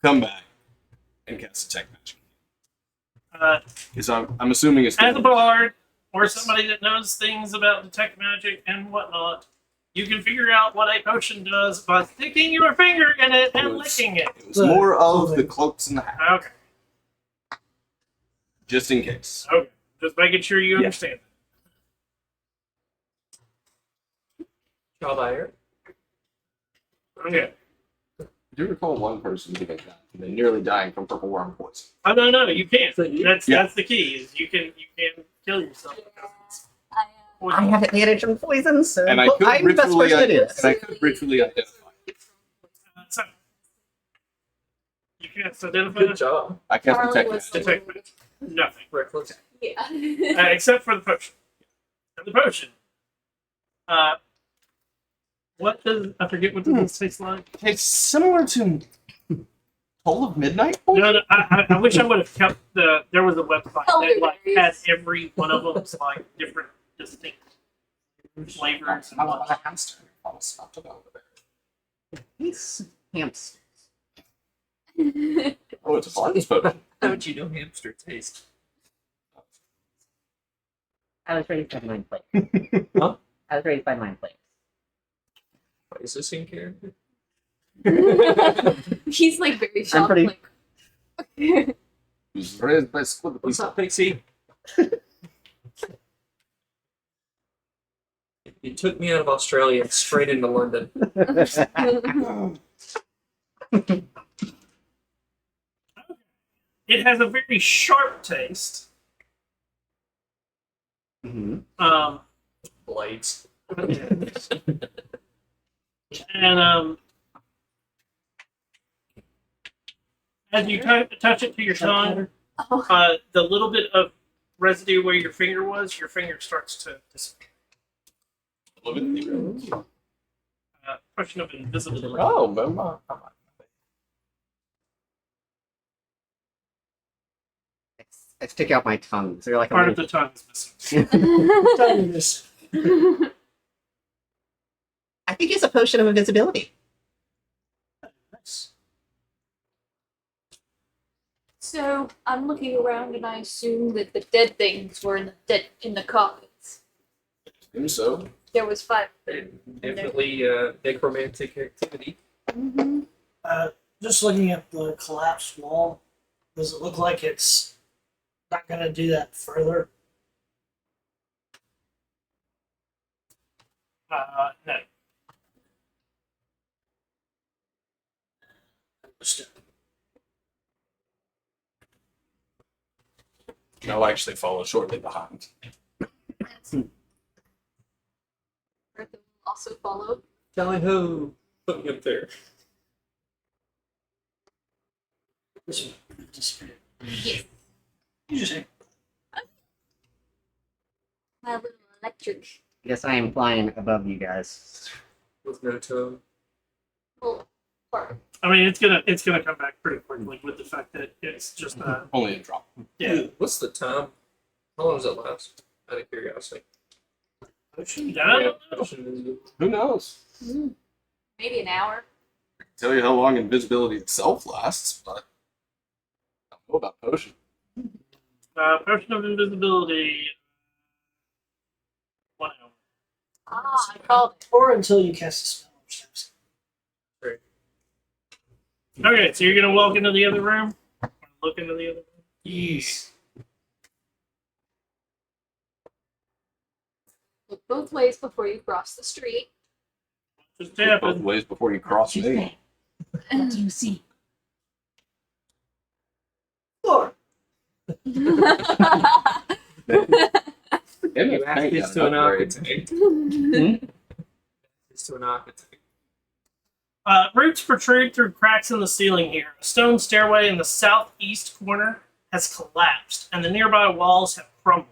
come back, and cast detect magic. Because I'm assuming it's As a bard or somebody that knows things about detect magic and whatnot, you can figure out what a potion does by sticking your finger in it and licking it. It was more of the cloaks and the hat, Okay. just in case. Okay. Just making sure you Yeah. understand. Trial by error. Okay. I do recall one person doing that, and then nearly dying from purple worm poison. Oh no, you can't. So you- That's Yeah. that's the key. Is you can kill yourself. because it's I have advantage from poison, so And I could I'm the best ritually, person to do this. and I could ritually identify. So you can't identify Good it. job. I cast Charlie detect was magic. Detect magic. Nothing. Reckless. Yeah. Except for the potion. And the potion. What does I forget what does this taste like? It's similar to Toll of Midnight. No, I wish I would have kept the. There was a website that like had Elderberries. every one of them's like different, distinct flavors and How about a whatnot. hamster? I was about to go over there. These hamsters. Oh, it's a bard's potion. How would you know hamster taste? I was raised by mind players. Huh? I was raised by mind players. What is this in character? He's like very shocked. pretty- Like, It was raised by Squid. What's up, Pixie? You took me out of Australia and straight into London. It has a very sharp taste. Mhm. blades. And as you touch it to your tongue, the little bit of residue where your finger was, your finger starts to disappear. Question of invisibility. Oh, Mama. I stick out my tongue. So you're like a Part of little... the tongue is missing. Tell me this. I think it's a potion of invisibility. Nice. So I'm looking around and I assume that the dead things were in the coffins. And so, There was 5. Definitely necromantic activity. Mm-hmm. Just looking at the collapsed wall, does it look like it's not going to do that further? No. I'll actually follow shortly behind. Bertha will also follow. Tally ho! Put me up there. This one disappeared. Yes. You just My little electric. Yes, I am flying above you guys. With no toe. Little part. I mean, it's gonna come back pretty quickly with the fact that it's just Only a drop. yeah. What's the time? How long does it last? Out of curiosity. Yeah. Who knows? Maybe an hour. I can tell you how long invisibility itself lasts, but I don't know about potion. Potion of invisibility. 1 hour. Ah, I called it. or until you cast a spell. Okay, so you're gonna walk into the other room, or look into the other room. Yes. Look both ways before you cross the street. Just Look tap both it. ways before you cross me. What do you see? Or You asked this to an architect. This to an architect. Roots protrude through cracks in the ceiling here. A stone stairway in the southeast corner has collapsed, and the nearby walls have crumbled.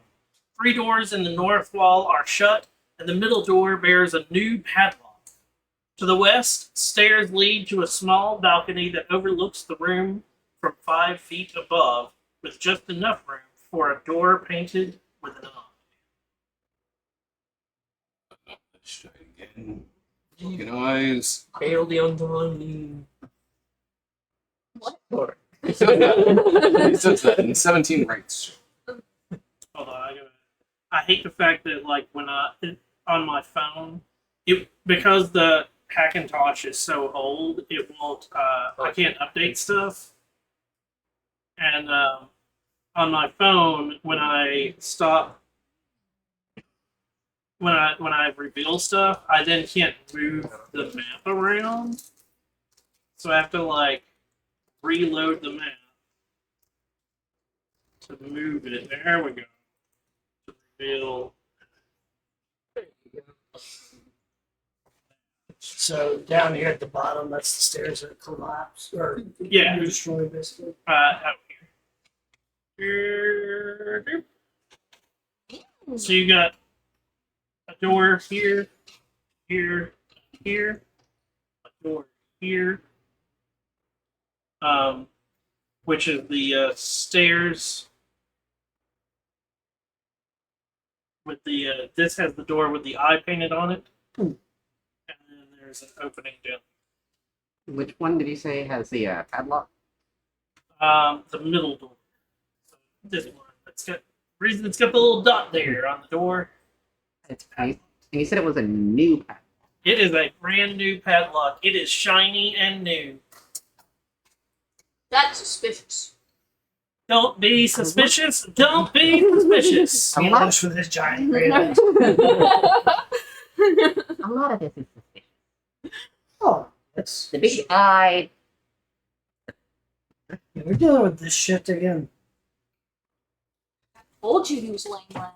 3 doors in the north wall are shut, and the middle door bears a new padlock. To the west, stairs lead to a small balcony that overlooks the room from 5 feet above, with just enough room for a door painted with an eye. Let's try it again. Fucking eyes. Hail the undying. What? Sorry. He says that in 17 rates. Hold on, I hate the fact that like when on my phone, because the Hackintosh is so old, it won't. I can't update stuff, and on my phone when I stop. When I reveal stuff, I then can't move the map around, so I have to like reload the map to move it. There we go. To reveal. so down here at the bottom, that's the stairs that collapse or Yeah. destroy basically. Out here. So you got a door here, here, here, a door here, which is the stairs with the this has the door with the eye painted on it, and then there's an opening down. Which one did you say has the padlock? The middle door. So this one. It's got reason it's got the little dot there on the door. And you said it was a new padlock. It is a brand new padlock. It is shiny and new. That's suspicious. Don't be suspicious. Don't be suspicious. He looks with his giant great eyes. A lot of this is suspicious. Oh, that's The big eye. we're dealing with this shit again. Told you he was laying low.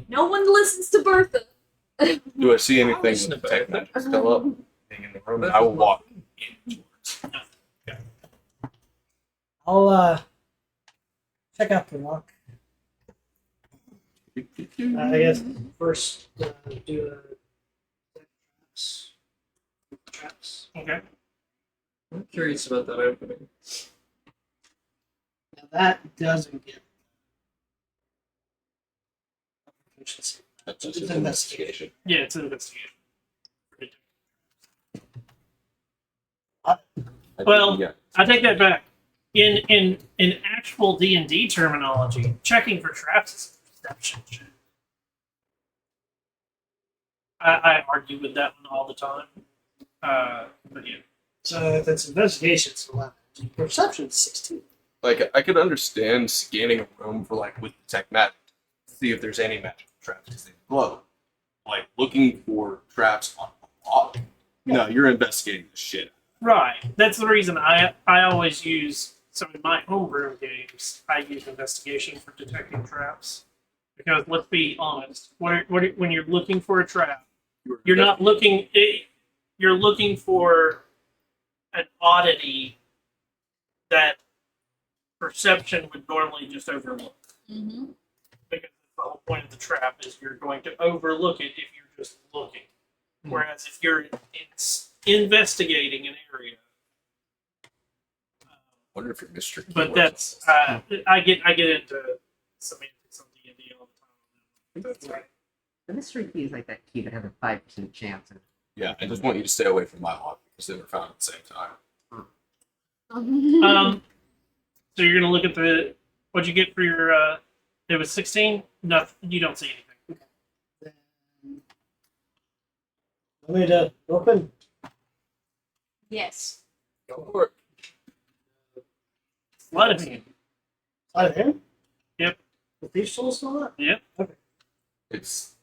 No one listens to Bertha. Do I see anything listen with to tech Vecna. magic still up in the room? I will walk in towards. I'll check out the lock. I guess first do traps. Okay. I'm curious about that opening. Now that doesn't get proficiency. That's It's just an investigation. Yeah, it's an investigation. Well, Yeah. I take that back. In actual D&D terminology, checking for traps is a perception check. I argue with that one all the time. But yeah. So if it's investigation, it's 11. Perception is 16. Like I could understand scanning a room for like with tech magic, see if there's any magical traps because they glow. Like looking for traps on a lock. No, you're investigating the shit. Right. That's the reason I always use, so in my homebrew games, I use investigation for detecting traps. Because let's be honest, when you're looking for a trap, you're not looking, you're looking for an oddity that perception would normally just overlook. Mm-hmm. Because the whole point of the trap is you're going to overlook it if you're just looking. Whereas if you're investigating an area, Wonder if your mystery. but keywords- that's I get into semantics on D&D all the time. That's right. The mystery key is like that key that has a 5% chance. Yeah, I just want you to stay away from my lock because they were found at the same time. So you're gonna look at the what'd you get for your it was 16? Nothing. You don't see anything. Then, want me to open? Yes. Go for it. Sleight of hand. Sleight of hand? Yep. With these tools and all that? Yep. Okay. It's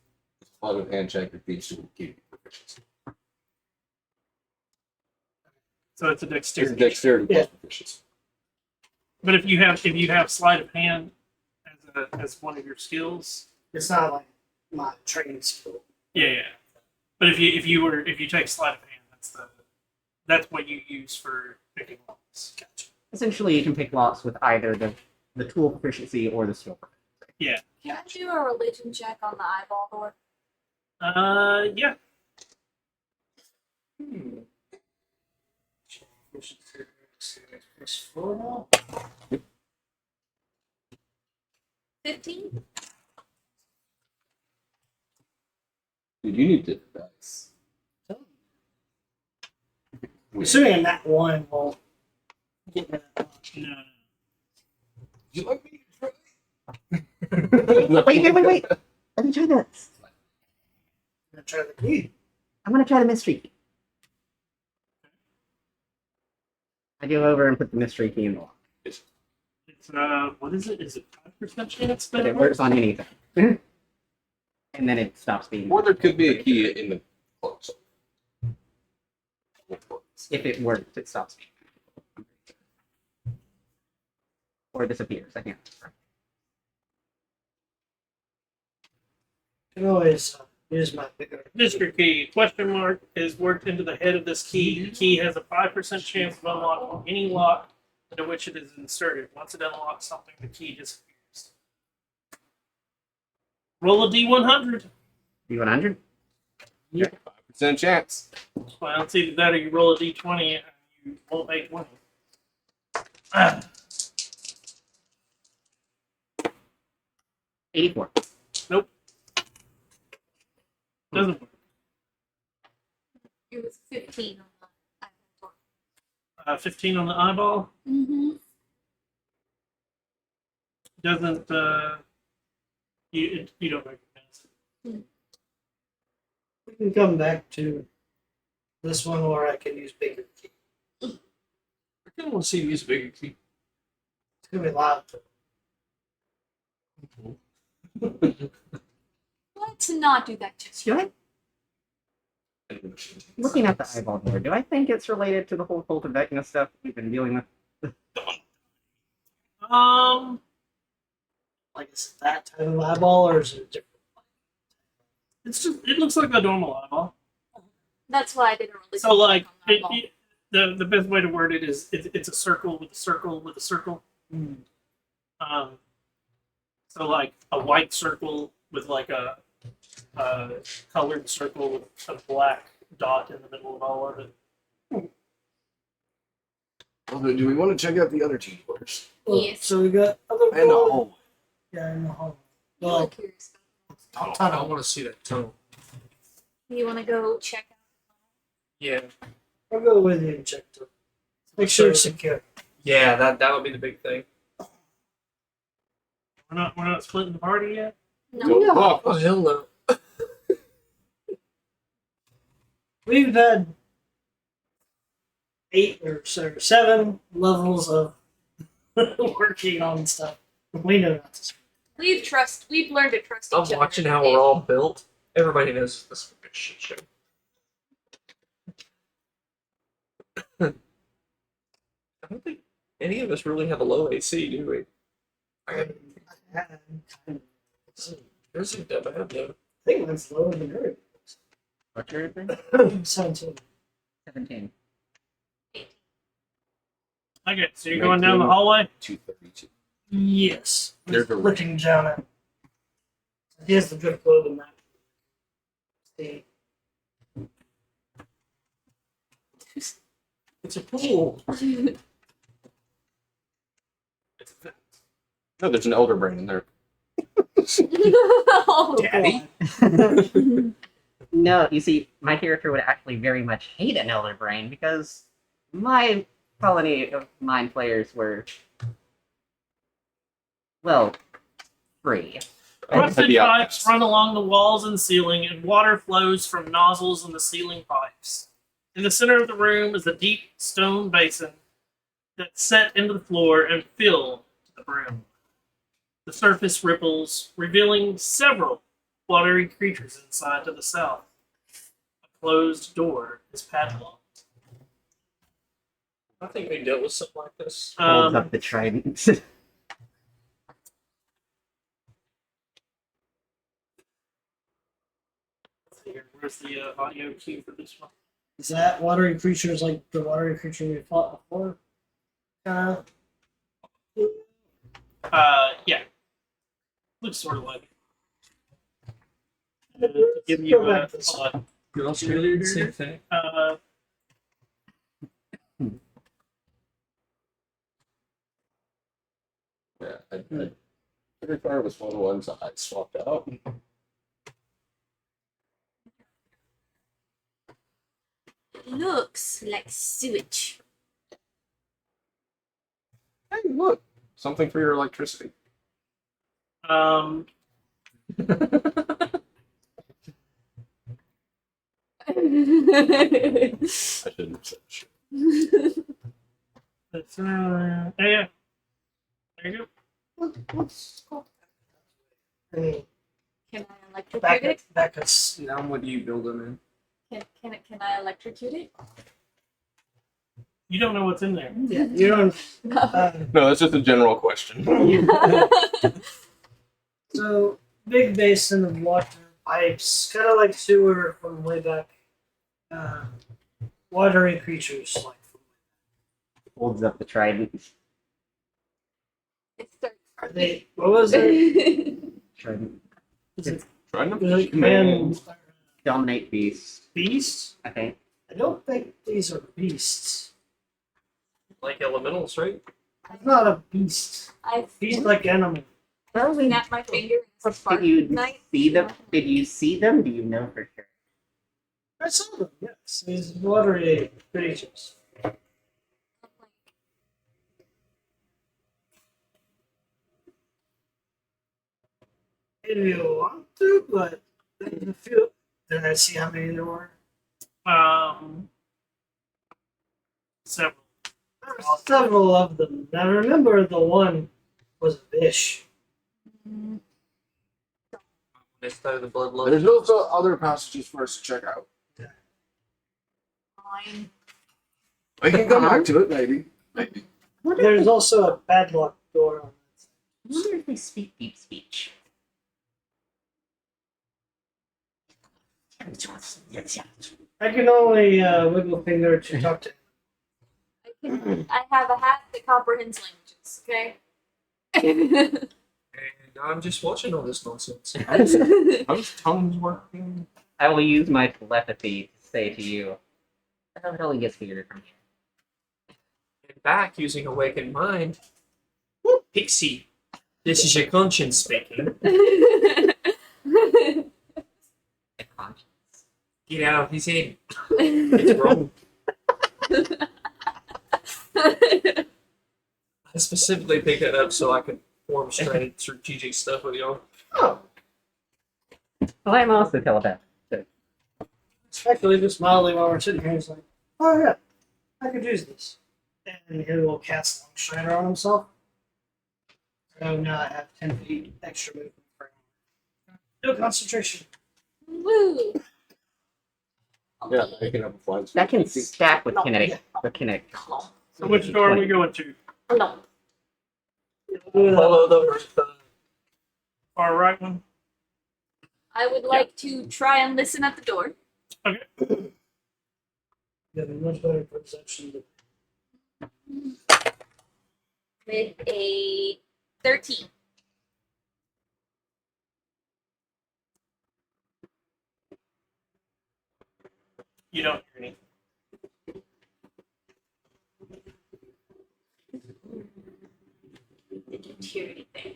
a lot of hand check that these two will give you proficiency. So it's a It's dexterity. a dexterity plus Yeah. proficiency. But if you have sleight of hand as one of your skills, It's not like my training skill. yeah. But if you take sleight of hand, that's what you use for picking locks. Gotcha. Essentially, you can pick locks with either the tool proficiency or the skill proficiency. Can I do a religion check on the eyeball door? Yeah. Plus 4 now? 15? Dude, you need to dice. Assuming a nat 1 will get me that. No. You like me? Wait. Let me try this. I'm going to try the key. I'm going to try the mystery key. I go over and put the mystery key in the lock. It's what is it? Is it 5% chance But that it works on anything. And then it stops being. Or there could be a key in the close. If it works, it stops being. Or disappears. I can't. I can always use my bigger. Mystery key question mark is worked into the head of this key. The key has a 5% chance of unlocking any lock into which it is inserted. Once it unlocks something, the key disappears. Roll a D100. D100? 5% chance. Well, it's either that or you roll a D20 and you won't make money. Ah, 84. doesn't work. It was 15 on the eyeball door. 15 on the eyeball Mm-hmm. doesn't. You don't recognize it. We can come back to this one where I can use bigger key. I kind of want to see you use a bigger key. It's going to be loud. Let's not do that just Do I, looking at the eyeball door, do I think it's related to the whole cult of Vecna stuff we've been dealing with? Like, is it that type of eyeball, or is it different? It looks like a normal eyeball. That's why I didn't really. So like click on that ball. the best way to word it is it's a circle with a circle with a circle. Hmm. So like a white circle with like a colored circle with a black dot in the middle of all of it. Although, do we want to check out the other team players? Well, Yes. So we got other And the doors. hallway. Yeah, in the hall. I'm Well, curious. I want to see that tunnel. You want to go check out? Yeah. I'll go with you and check to make sure it's secure. Yeah, that would be the big thing. We're not splitting the party yet. No. Fuck. Oh hell no. We've had 8 or 7 levels of working on stuff. We know not to. We've learned to trust each I'm other. watching how we're all built. Everybody knows this is a shit show. I don't think any of us really have a low AC, do we? I isn't that bad though. think that's lower than yours. What's your thing? 17. 17. Okay, so you're going down the hallway. 232. Yes. There's a looking down at. He has the good clothing map. See. It's a pool. No, there's an elder brain in there. Oh, Daddy? No, you see, my character would actually very much hate an elder brain because my colony of mind players were, well, free. Rusted the pipes outcasts. run along the walls and ceiling, and water flows from nozzles in the ceiling pipes. In the center of the room is a deep stone basin that's set into the floor and filled to the brim. The surface ripples, revealing several watery creatures inside to the south. A closed door is padlocked. I think we dealt with something like this. Holds up the trident. Let's see here. Where's the audio cue for this one? Is that watery creatures like the watery creature we fought before? Yeah. Looks sort of like. Let's To give you go back to this. Good Australia, same thing. Yeah, every car was one of the ones I swapped out. looks like sewage. Hey, look, something for your electricity. Um, I shouldn't have said shit. That's, yeah. There you go. Can I electrocute Back it? back us. Now what do you build them in? Can I electrocute it? You don't know what's in there. Yeah, you don't. No, that's just a general question. So big basin of water pipes, kind of like sewer from way back. Watery creatures like. Holds up the trident. It's the Are they? What was it? Trident. Is it Trying to like man Dominate beasts, beasts? I think. I don't think these are beasts. Like elementals, right? It's not a beast. I Beast like animal. snap my finger and spark Did you ignite. see them? Did you see them? Do you know for sure? I saw them. Yes, these watery creatures. If you want to, but there's a few. Did I see how many there were? Several. There were several of them. I remember the one was a fish. They started the blood There's look. also other passages for us to check out. Fine. We can come back to it, maybe. Maybe. There's also a padlock door on I wonder if they speak deep speech. I can only wiggle finger to talk to him. I have a hat that comprehends languages. Okay. And I'm just watching all this nonsense. How's tongues working? I will use my telepathy to say to you, "How the hell he gets here from here?" And back using Awakened Mind. Pixie, this is your conscience speaking. Get out of his head. It's wrong. I specifically picked that up so I could form strategic stuff with y'all. Oh. Well, I'm also telepathic. Actually, just mildly while we're sitting here, he's like, "Oh yeah, I could use this," and he will cast Long Strider on himself. So now I have 10 feet extra movement for him. No concentration. Woo. Yeah, I can have a flying That can speed. stack with No, kinetic. yeah. With kinetic. So which door are we going to? No. Follow the Far right one? I would like to try and listen at the door. You have a much better perception. With a 13. You don't hear anything. Didn't hear anything.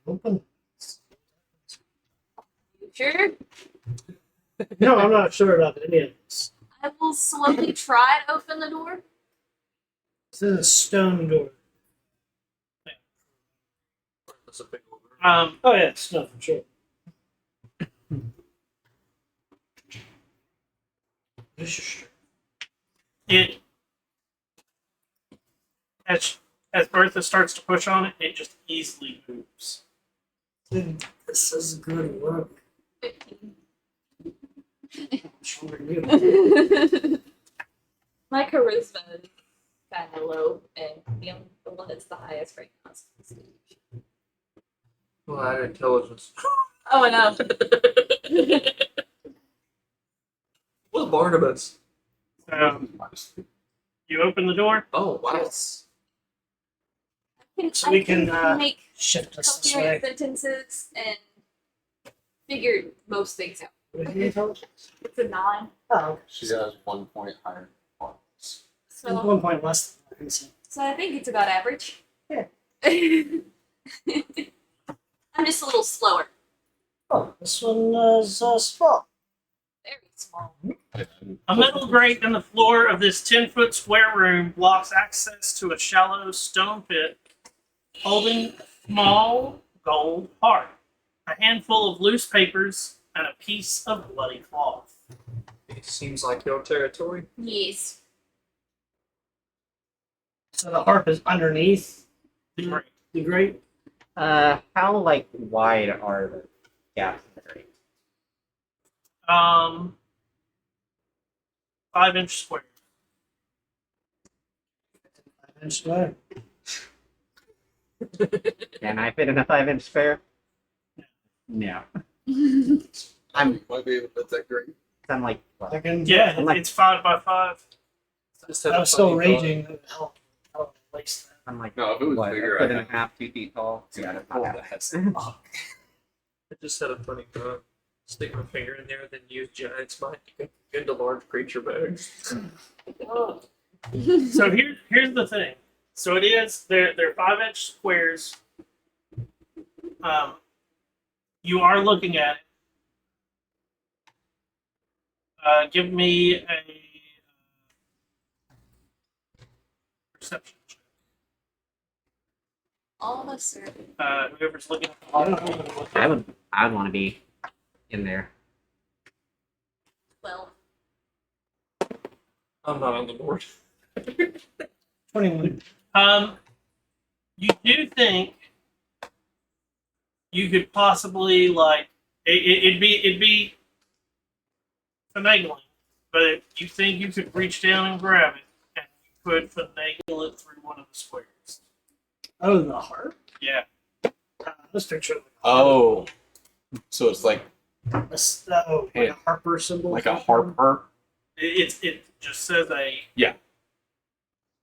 Open. You sure? No, I'm not sure about any of this. I will slowly try to open the door. This is a stone door. That's a big one. Oh yeah, it's not for sure. This is sure. It as Bertha starts to push on it, it just easily moves. Dude, this is good work. 15. What's wrong with you? My charisma is kind of low, and the one that's the highest right now is Constitution. Well, I had intelligence. Oh, I know. What's Barnabas? You open the door. Oh, wow. Yes. So we can make shift us this coherent way. sentences and figure most things out. What do you intelligence? It's a 9. Oh, okay. She has 1 point higher points. It's So, 1 point less than mine, so. so I think it's about average. Yeah. I'm just a little slower. Oh, this one is small. Very small. A metal grate in the floor of this 10-foot square room blocks access to a shallow stone pit holding a small gold heart, a handful of loose papers, and a piece of bloody cloth. It seems like your territory. Yes. So the harp is underneath The grate. the grate. How like wide are the gaps in the grate? 5-inch square. 5-inch square. Can I fit in a 5-inch square? No. I'm Might be able to fit that great. I'm like well, I can. Yeah, I'm like- it's 5 by 5. Just had I a was still funny raging. How waste that. I'm like No, if it was what, bigger, a foot I'd and a half, 2 feet tall. Yeah, that's Pull not the happening. head. I just had a funny thought. Stick my finger in there, then use giant's mind to get into large creature bags. Oh. So here's the thing. So it is they're 5-inch squares. You are looking at it. Give me a perception check. Almost certain. Whoever's looking at the I would want to be in there. Well, I'm not on the board. 21. You do think you could possibly like it'd be finagling, but you think you could reach down and grab it, and you could finagle it through one of the squares. Oh, the harp. Yeah. Let's picture it. Oh, so it's like Like a harper symbol. a harper. It just says Yeah.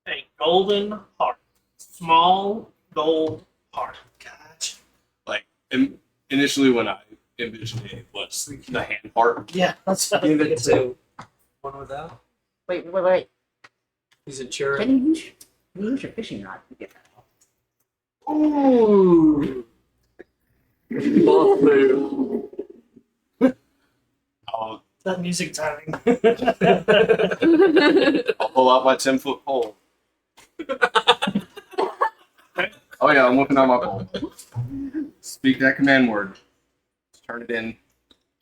a golden heart, small gold heart. Gotcha. Like initially when I envisioned it, it was the hand part. Yeah, that's what I Give was it thinking. to one without. Wait. He's a jerk. Can you use your fishing rod to get that? Ooh. Boss move. I'll That music timing. pull out my 10-foot pole. Oh yeah, I'm whipping out my pole. Speak that command word. Turn it in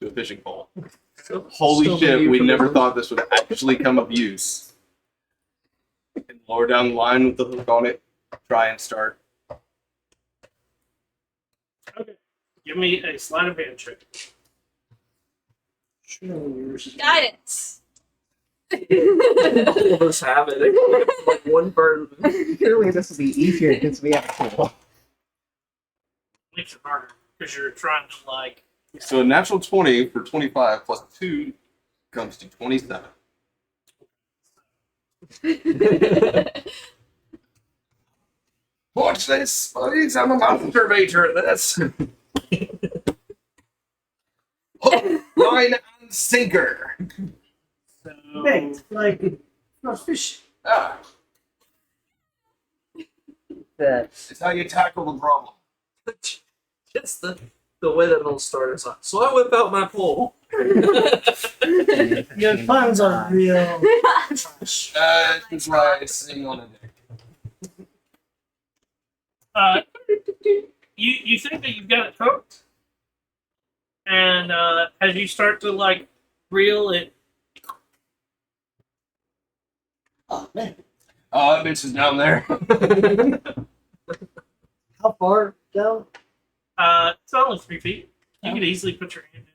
to a fishing pole. Holy Still shit, we euphemism. never thought this would actually come of use. And lower down the line with the hook on it. Try and start. Okay. Give me a sleight of hand check. Guidance. All of us have it. Like one bird. Clearly, this will be easier because we have a tool. Makes it harder because you're trying to like. So a natural 20 for 25 plus 2 comes to 27. Watch this, buddies. I'm a masturbator at this. Hook, line, and sinker. So, Wait, like no fish. Ah, it's how you tackle the problem. Just the way that it'll start is like, so I whip out my pole. Your puns are real trash. That's right. Sitting on a deck. you think that you've got it cooked, and as you start to like reel it, Oh man, Oh, that bitch is down there. how far down? it's only 3 feet. You could easily put your hand down.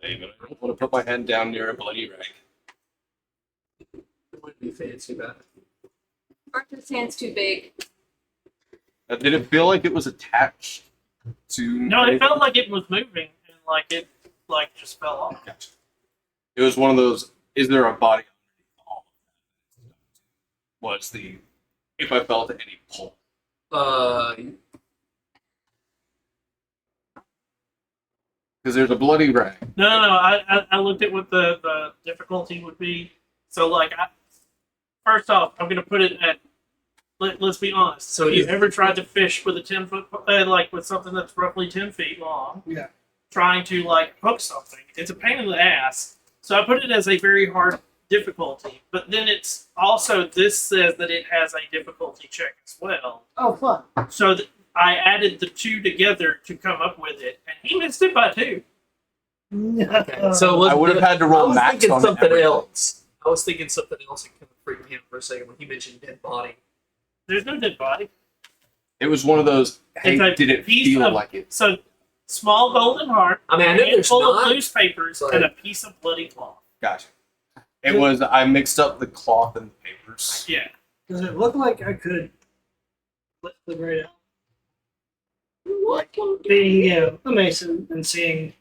Hey, but I don't want to put my hand down near a bloody rag. It wouldn't be fancy about it. Arthur's hand's too big. Did it feel like it was attached to? No, it felt like it was moving, and like it like just fell off. Gotcha. It was one of those. Is there a body underneath all of that? Was the if I felt any pull? Because there's a bloody rag. No. I looked at what the difficulty would be. So like, first off, I'm gonna put it at. Let's be honest. So Have you is- ever tried to fish with a 10-foot, like with something that's roughly 10 feet long? Yeah. Trying to like hook something, it's a pain in the ass. So I put it as a very hard difficulty. But then it's also this says that it has a difficulty check as well. Oh, fun. So I added the two together to come up with it, and he missed it by 2. Okay, so I would have had to I roll was max thinking on something everything. else. I was thinking something else and kind of freaked me out for a second when he mentioned dead body. There's no dead body. It was one of those. Hey, It's a did it piece feel of- like it? So small golden heart, I mean, I a know there's handful of not. loose papers, but- and a piece of bloody cloth. Gotcha. It was. I mixed up the cloth and the papers. Yeah. Does it look like I could lift the grate out? Like being, a mason and seeing.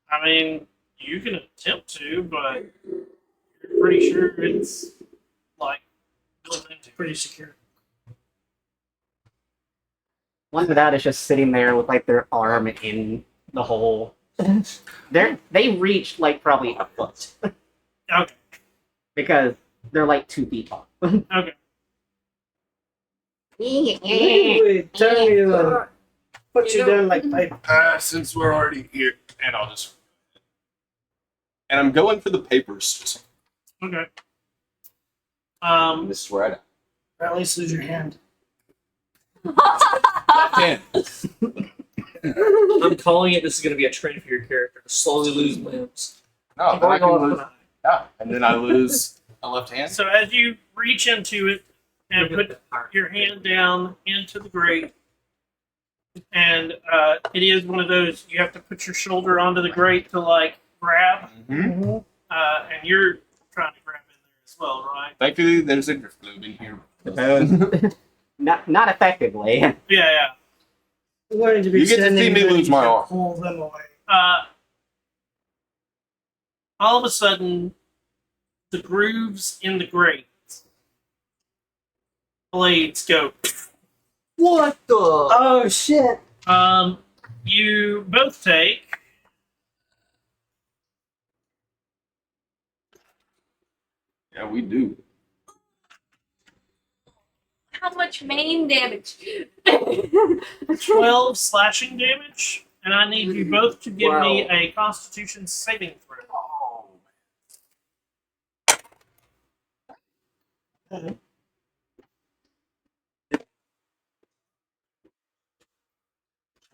I mean, you can attempt to, but you're pretty sure it's like built into. Pretty secure. One without is just sitting there with like their arm in the hole. They reach like probably a foot Okay. because they're like 2 feet tall. Okay. Wait, tell you put you down like pipe. Since we're already here, and I'll just. And I'm going for the papers. Okay. This is where Or at least lose your hand. Left hand. I'm calling it. This is going to be a trend for your character to slowly lose limbs. No, then I can lose. Yeah, and then I lose a left hand. So as you reach into it and put your hand down into the grate, and it is one of those you have to put your shoulder onto the grate to like grab, Mm-hmm. and you're trying to grab in there as well, right? Thankfully, there's a drift globe in here. Not effectively. Yeah. I'm going to be You get to see sending me them lose my to arm. pull them away. All of a sudden, the grooves in the grates blades go. What the? Oh shit! You both take Yeah, we do. How much main damage? 12 slashing damage, and I need you both to give me Wow. a Constitution saving throw.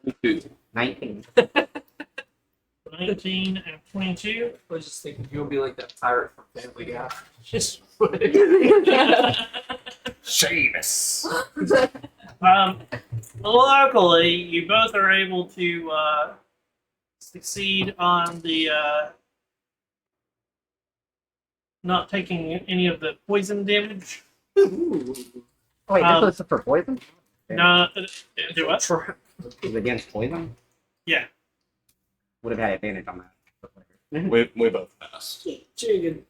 Me too. 19. 19 and 22. I was just thinking you'll be like that pirate from Family Guy. Just Seamus. Luckily, you both are able to succeed on the not taking any of the poison damage. Oh, wait, Um, this was for poison? No, do what? Is it against poison? Yeah. Would have had advantage on that. We both passed. Chicken.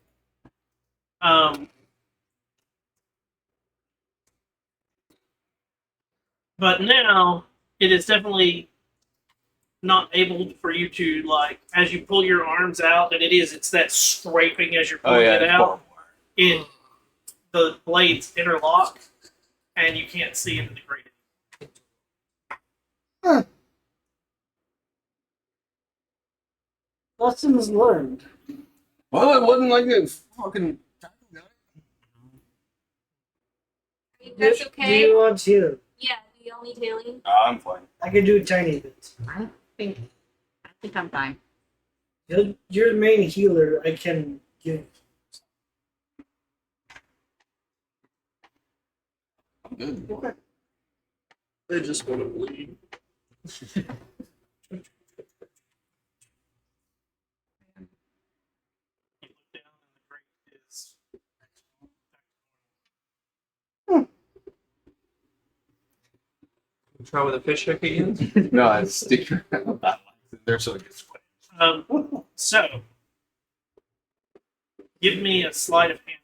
But now it is definitely not able for you to, like, as you pull your arms out, and it's that scraping as you're Oh pulling yeah, it it's out. barbed wire. The blades interlock, and you can't see into the grate. Lessons learned. Well, it wasn't like it fucking. Are you guys Do okay? you want to? Yeah, do y'all need healing? I'm fine. I can do a tiny bit. I think I'm fine. You're the main healer. I can give. I'm good. Okay. they just want to bleed. You look down, and the grate is. Try with a fish hook again. No, I stick your bat in there so it gets wet. So, give me a sleight of hand.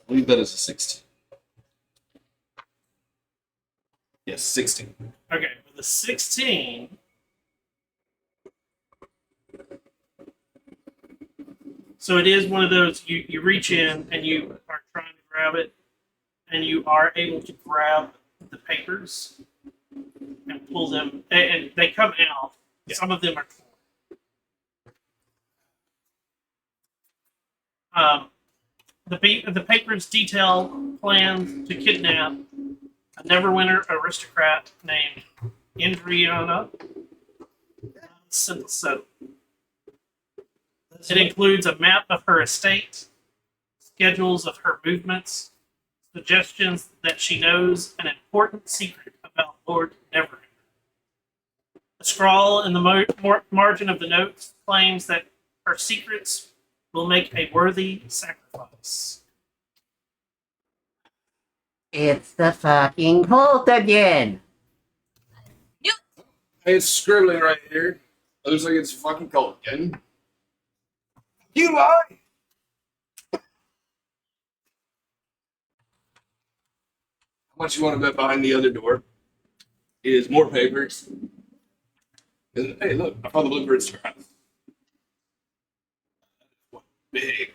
I believe that is a 16. Yes, 16. Okay, with the 16. So it is one of those you reach in and you are trying to grab it, and you are able to grab the papers and pull them, and they come out. Some of them are torn. The papers detail plans to kidnap a Neverwinter aristocrat named Indriana Simpson. It includes a map of her estate, schedules of her movements, suggestions that she knows an important secret about Lord Neverwinter. A scrawl in the margin of the notes claims that her secrets will make a worthy sacrifice. It's the fucking cult again! Hey, it's scribbling right here. It looks like it's fucking cold again. You lie! How much you want to bet behind the other door? Is more papers. And, hey, look, I found the bluebird's trap. What big.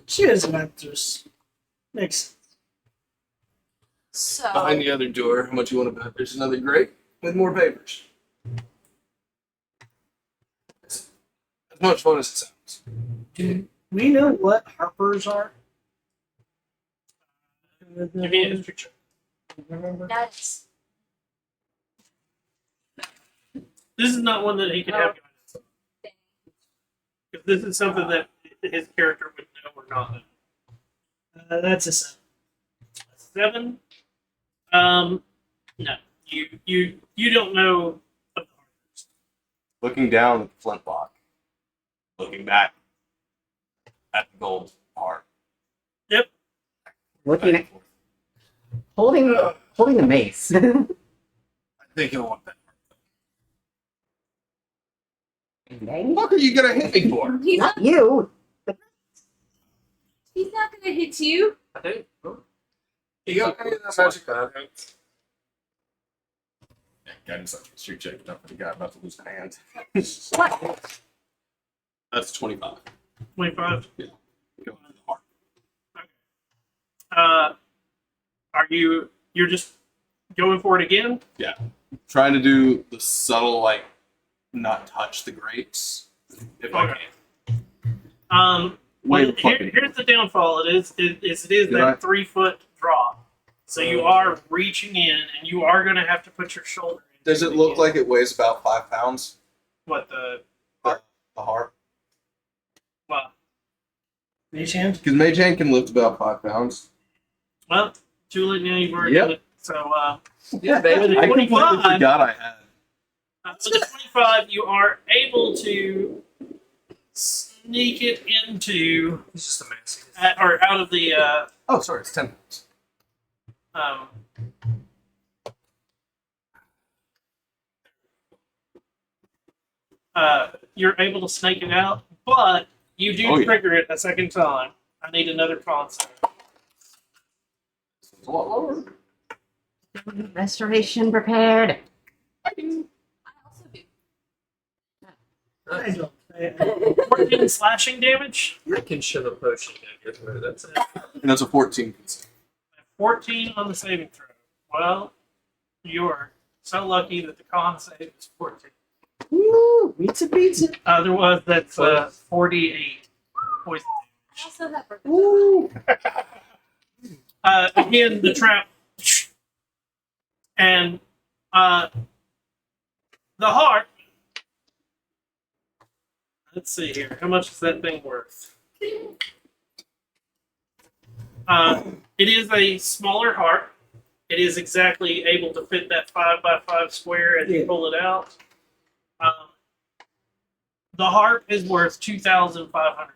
She is an actress. Makes sense. So, Behind the other door, how much you want to bet? There's another grate with more papers. It's as much fun as it sounds. Do we know what Harpers are? Give me a history check. Remember? that's This is not one that he could have guidance on. Because this is something that his character would know or not know. That's a 7. 7. No, you don't know looking down at the flintlock, looking back at the gold heart. Looking at holding the mace. I think he'll want that. What the fuck are you gonna hit me for? He's Not not, you. he's not gonna hit you. I do. Oh. You got any of that magic? Yeah, guidance on street check. Don't forget about to lose a hand. What? That's 25. 25. Yeah. Go to the heart. Are you're just going for it again? Trying to do the subtle, like, not touch the grapes. If I Okay. can. Way fucking. Here's the downfall. It is Did that I? 3-foot drop. So you are reaching in, and you are going to have to put your shoulder. into Does it look again. like it weighs about 5 pounds? What the? The heart? Well, Mage hand? Because Mage Hand can lift about 5 pounds. well, too late now. You've already Yep. done it. So Yeah, with baby. the I completely 25, forgot I had. with the 25, you are able to sneak it into He's just a mess. or out of the Oh, sorry, it's 10 pounds. um, you're able to snake it out, but you do Oh, yeah. trigger it a second time. I need another concept. It's a lot lower. Restoration prepared. I also do. I don't. 14 slashing damage, I can shove a potion down your throat. That's it. And that's a 14. 14 on the saving throw. Well, you're so lucky that the con save is 14. Woo! Pizza. Otherwise, that's 48 poison I also have Woo! again, the trap and the heart. Let's see here. How much is that thing worth? It is a smaller heart. It is exactly able to fit that 5x5 square as you Yeah. pull it out. The heart is worth 2,500.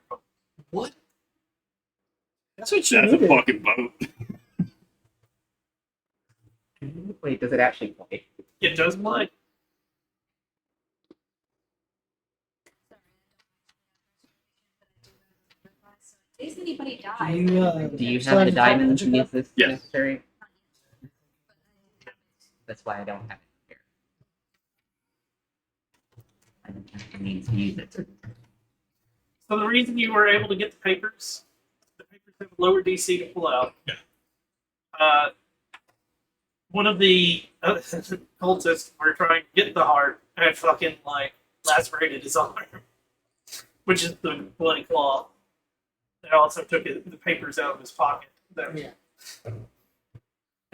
What? That's what you needed. fucking boat. Wait, does it actually play? It does play. In case anybody Do dies. you, Do you still have the the diamonds magic in up? this Yes. necessary? That's why I don't have it here. I don't have the means to use it. So the reason you were able to get the papers have a lower DC to pull out. Yeah. One of the cultists were trying to get the heart and fucking like lacerated his arm, which is the bloody claw. They also took the papers out of his pocket. Yeah.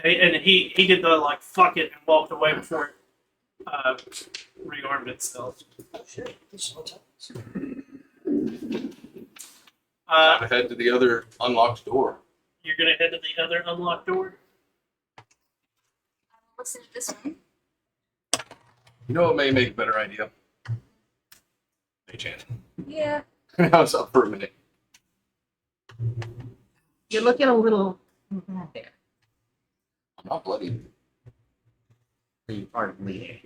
And he did the like fuck it and walked away before it rearmed itself. Shit. This whole time. Head to the other unlocked door. You're gonna head to the other unlocked door. Listen to this one. You know what may make a better idea? Mage Hand. Yeah. Now it's up for a minute. You're looking a little bad there. I'm not bloody. You are bleeding.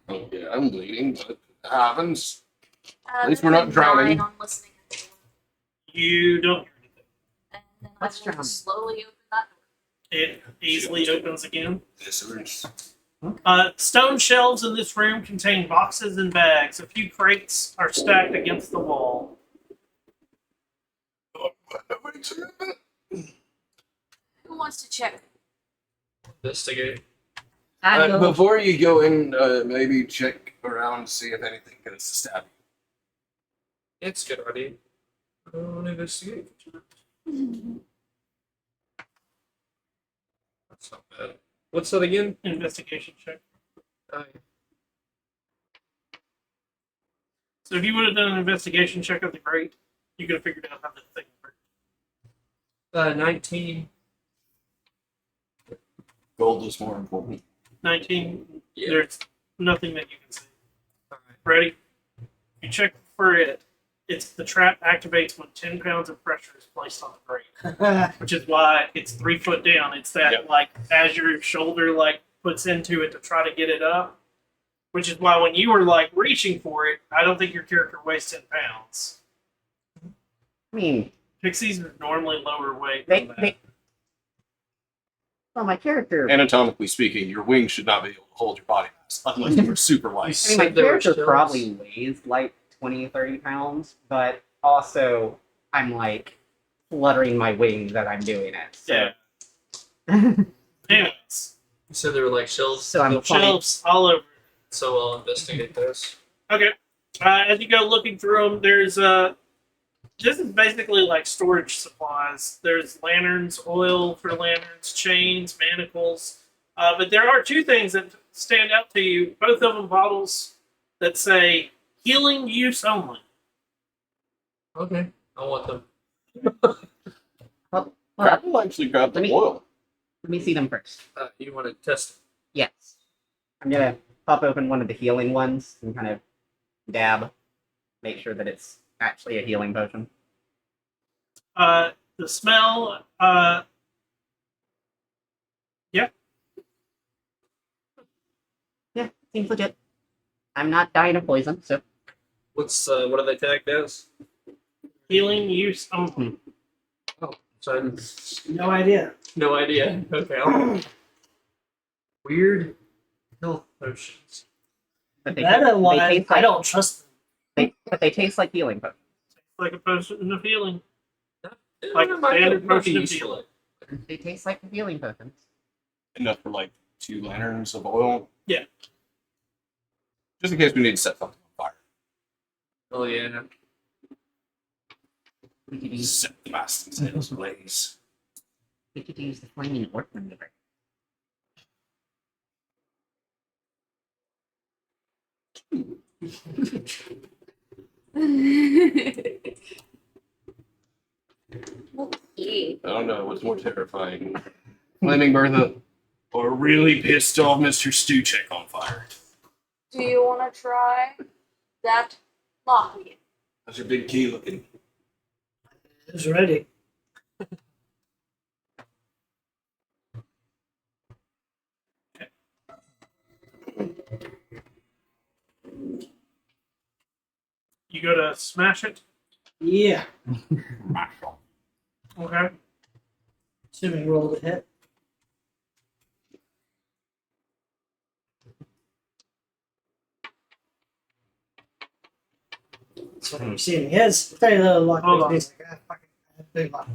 Oh, yeah, I'm bleeding, but it happens. At least we're not drowning. On listening to the door. You don't hear anything. And then What's I will drowning? slowly open that door. It easily opens again. This is. Stone shelves in this room contain boxes and bags. A few crates are stacked against the wall. Who wants to check? Investigate. I go. Before you go in, maybe check around to see if anything goes to stab you. It's a good idea. Investigate. That's not bad. What's that again? Investigation check. Oh, So if you would have done an investigation check of the grate, you could have figured out how the thing worked. 19. Gold is more important. 19. Yeah. There's nothing that you can see. All right. Ready? You check for it. It's the trap activates when 10 pounds of pressure is placed on the brake, which is why it's 3 foot down. It's that Yep. like as your shoulder like puts into it to try to get it up, which is why when you were like reaching for it, I don't think your character weighs 10 pounds. I mean, Pixies are normally lower weight they, than that. they well, my character. Anatomically speaking, your wings should not be able to hold your body mass unless you're super light. I mean, my Said there were character shells. probably weighs like 20, 30 pounds, but also I'm like fluttering my wings as I'm doing it. So. Yeah. Anyways, You said there were like shells. So I'm built- fine. shelves all over. So I'll investigate those. Okay. As you go looking through them, there's this is basically like storage supplies. There's lanterns, oil for lanterns, chains, manacles. But there are two things that stand out to you. Both of them bottles that say healing use only. Okay, I want them. Well, Crap will actually grab Let the me- oil. let me see them first. You want to test? Yes. I'm gonna pop open one of the healing ones and kind of dab, make sure that it's actually a healing potion. The smell, Yeah, seems legit. I'm not dying of poison, so What's what are they tagged as? healing use only. So I had No idea. no idea. Okay, I'll... weird health potions. but That and why taste like, I don't trust them. but they taste like healing potions. Like a potion of healing. Eh, Like might standard be potion of useful. healing. They taste like healing potions. Enough for like 2 lanterns of oil. Yeah. Just in case we need to set something on fire. Oh yeah. We could use, Set the mast and sails ablaze. we could use the flaming orc maneuver. Okay. I don't know what's more terrifying. Flaming Bertha or really pissed off Mr. Stewcheck on fire. Do you want to try that locket? How's your big key looking? It's ready. You go to smash it. Yeah. Okay. Assuming roll the hit. That's what I'm seeing. He has very little luck. Hold on. He's like, fucking I have big luck.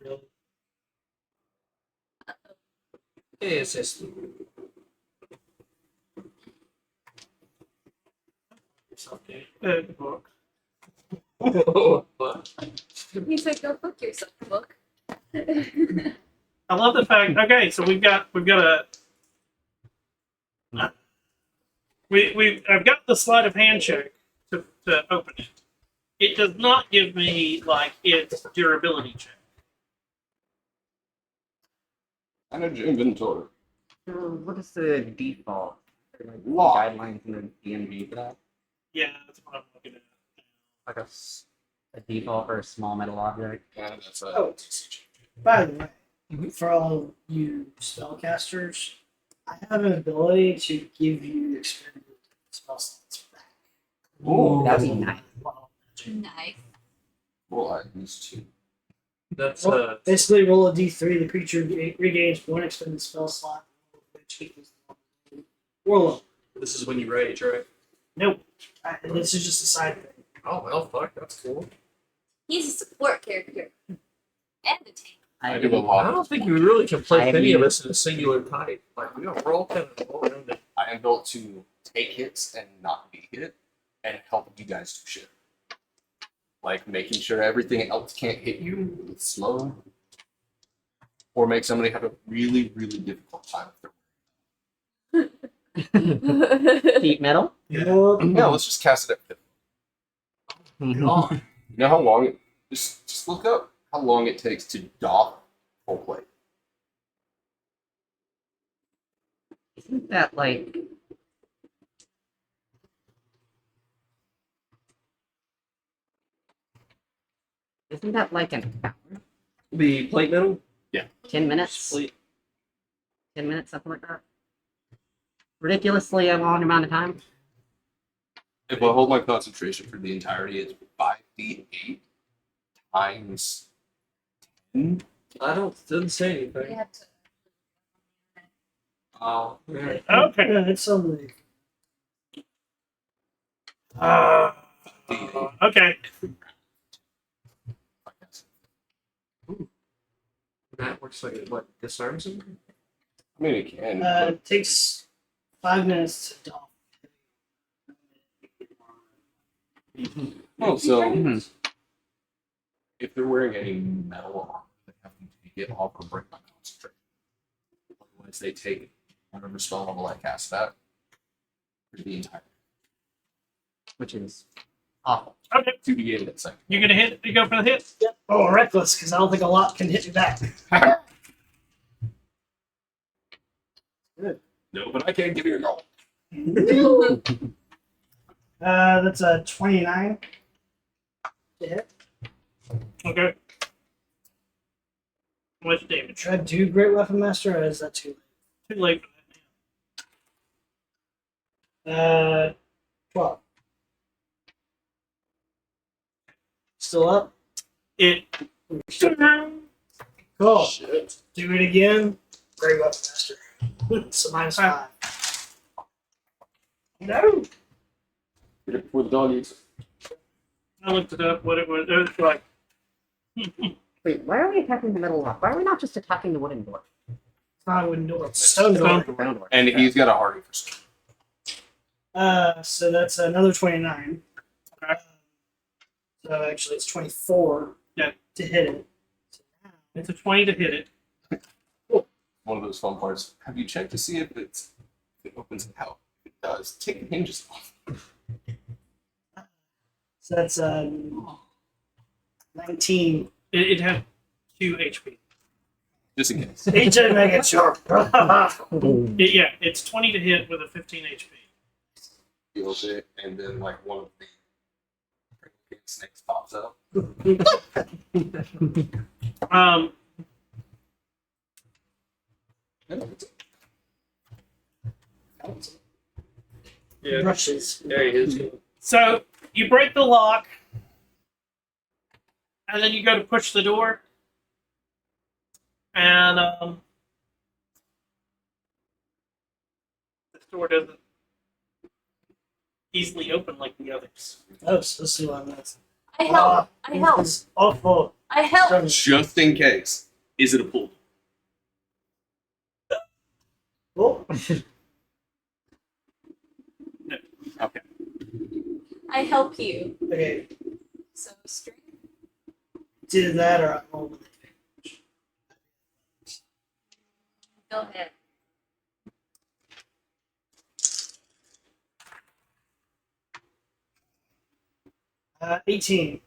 Really? Yes, yes. Book. What? He said, "Go fuck yourself, book." I love the fact. Okay, so we've got I've got the sleight of hand check to open it. It does not give me like its durability check. Manage inventory. What is the default? Lock. Guidelines in the DMG for that? Yeah, that's what I'm looking at. Like a default for a small metal object? Yeah, that's a Oh. By the way, for all you spellcasters, I have an ability to give you experimental spell slots back. Ooh, That'd be nice. Nice. Well, I used to. That's Well, basically, roll a d3. The creature regains one expended spell slot, which equals the roll. this is when you rage, right? Nope. This is just a side thing. Oh well, fuck, that's cool. He's a support character and a tank. I do a I lot. don't think you really can play I any of mean- us in a singular type. Like we don't roll kind of roll around it. I am built to take hits and not be hit and help you guys do shit. Like making sure everything else can't hit you with slow. Or make somebody have a really, really difficult time with their Sheet metal. Nope. No, let's just cast it at 50. God. You know how long it just look up how long it takes to doff full plate. Isn't that like? Isn't that like an hour? The plate metal. 10 minutes? Sleep. 10 minutes, something like that. Ridiculously a long amount of time. If I hold my concentration for the entirety, it's 5d8 times 10. I don't. Doesn't say We anything. have to. Oh. Yeah. Okay. Yeah, it's something. Okay. That works like it, what, disarms him? I mean, it can. It takes 5 minutes to doff. Oh, so Mhm. if they're wearing any metal armor, they have to take it off or break my concentration. Otherwise, they take whatever spell level I cast that for the entire Which is awful. Okay. 2d8 in a second. You gonna hit? You go for the hit? Yep. Oh, reckless, because I don't think a lot can hit me back. No, but I can't give you a goal. That's a 29 to hit. Okay. What's the damage? Should I do Great Weapon Master, or is that too Too late for late? 12. Still up? that. It. Cool. Shit. Do it again. Great Weapon Master. So -5. No. Get it before the dog eats it. I looked it up. What it was. It was like. Wait, why are we attacking the metal lock? Why are we not just attacking the wooden door? It's not a wooden door. It's a stone Stone. door. Stone door. And he's got a hardy for stone. So that's another 29. So actually, it's 24. Yeah. To hit it. So now, It's a 20 to hit it. One of those fun parts. Have you checked to see if if it opens and how? If it does, take the hinges off. so that's 19. It had 2 HP. Just in case. HM Mega Sharp. Yeah, it's 20 to hit with a 15 HP. Feels it, and then like one of the snakes pops up. Um, Yeah. Brushes. There he is. so you break the lock, and then you go to push the door, and this door doesn't easily open like the others. Oh, so let's see what happens. I help. I help. It's awful. I help. Just in case. Is it a pull? Oh, Okay. I help you. okay. So strength. Did that or I rolled with it. Go ahead. Uh, 18.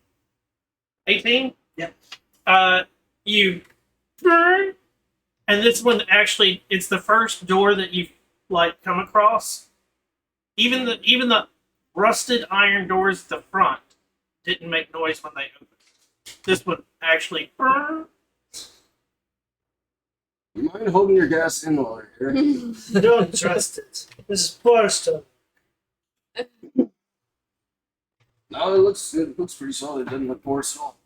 18? Yep. You turn, and this one actually, it's the first door that you've like come across. Even the rusted iron doors at the front didn't make noise when they opened. This one actually. You mind holding your gas in while you're here? Don't trust it. This is poor stuff. No, it looks pretty solid. It doesn't look poor at all.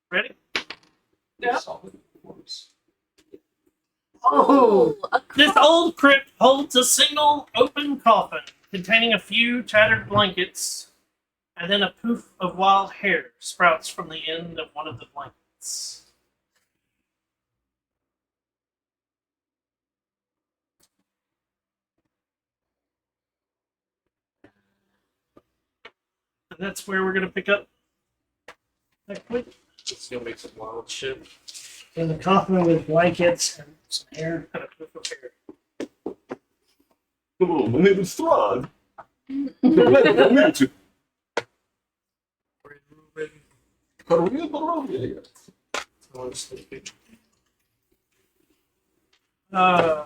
Ready? Yeah. Solid, of course. Oh, This old crypt holds a single open coffin containing a few tattered blankets, and then a poof of wild hair sprouts from the end of one of the blankets. And that's where we're going to pick up next week. It's gonna make some wild shit. in the coffin with blankets and some hair. And a cliff of hair. Hello, my name is Thrawn. Pleasure to meet you. Korea, Barovia. Uh,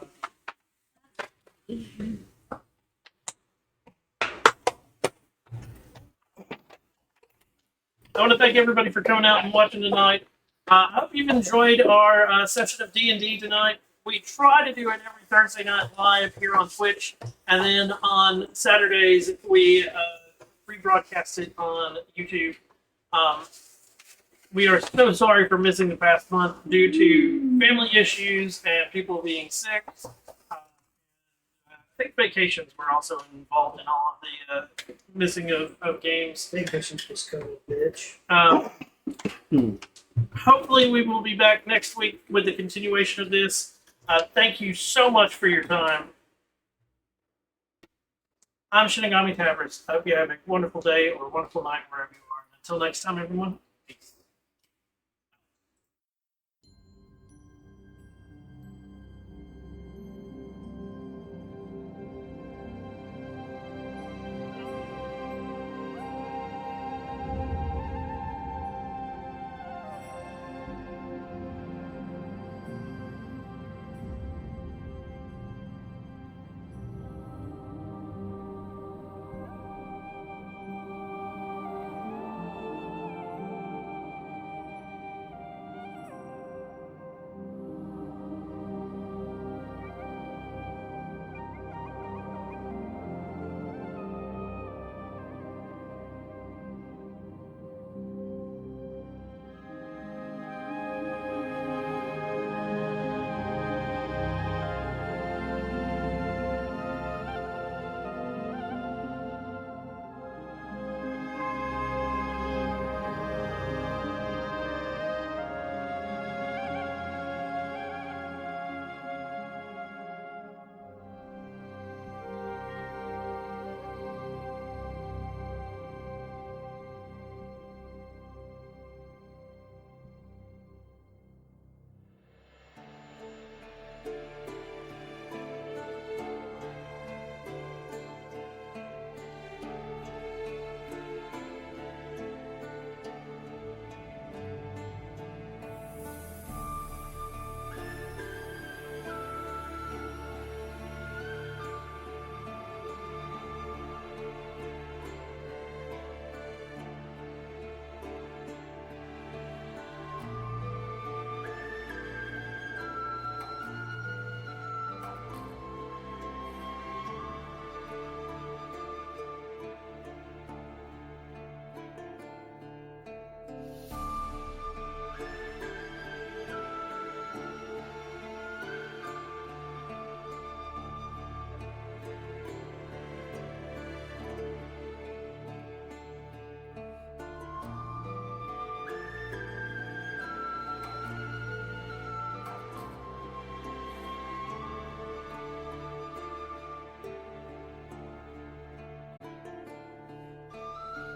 I want to thank everybody for coming out and watching tonight. I hope you've enjoyed our session of D&D tonight. We try to do it every Thursday night live here on Twitch, and then on Saturdays we rebroadcast it on YouTube. We are so sorry for missing the past month due to family issues and people being sick. I think vacations were also involved in all of the missing of games. Vacations was COVID, bitch. Hopefully, we will be back next week with the continuation of this. Thank you so much for your time. I'm Shinigami Tavers. I hope you have a wonderful day or a wonderful night wherever you are. Until next time, everyone.